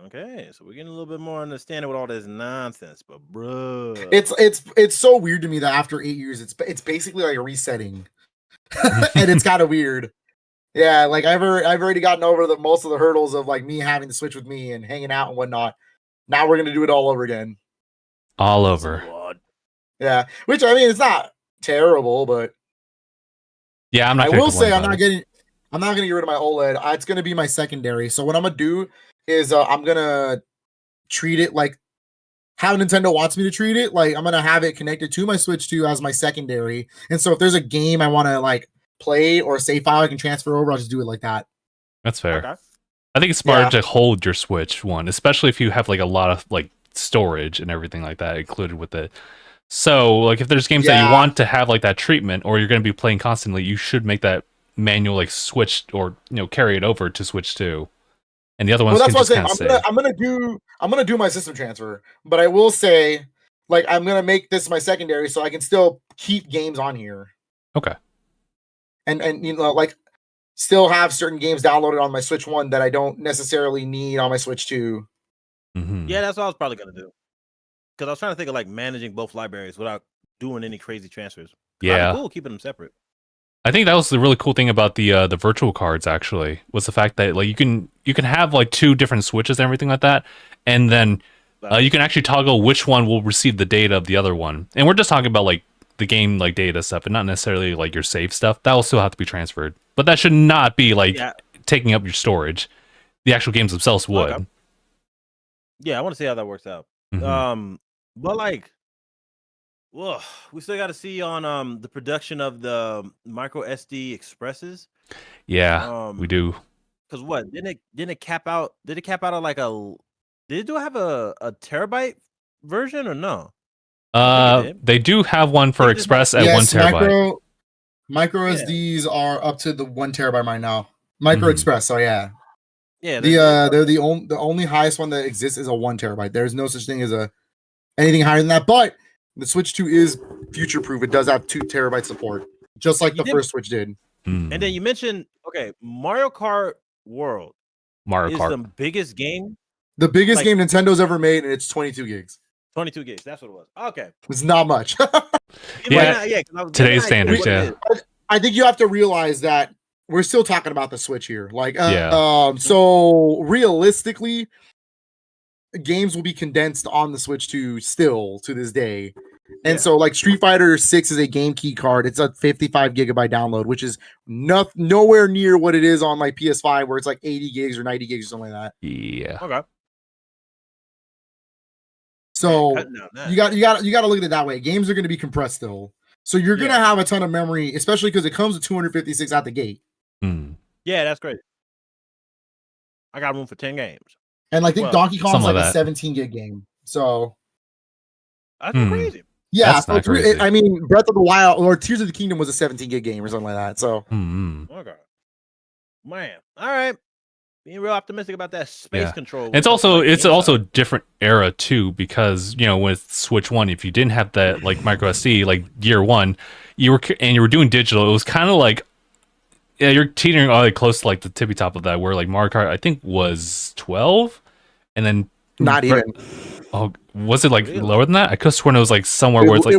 Speaker 2: Okay, so we're getting a little bit more understanding with all this nonsense, but bro,
Speaker 3: it's so weird to me that after 8 years, it's basically like a resetting, and it's kind of weird. Yeah, like I've already gotten over most of the hurdles of like me having to Switch with me and hanging out and whatnot. Now we're gonna do it all over again.
Speaker 1: All over.
Speaker 3: Yeah, which I mean, it's not terrible, but
Speaker 1: yeah, I'm not.
Speaker 3: I will say I'm not gonna get rid of my OLED. It's gonna be my secondary. So what I'm gonna do is I'm gonna treat it like how Nintendo wants me to treat it. Like I'm gonna have it connected to my Switch 2 as my secondary. And so if there's a game I want to like play or a save file I can transfer over, I'll just do it like that.
Speaker 1: That's fair.
Speaker 2: Okay.
Speaker 1: I think it's smart to hold your Switch one, especially if you have like a lot of like storage and everything like that included with it. So like if there's games that you want to have like that treatment, or you're going to be playing constantly, you should make that manual like switch, or carry it over to Switch 2. And the other ones can just kind of stay.
Speaker 3: I'm gonna do my system transfer, but I will say, like, I'm gonna make this my secondary so I can still keep games on here.
Speaker 1: Okay.
Speaker 3: And like still have certain games downloaded on my Switch 1 that I don't necessarily need on my Switch 2.
Speaker 1: Mm-hmm.
Speaker 2: Yeah, that's what I was probably gonna do. Because I was trying to think of like managing both libraries without doing any crazy transfers.
Speaker 1: Yeah,
Speaker 2: cool keeping them separate.
Speaker 1: I think that was the really cool thing about the virtual cards. Actually, was the fact that like you can have like 2 different switches and everything like that, and then you can actually toggle which one will receive the data of the other one. And we're just talking about like the game like data stuff, and not necessarily like your save stuff. That will still have to be transferred, but that should not be like taking up your storage. The actual games themselves would.
Speaker 2: Okay. Yeah, I want to see how that works out.
Speaker 1: Mm-hmm.
Speaker 2: But like, well, we still got to see on the production of the micro SD expresses.
Speaker 1: Yeah, we do.
Speaker 2: Because what didn't it cap out? Did it cap out at like a? Did it have a terabyte version or no?
Speaker 1: They do have one for Express at 1 terabyte.
Speaker 3: Micro SDs are up to the 1 terabyte right now. Micro Express, so yeah.
Speaker 2: Yeah,
Speaker 3: they're the only highest one that exists is a 1 terabyte. There's no such thing as anything higher than that. But the Switch 2 is future proof. It does have 2 terabyte support, just like the first Switch did.
Speaker 2: And then you mentioned Mario Kart World.
Speaker 1: Mario Kart
Speaker 2: is the biggest game.
Speaker 3: The biggest game Nintendo's ever made, and it's 22 gigs.
Speaker 2: 22 gigs. That's what it was. Okay,
Speaker 3: it's not much.
Speaker 1: Today's standards. Yeah,
Speaker 3: I think you have to realize that we're still talking about the Switch here. Like, so realistically, games will be condensed on the Switch 2 still to this day. And so like Street Fighter 6 is a game key card. It's a 55 gigabyte download, which is nowhere near what it is on like PS5, where it's like 80 gigs or 90 gigs or something like that.
Speaker 1: Yeah.
Speaker 2: Okay.
Speaker 3: So you got to look at it that way. Games are going to be compressed still. So you're going to have a ton of memory, especially because it comes with 256 out the gate.
Speaker 2: Yeah, that's great. I got room for 10 games.
Speaker 3: And I think Donkey Kong's like a 17 gig game. So
Speaker 2: that's crazy.
Speaker 3: Yeah, so I mean, Breath of the Wild or Tears of the Kingdom was a 17 gig game or something like that. So,
Speaker 2: okay, man, all right, being real optimistic about that space control.
Speaker 1: It's also a different era too, because with Switch 1, if you didn't have that like micro SD, like year 1, you were doing digital. It was kind of like you're teetering like close to like the tippy top of that, where like Mario Kart I think was 12, and then
Speaker 3: not even.
Speaker 1: Oh, was it like lower than that? I could have sworn it was like somewhere where it's like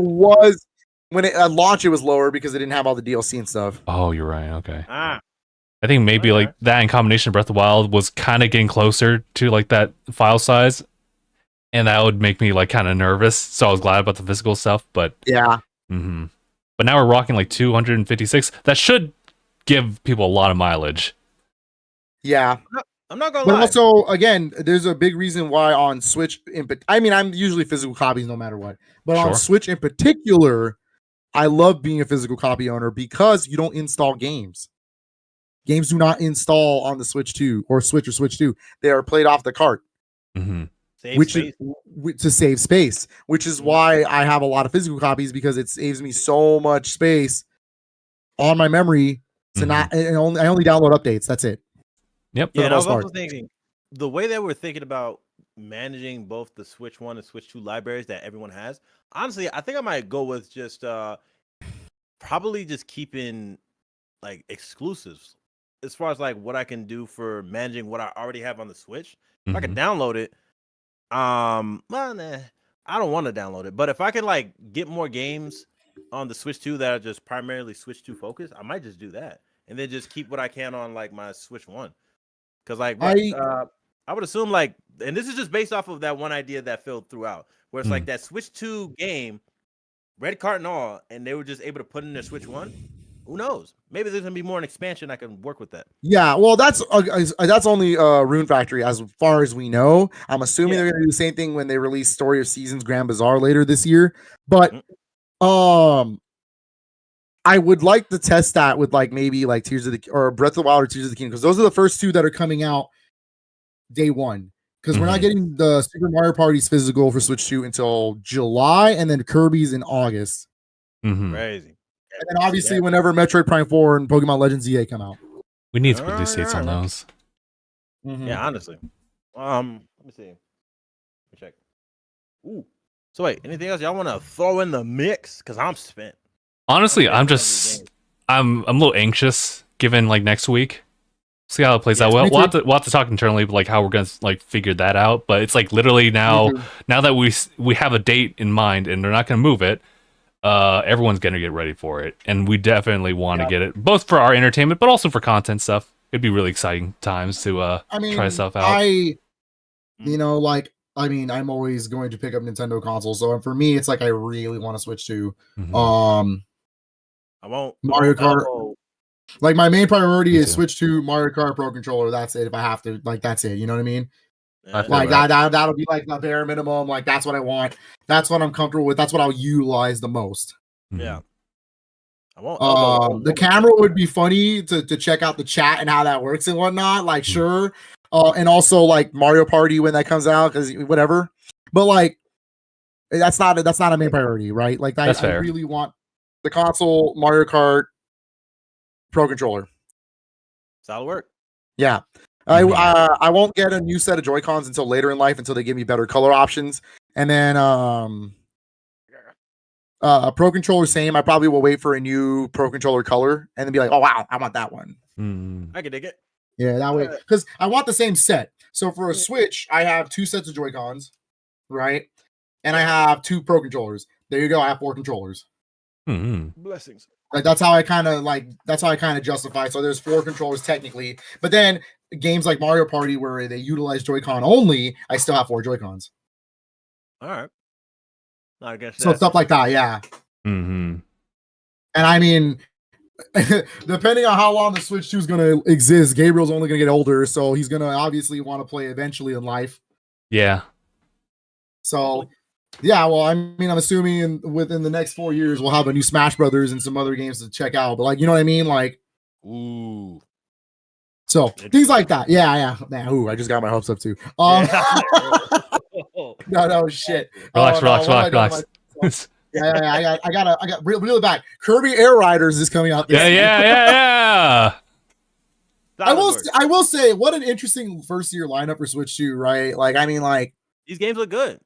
Speaker 3: when it at launch it was lower because it didn't have all the DLC and stuff.
Speaker 1: Oh, you're right. Okay.
Speaker 2: Ah,
Speaker 1: I think maybe
Speaker 2: Alright.
Speaker 1: like that in combination with Breath of the Wild was kind of getting closer to like that file size, and that would make me like kind of nervous. So I was glad about the physical stuff, but
Speaker 3: Yeah.
Speaker 1: But now we're rocking like 256. That should give people a lot of mileage.
Speaker 3: Yeah.
Speaker 2: I'm not gonna
Speaker 3: But
Speaker 2: lie.
Speaker 3: also, again, there's a big reason why on Switch, I mean, I'm usually physical copies no matter what. But
Speaker 1: Sure.
Speaker 3: on Switch in particular, I love being a physical copy owner because you don't install games. Games do not install on the Switch 2 or Switch 2. They are played off the cart,
Speaker 2: Save
Speaker 3: which
Speaker 2: space.
Speaker 3: is to save space, which is why I have a lot of physical copies because it saves me so much space on my memory. So I only download updates. That's it.
Speaker 1: Yep.
Speaker 2: Yeah,
Speaker 3: the
Speaker 2: and I was
Speaker 3: most
Speaker 2: also
Speaker 3: part.
Speaker 2: thinking the way that we're thinking about managing both the Switch 1 and Switch 2 libraries that everyone has. Honestly, I think I might go with just probably just keeping like exclusives as far as like what I can do for managing what I already have on the Switch. If I can download it, well, nah, I don't want to download it, but if I can like get more games on the Switch 2 that are just primarily Switch 2 focused, I might just do that and then just keep what I can on like my Switch 1. Because like I would assume like, and this is just based off of that one idea that filled throughout, where it's like that Switch 2 game, Red Cart and all, and they were just able to put in their Switch 1. Who knows? Maybe there's gonna be more an expansion. I can work with that.
Speaker 3: Yeah, well, that's only Rune Factory as far as we know. I'm assuming they're gonna do the same thing when they release Story of Seasons Grand Bazaar later this year. But I would like to test that with like maybe like Tears of the or Breath of the Wild or Tears of the Kingdom because those are the first two that are coming out day one. Because we're not getting the Super Mario Party's physical for Switch 2 until July, and then Kirby's in August.
Speaker 2: Crazy.
Speaker 3: And then obviously whenever Metroid Prime 4 and Pokemon Legends EA come out.
Speaker 1: We need to release dates on those.
Speaker 2: Yeah, honestly. Let me see. Let me check. Ooh. So wait, anything else y'all want to throw in the mix? Because I'm spent.
Speaker 1: Honestly, I'm a little anxious given like next week. See how it plays out. We'll have to talk internally, like how we're gonna like figure that out. But it's like literally now that we have a date in mind and they're not gonna move it. Everyone's gonna get ready for it, and we definitely want to get it both for our entertainment, but also for content stuff. It'd be really exciting times to try stuff out.
Speaker 3: I'm always going to pick up Nintendo consoles, so for me, it's like I really want to switch to
Speaker 2: I won't
Speaker 3: Mario Kart. Like my main priority is switch to Mario Kart Pro Controller. That's it. If I have to, like that's it. You know what I mean? Like that'll be like the bare minimum. Like that's what I want. That's what I'm comfortable with. That's what I'll utilize the most.
Speaker 2: Yeah. I won't.
Speaker 3: The camera would be funny to check out the chat and how that works and whatnot. Like sure. And also like Mario Party when that comes out because whatever. But like that's not a main priority, right? Like I really want the console Mario Kart Pro Controller.
Speaker 2: Solid work.
Speaker 3: Yeah. I won't get a new set of Joy-Cons until later in life until they give me better color options. And then Pro Controller same. I probably will wait for a new Pro Controller color and then be like, oh wow, I want that one.
Speaker 2: I can dig it.
Speaker 3: Yeah, that way. Because I want the same set. So for a Switch, I have 2 sets of Joy-Cons, right? And I have 2 Pro Controllers. There you go. I have 4 controllers.
Speaker 2: Blessings.
Speaker 3: Like that's how I kind of justify. So there's 4 controllers technically, but then games like Mario Party where they utilize Joy-Con only, I still have 4 Joy-Cons.
Speaker 2: All right. I guess
Speaker 3: so stuff like that, yeah. And I mean, depending on how long the Switch 2 is going to exist, Gabriel's only going to get older, so he's going to obviously want to play eventually in life.
Speaker 1: Yeah.
Speaker 3: So. Yeah, well, I mean, I'm assuming within the next 4 years we'll have a new Smash Brothers and some other games to check out. But like, you know what I mean? Like,
Speaker 2: ooh.
Speaker 3: So things like that. Yeah. Man, ooh, I just got my hopes up too. No, shit.
Speaker 1: Relax.
Speaker 3: Yeah. I got really bad. Kirby Air Riders is coming out.
Speaker 1: Yeah.
Speaker 3: I will say, what an interesting first year lineup for Switch 2, right? Like, I mean, like
Speaker 2: these games look good.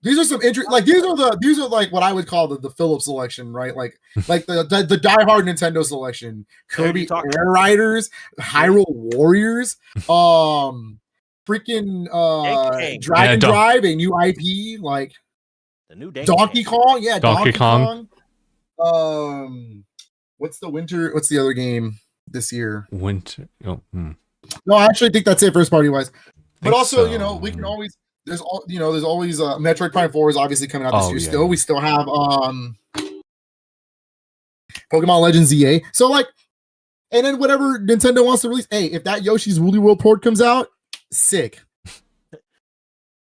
Speaker 3: These are some interesting, like these are like what I would call the Philips selection, right? Like the diehard Nintendo selection, Kirby Air Riders, Hyrule Warriors, freaking Dragon Drive, a new IP, like
Speaker 2: the new
Speaker 3: Donkey Kong, yeah,
Speaker 1: Donkey Kong.
Speaker 3: What's the other game this year?
Speaker 1: Winter. Oh,
Speaker 3: No, I actually think that's it first party wise. But also,
Speaker 1: so.
Speaker 3: we can always there's always Metroid Prime 4 is obviously coming out this year.
Speaker 1: Yeah.
Speaker 3: Still, we still have Pokemon Legends ZA. So like, and then whatever Nintendo wants to release. Hey, if that Yoshi's Woolly World port comes out, sick.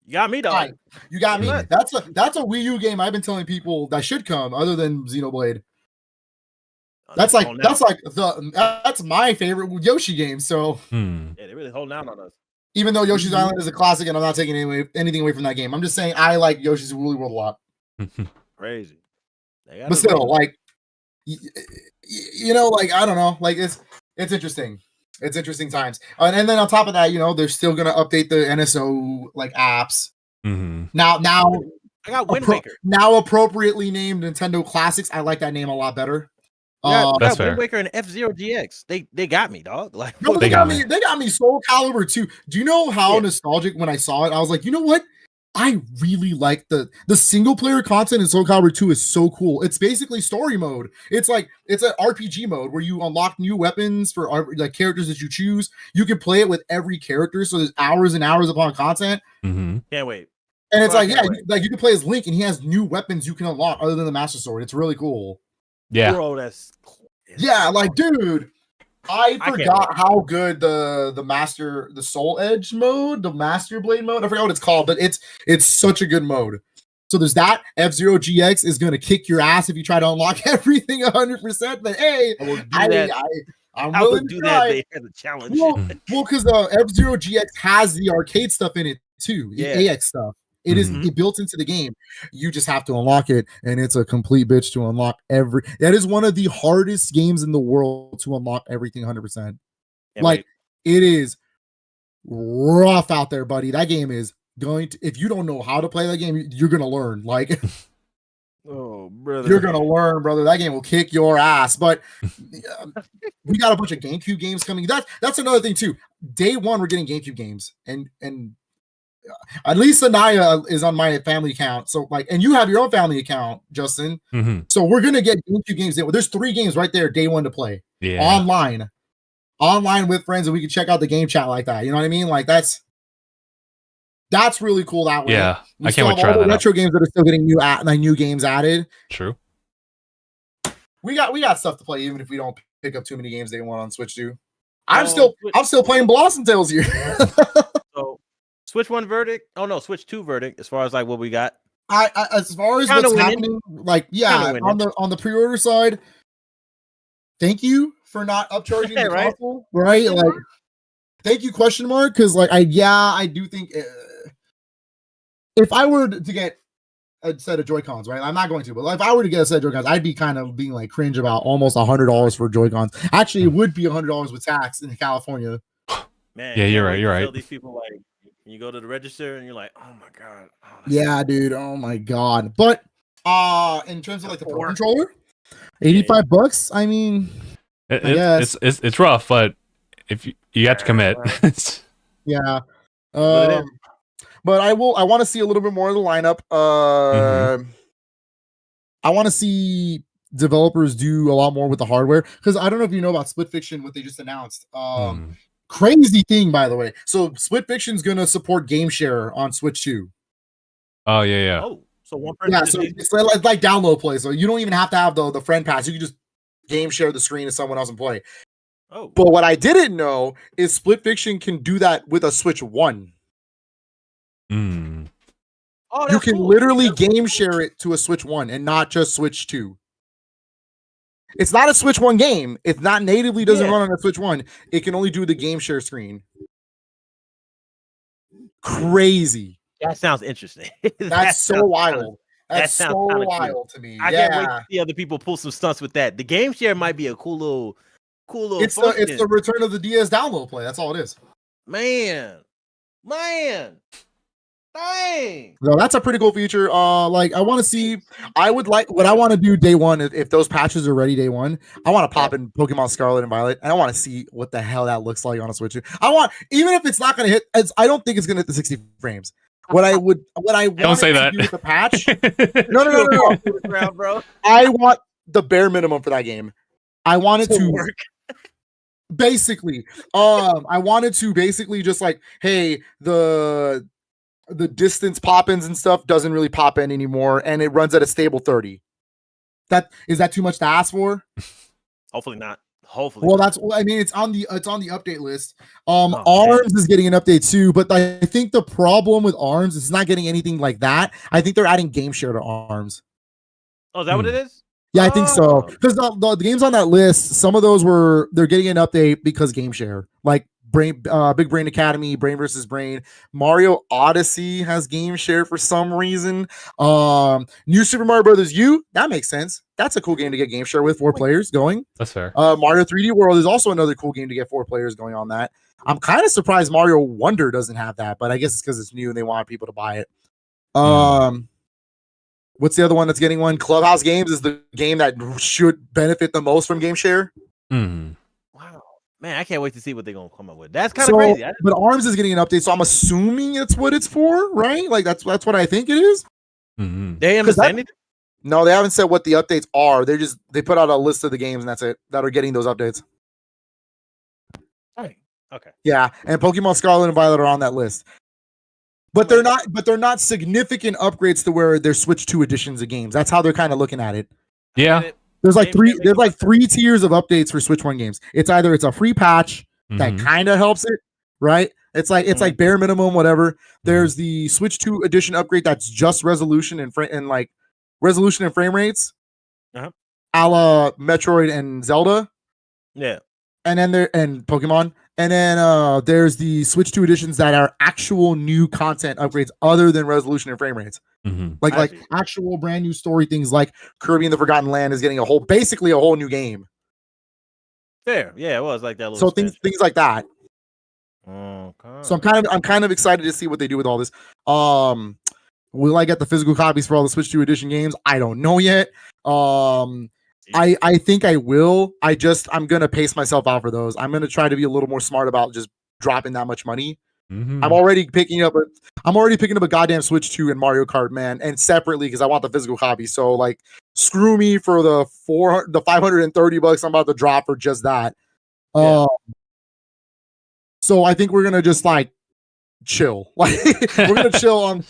Speaker 2: You got me, dog.
Speaker 3: Right. You got me. That's a Wii U game I've been telling people that should come, other than Xenoblade. That's my favorite Yoshi game. So
Speaker 2: yeah, they really hold down on us.
Speaker 3: Even though Yoshi's Island is a classic, and I'm not taking anything away from that game, I'm just saying I like Yoshi's Woolly World a lot.
Speaker 2: Crazy,
Speaker 3: but still, like, like I don't know, like it's interesting. It's interesting times, and then on top of that, they're still gonna update the NSO like apps. Now
Speaker 2: I got Wind Waker.
Speaker 3: Now appropriately named Nintendo Classics. I like that name a lot better.
Speaker 2: That's Wind Waker and F-Zero GX. They got me, dog. Like,
Speaker 3: no, they got me. They got me Soul Calibur too. Do you know how nostalgic when I saw it? I was like, you know what? I really like the single player content in Soul Calibur 2 is so cool. It's basically story mode. It's an RPG mode where you unlock new weapons for like characters that you choose. You can play it with every character, so there's hours and hours upon content.
Speaker 2: Can't wait.
Speaker 3: And it's you can play as Link, and he has new weapons you can unlock other than the Master Sword. It's really cool.
Speaker 1: Yeah,
Speaker 2: bro, that's
Speaker 3: like, dude, I forgot how good the Soul Edge mode, the Master Blade mode, I forgot what it's called, but it's such a good mode. So there's that. F-Zero GX is gonna kick your ass if you try to unlock everything 100%. But hey, I'm willing to do that
Speaker 2: as a challenge.
Speaker 3: Well, because the F-Zero GX has the arcade stuff in it too, the AX stuff. It is built into the game. You just have to unlock it, and it's a complete bitch to unlock that is one of the hardest games in the world to unlock everything 100%. Like, it is rough out there, buddy. That game is if you don't know how to play that game, you're gonna learn. Like,
Speaker 2: oh, brother,
Speaker 3: you're gonna learn, brother. That game will kick your ass. But we got a bunch of GameCube games coming. That's another thing too. Day one, we're getting GameCube games, and at least Aniyah is on my family account. So like, and you have your own family account, Justin. So we're gonna get GameCube games. There's 3 games right there, day one to play. Yeah, online with friends, and we can check out the game chat like that. You know what I mean? Like that's really cool that way.
Speaker 1: Yeah, I can't wait to try that.
Speaker 3: Retro games that are still getting new games added.
Speaker 1: True.
Speaker 3: We got stuff to play, even if we don't pick up too many games day one on Switch 2. I'm still playing Blossom Tales here.
Speaker 2: So Switch 1 verdict. Oh no, Switch 2 verdict. As far as like what we got,
Speaker 3: I as far as what's happening, like on the pre-order side. Thank you for not upcharging the console, right? Like, thank you, question mark, because like I do think if I were to get a set of Joy-Cons, right? I'm not going to, but if I were to get a set of Joy-Cons, I'd be kind of being like cringe about almost $100 for Joy-Cons. Actually, it would be $100 with tax in California.
Speaker 2: Man,
Speaker 1: yeah, you're right. You're right.
Speaker 2: These people like. You go to the register and you're like, oh my god. Oh,
Speaker 3: yeah, dude. Oh my god. But in terms of like the Pro Controller, $85. I mean,
Speaker 1: it's rough, but if you have to commit.
Speaker 3: Yeah. But I want to see a little bit more of the lineup. I want to see developers do a lot more with the hardware, because I don't know if you know about Split Fiction, what they just announced. Crazy thing, by the way. So Split Fiction's gonna support Game Share on Switch 2.
Speaker 1: Oh yeah.
Speaker 2: Oh, so one person.
Speaker 3: Yeah, so it's like download play. So you don't even have to have the friend pass. You can just game share the screen to someone else and play.
Speaker 2: Oh,
Speaker 3: but what I didn't know is Split Fiction can do that with a Switch 1.
Speaker 2: Oh,
Speaker 3: you can literally game share it to a Switch 1 and not just Switch 2. It's not a Switch 1 game. It's not natively doesn't run on a Switch 1. It can only do the game share screen. Crazy.
Speaker 2: That sounds interesting.
Speaker 3: That's so wild. That's so wild to me.
Speaker 2: I can't wait to see other people pull some stunts with that. The game share might be a cool little.
Speaker 3: It's the return of the DS download play. That's all it is.
Speaker 2: Man. Dang.
Speaker 3: No, that's a pretty cool feature. Like I want to see. I would like what I want to do day one. If those patches are ready day one, I want to pop in Pokemon Scarlet and Violet, and I want to see what the hell that looks like on a Switch. I want, even if it's not going to hit. I don't think it's going to hit the 60 frames. What I
Speaker 1: don't say that
Speaker 3: with the patch. No.
Speaker 2: Bro.
Speaker 3: I want the bare minimum for that game. I wanted to
Speaker 2: work.
Speaker 3: Basically, I wanted to basically just like, hey, the distance pop-ins and stuff doesn't really pop in anymore, and it runs at a stable 30. Is that too much to ask for?
Speaker 2: Hopefully not. Hopefully.
Speaker 3: Well,
Speaker 2: not.
Speaker 3: I mean, it's on the update list.
Speaker 2: Oh,
Speaker 3: ARMS is getting an update too, but I think the problem with ARMS is it's not getting anything like that. I think they're adding game share to ARMS.
Speaker 2: Oh, is that what it is?
Speaker 3: Yeah, I think so. Because the games on that list, some of those they're getting an update because game share, like Big Brain Academy, Brain versus Brain. Mario Odyssey has game share for some reason. New Super Mario Brothers U, that makes sense. That's a cool game to get game share with 4 players going.
Speaker 1: That's fair.
Speaker 3: Mario 3D World is also another cool game to get 4 players going on that. I'm kind of surprised Mario Wonder doesn't have that, but I guess it's because it's new and they want people to buy it. What's the other one that's getting one? Clubhouse Games is the game that should benefit the most from game share.
Speaker 2: Wow. Man, I can't wait to see what they're going to come up with. That's kind of crazy.
Speaker 3: But ARMS is getting an update, so I'm assuming it's what it's for, right? Like that's what I think it is.
Speaker 2: They haven't said anything?
Speaker 3: No, they haven't said what the updates are. They put out a list of the games and that's it, that are getting those updates.
Speaker 2: Right. Okay.
Speaker 3: Yeah, and Pokemon Scarlet and Violet are on that list. But they're not significant upgrades to where they're Switch 2 editions of games. That's how they're kind of looking at it.
Speaker 1: Yeah.
Speaker 3: There's like three tiers of updates for Switch 1 games. It's either it's a free patch that kind of helps it, right? It's like bare minimum, whatever. There's the Switch 2 edition upgrade that's just resolution and frame rates, a la Metroid and Zelda.
Speaker 2: Yeah.
Speaker 3: And then and Pokemon. And then there's the Switch 2 editions that are actual new content upgrades other than resolution and frame rates. Like actual brand new story things like Kirby and the Forgotten Land is getting basically a whole new game.
Speaker 2: Fair. Yeah, it was like that.
Speaker 3: So things like that.
Speaker 2: Okay.
Speaker 3: So I'm kind of excited to see what they do with all this. Will I get the physical copies for all the Switch 2 edition games? I don't know yet. I think I will. I'm gonna pace myself out for those. I'm gonna try to be a little more smart about just dropping that much money. I'm already picking up a goddamn Switch 2 and Mario Kart, man, and separately because I want the physical copy. So like, screw me for the $530 I'm about to drop for just that.
Speaker 2: Yeah.
Speaker 3: So I think we're gonna just like chill. Like we're gonna chill on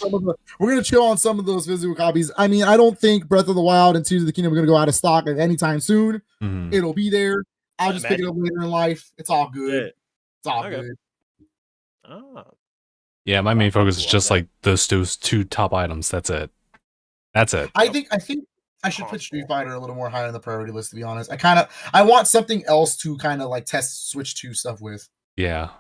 Speaker 3: some of those physical copies. I mean, I don't think Breath of the Wild and Tears of the Kingdom are gonna go out of stock at any time soon. It'll be there. I'll just pick it up later in life. It's all good.
Speaker 2: Yeah.
Speaker 3: It's all good.
Speaker 2: Oh.
Speaker 1: Yeah, my main focus is just like those 2 top items. That's it. I
Speaker 3: think I should put Street Fighter a little more higher on the priority list, to be honest. I want something else to kind of like test Switch 2 stuff with.
Speaker 1: Yeah.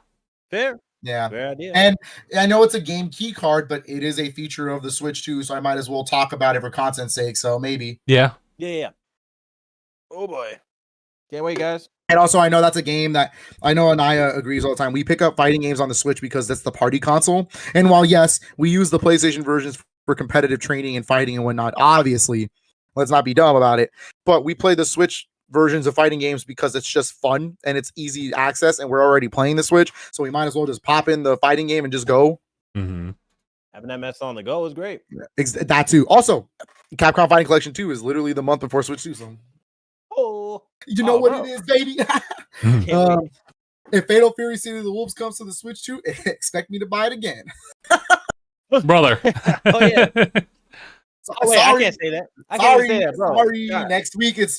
Speaker 2: Fair.
Speaker 3: Yeah.
Speaker 2: Fair idea.
Speaker 3: And I know it's a game key card, but it is a feature of the Switch 2, so I might as well talk about it for content's sake. So maybe.
Speaker 1: Yeah.
Speaker 2: Yeah. Oh boy. Can't wait, guys.
Speaker 3: And also, I know that's a game that I know Aniyah agrees all the time. We pick up fighting games on the Switch because that's the party console. And while, yes, we use the PlayStation versions for competitive training and fighting and whatnot, obviously, let's not be dumb about it. But we play the Switch versions of fighting games because it's just fun and it's easy access and we're already playing the Switch. So we might as well just pop in the fighting game and just go.
Speaker 2: Having that mess on the go is great.
Speaker 3: That too. Also, Capcom Fighting Collection 2 is literally the month before Switch 2. So. You know what it is, baby. If Fatal Fury City of the Wolves comes to the Switch 2, expect me to buy it again.
Speaker 1: Brother.
Speaker 2: Oh, yeah. Sorry. I can't say that. I can't say that, bro.
Speaker 3: Sorry. God. Next week, it's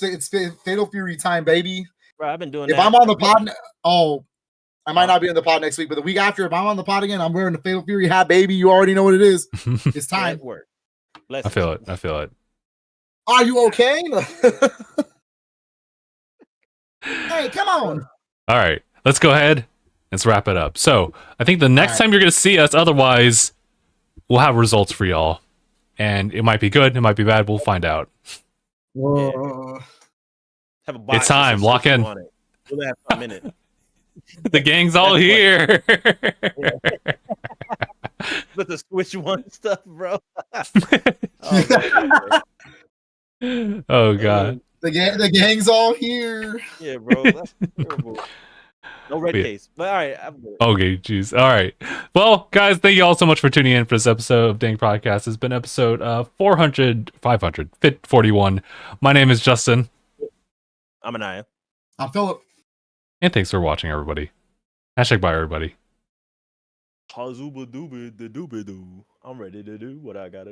Speaker 3: Fatal Fury time, baby.
Speaker 2: Bro, I've been doing
Speaker 3: if
Speaker 2: that.
Speaker 3: I'm on the pod, I might not be on the pod next week, but the week after, if I'm on the pod again, I'm wearing the Fatal Fury hat, baby. You already know what it is. It's time.
Speaker 2: Work.
Speaker 1: I feel it.
Speaker 3: Are you okay? Hey, come on.
Speaker 1: All right, let's go ahead. Let's wrap it up. So I think the next time you're going to see us, otherwise, we'll have results for y'all. And it might be good. It might be bad. We'll find out.
Speaker 3: Whoa.
Speaker 2: Have a box.
Speaker 1: It's time. Lock in.
Speaker 2: We'll have a minute.
Speaker 1: The gang's all here.
Speaker 2: With the Switch 1 stuff, bro.
Speaker 1: Oh, God.
Speaker 3: The gang's all here.
Speaker 2: Yeah, bro. That's terrible. No red
Speaker 1: Yeah.
Speaker 2: case. But all right, I'm good.
Speaker 1: Okay, jeez. All right. Well, guys, thank you all so much for tuning in for this episode of DangIT Podcast. It's been episode 541. My name is Justin.
Speaker 2: I'm Aniyah.
Speaker 3: I'm Philip.
Speaker 1: And thanks for watching, everybody. Hashtag bye, everybody.
Speaker 2: I'm ready to do what I gotta do.